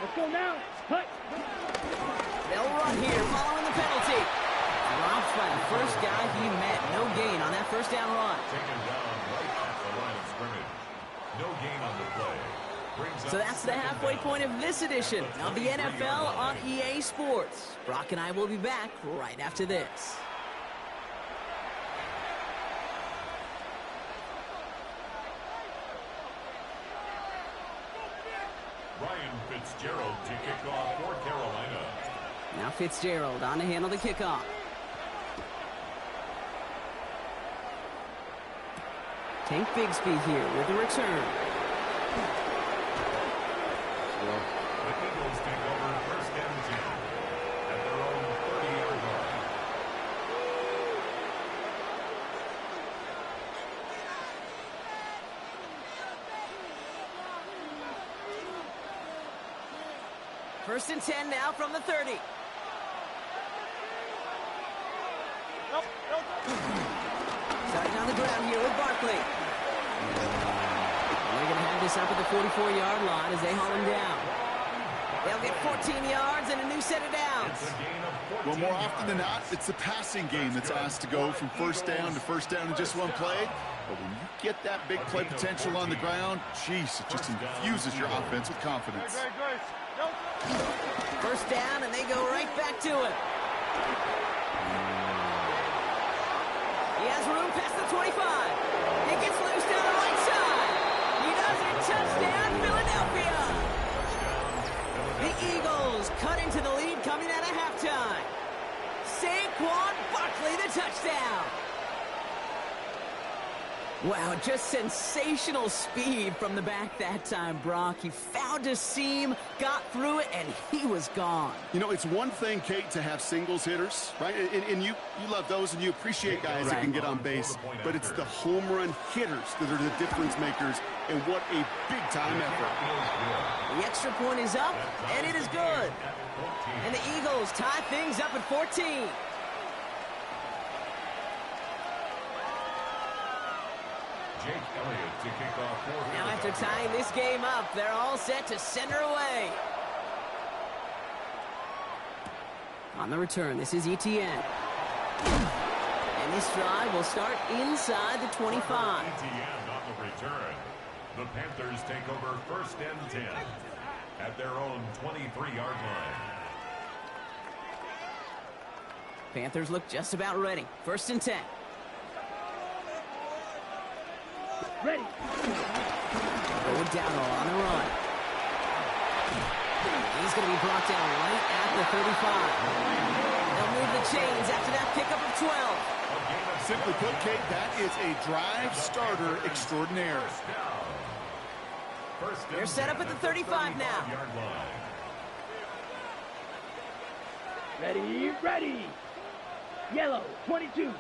Let's go now. Cut. They'll run here following the penalty. Dropped by the first guy he met. No gain on that first down run. Taken down right at the line of scrimmage. No gain on the play. So that's the halfway point of this edition of the NFL on EA Sports. Brock and I will be back right after this. Ryan Fitzgerald to kick off for Carolina. Now Fitzgerald on to handle the kickoff. Tank Bigsby here with the return. The Eagles take over first and 10 at their own 30-yard line. First and 10 now from the 30. Starting on the ground here with Barkley. They're going to have this up at the 44-yard line as they haul him down. They'll get 14 yards and a new set of downs. Well, more often than not, it's the passing game that's asked to go from first down in just one play. But when you get that big play potential on the ground, geez, it just infuses your offense with confidence. First down, and they go right back to it. He has room past the 25. He gets loose down the right side. He does it. Touchdown, Philadelphia. The Eagles cut into the lead coming out of halftime. Saquon Barkley, the touchdown. Wow, just sensational speed from the back that time, Brock. He found a seam, got through it, and he was gone. You know, it's one thing, Kate, to have singles hitters, right? And you love those, and you appreciate guys that can get on base. But it's the home run hitters that are the difference makers, and what a big-time effort. The extra point is up, and it is good. And the Eagles tie things up at 14. Jake Elliott to kick off for Now after tying this game up, they're all set to send her away. On the return, this is Etienne. And this drive will start inside the 25. Etienne on the return. The Panthers take over first and 10 at their own 23-yard line. Panthers look just about ready. First and 10. Ready. O'Dowdle on the run. He's going to be brought down right at the 35. They'll move the chains after that pickup of 12. Simply put, Kate, that is a drive starter extraordinaire. They're set up at the 35 now. Ready, ready. Yellow, 22.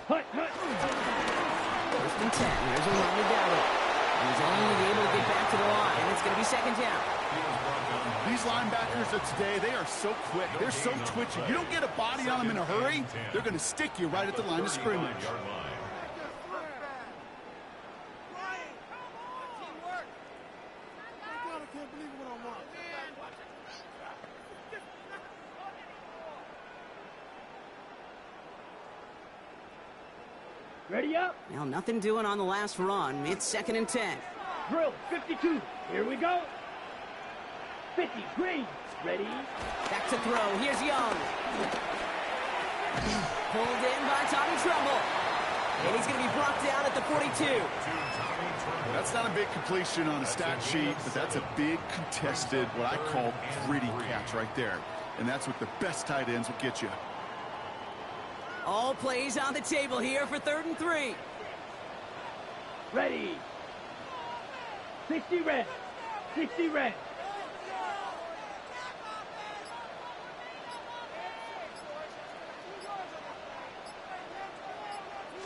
Hut. First and 10. Here's a run to Dowdle. He's only able to get back to the line, and it's going to be second down. These linebackers of today, they are so quick. They're so twitchy. You don't get a body on them in a hurry, they're going to stick you right at the line of scrimmage. Ready up. Now nothing doing on the last run. It's second and 10. Drill, 52. Here we go. 50, green. Ready. Back to throw. Here's Young. Pulled in by Tommy Tremble. And he's going to be brought down at the 42. That's not a big completion on a stat sheet, but that's a big contested, what I call gritty catch right there. And that's what the best tight ends will get you. All plays on the table here for 3rd and 3. Ready. 60 red. 60 red.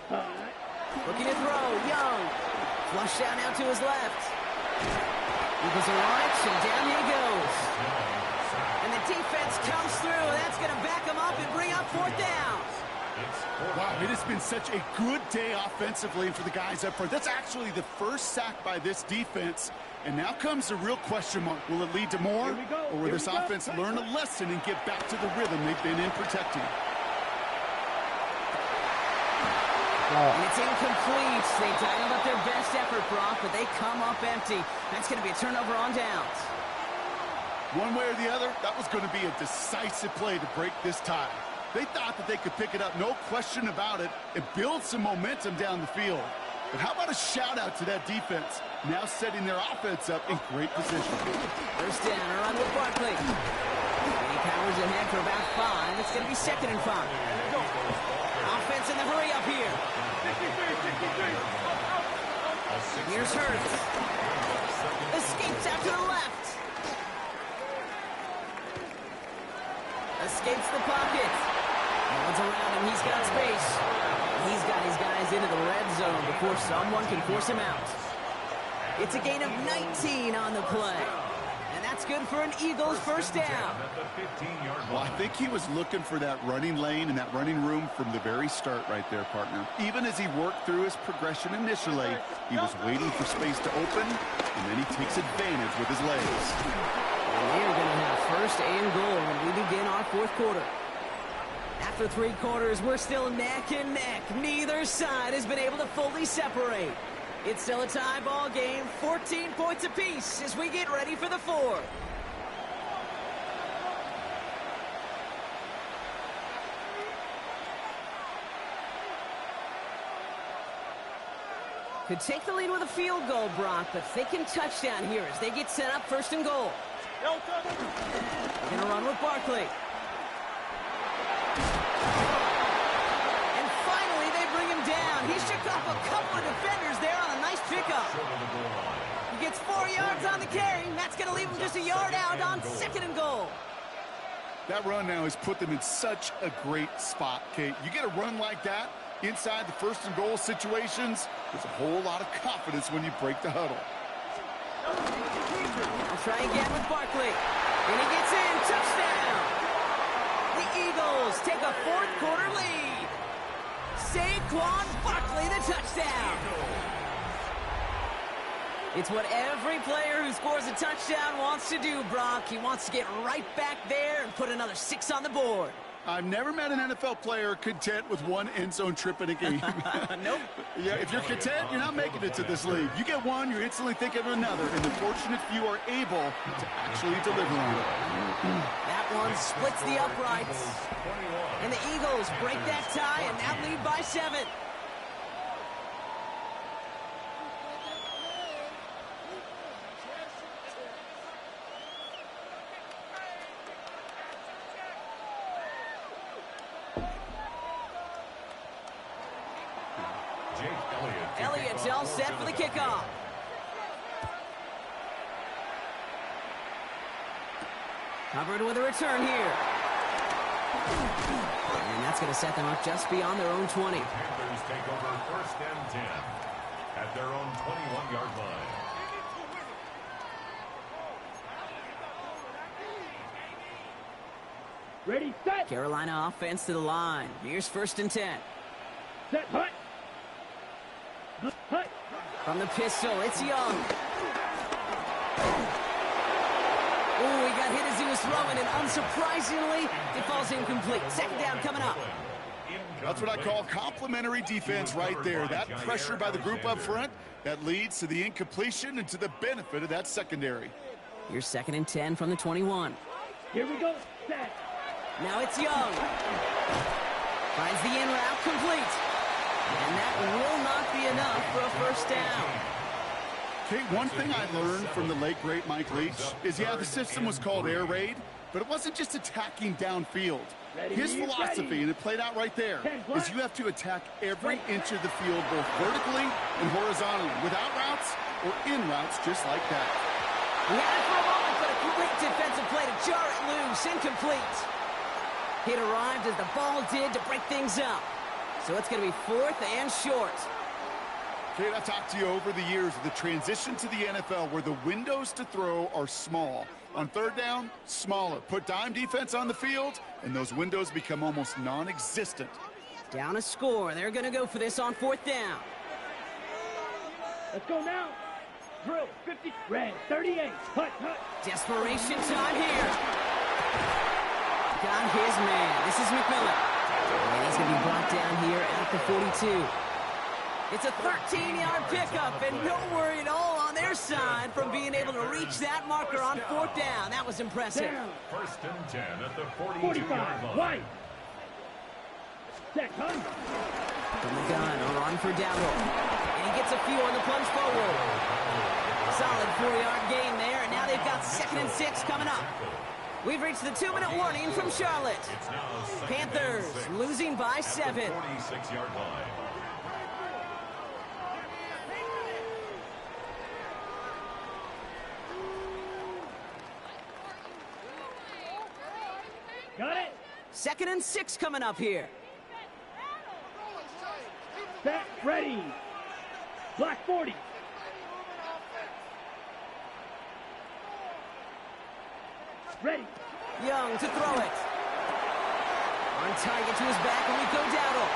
Looking to throw, Young. Flush down now to his left. Eagles are on it, and down he goes. And the defense comes through. That's going to back him up and bring up 4th down. Wow, it has been such a good day offensively for the guys up front. That's actually the first sack by this defense. And now comes the real question mark. Will it lead to more? Or will this offense learn a lesson and get back to the rhythm they've been in protecting? And it's incomplete. They dialed up their best effort, Brock, but they come up empty. That's going to be a turnover on downs. One way or the other, that was going to be a decisive play to break this tie. They thought that they could pick it up, no question about it, and build some momentum down the field. But how about a shout-out to that defense, now setting their offense up in great position. First down, a run with Barkley. And he powers ahead for about 5. It's going to be 2nd and 5. Offense in the hurry up here. Here's Hurts. Escapes out to the left. Escapes the pocket. No one's around him. He's got space. He's got his guys into the red zone before someone can force him out. It's a gain of 19 on the play. And that's good for an Eagles first down. Well, I think he was looking for that running lane and that running room from the very start right there, partner. Even as he worked through his progression initially, he was waiting for space to open, and then he takes advantage with his legs. And we are going to have 1st and goal when we begin our 4th quarter. After 3 quarters, we're still neck and neck. Neither side has been able to fully separate. It's still a tie ball game, 14 points apiece as we get ready for the 4th. Could take the lead with a field goal, Brock, but thinking touchdown here as they get set up 1st and goal. Gonna run with Barkley. And finally, they bring him down. He shook off a couple of defenders there on a nice pickup. He gets 4 yards on the carry. That's going to leave him just a yard out on 2nd and goal. That run now has put them in such a great spot, Kate. You get a run like that inside the 1st and goal situations, there's a whole lot of confidence when you break the huddle. I'll try again with Barkley. And he gets in. Touchdown. The Eagles take a 4th quarter lead. Saquon Barkley, the touchdown. It's what every player who scores a touchdown wants to do, Brock. He wants to get right back there and put another 6 on the board. I've never met an NFL player content with 1 end zone trip in a game. Nope. Yeah, if you're content, you're not making it to this league. You get one, you're instantly thinking of another, and the fortunate few are able to actually deliver on it. That one splits the uprights. And the Eagles break that tie and now lead by 7. Elliott's all set for the kickoff. Covered with a return here. And that's going to set them up just beyond their own 20. Panthers take over 1st and 10 at their own 21-yard line. Ready, set. Carolina offense to the line. Here's 1st and 10. Set, hut. Hut. From the pistol, it's Young. Oh, he got hit as he was throwing, and unsurprisingly, it falls incomplete. 2nd down coming up. That's what I call complimentary defense right there. That pressure by the group up front, that leads to the incompletion and to the benefit of that secondary. Here's 2nd and 10 from the 21. Here we go. Set. Now it's Young. Finds the in route complete. And that will not be enough for a 1st down. Okay, one thing I learned from the late, great Mike Leach is, yeah, the system was called air raid, but it wasn't just attacking downfield. His philosophy, and it played out right there, is you have to attack every inch of the field, both vertically and horizontally, without routes or in routes, just like that. He had it for a moment, but a great defensive play to jar it loose. Incomplete. It arrived as the ball did to break things up. So it's going to be 4th and short. Kate, I've talked to you over the years of the transition to the NFL where the windows to throw are small. On 3rd down, smaller. Put dime defense on the field, and those windows become almost non-existent. Down a score. They're going to go for this on 4th down. Let's go now. Drill, 50, red, 38, hut. Desperation time here. Got his man. This is McMillan. And he's going to be brought down here at the 42. It's a 13-yard pickup, and no worry at all on their side from being able to reach that marker on 4th down. That was impressive. Down. 1st and 10 at the 45, 42-yard line. white. Set, hun. From the gun, a run for Dowdle. And he gets a few on the plunge forward. Solid 4-yard gain there, and now they've got 2nd and 6 coming up. We've reached the 2-minute warning from Charlotte. Panthers losing by 7. 46-yard line. Got it. 2nd and 6 coming up here. Set, ready. Black 40. Ready. Young to throw it. On target to his back, Rico Dowdle.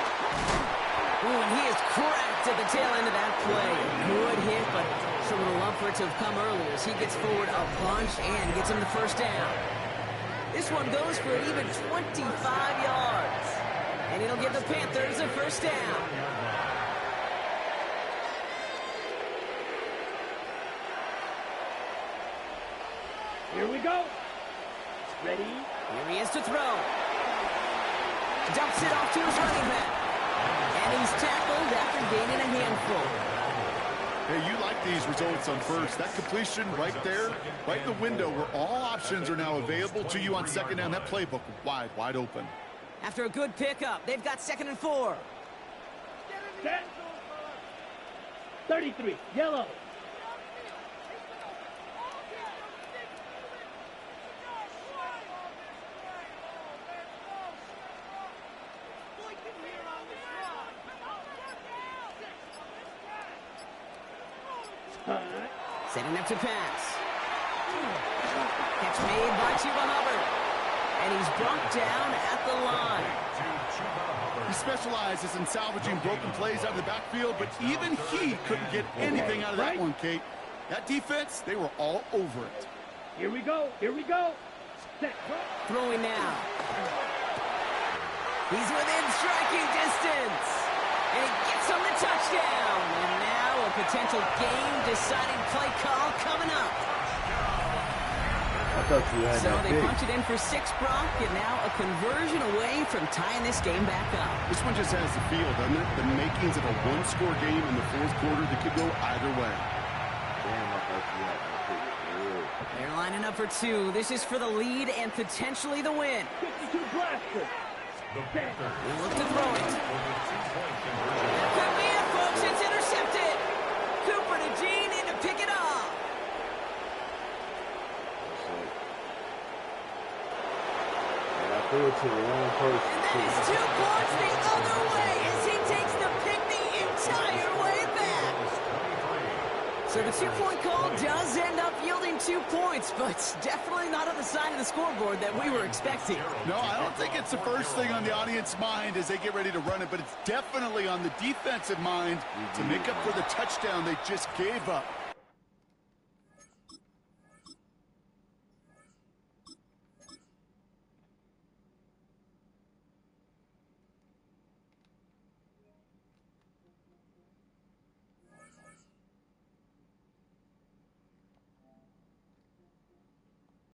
Ooh, and he is cracked at the tail end of that play. Good hit, but sure would have loved for it to have come earlier as he gets forward a bunch and gets him the 1st down. This one goes for an even 25 yards. And it'll give the Panthers a 1st down. Here we go. Ready. Here he is to throw. Dumps it off to his running back. And he's tackled after gaining a handful. Hey, you like these results on 1st. That completion right there, right in the window where all options are now available to you on 2nd down. That playbook wide open. After a good pickup, they've got 2nd and 4. Set. 33, yellow. Setting up to pass. Catch made by Chuba Hubbard. And he's brought down at the line. He specializes in salvaging broken plays out of the backfield, but even he couldn't get anything out of that one, Kate. That defense, they were all over it. Here we go. Here we go. Set. Throwing now. He's within striking distance. And he gets him the touchdown. And now a potential game-deciding play call coming up. I thought you had so that they big. punch it in for 6, Brock, and now a conversion away from tying this game back up. This one just has the feel, doesn't it? The makings of a one-score game in the 4th quarter that could go either way. Damn, I thought you had that big. They're lining up for 2. This is for the lead and potentially the win. 52 blaster. They look to throw it. Could be it, folks. It's intercepted. Cooper to Gene in to pick it up. Threw it to the wrong person. And then it's 2 points the other way as he takes the pick the entire way back. So the 2-point call does end up yielding 2 points, but definitely not on the side of the scoreboard that we were expecting. No, I don't think it's the first thing on the audience mind as they get ready to run it, but it's definitely on the defensive mind to make up for the touchdown they just gave up.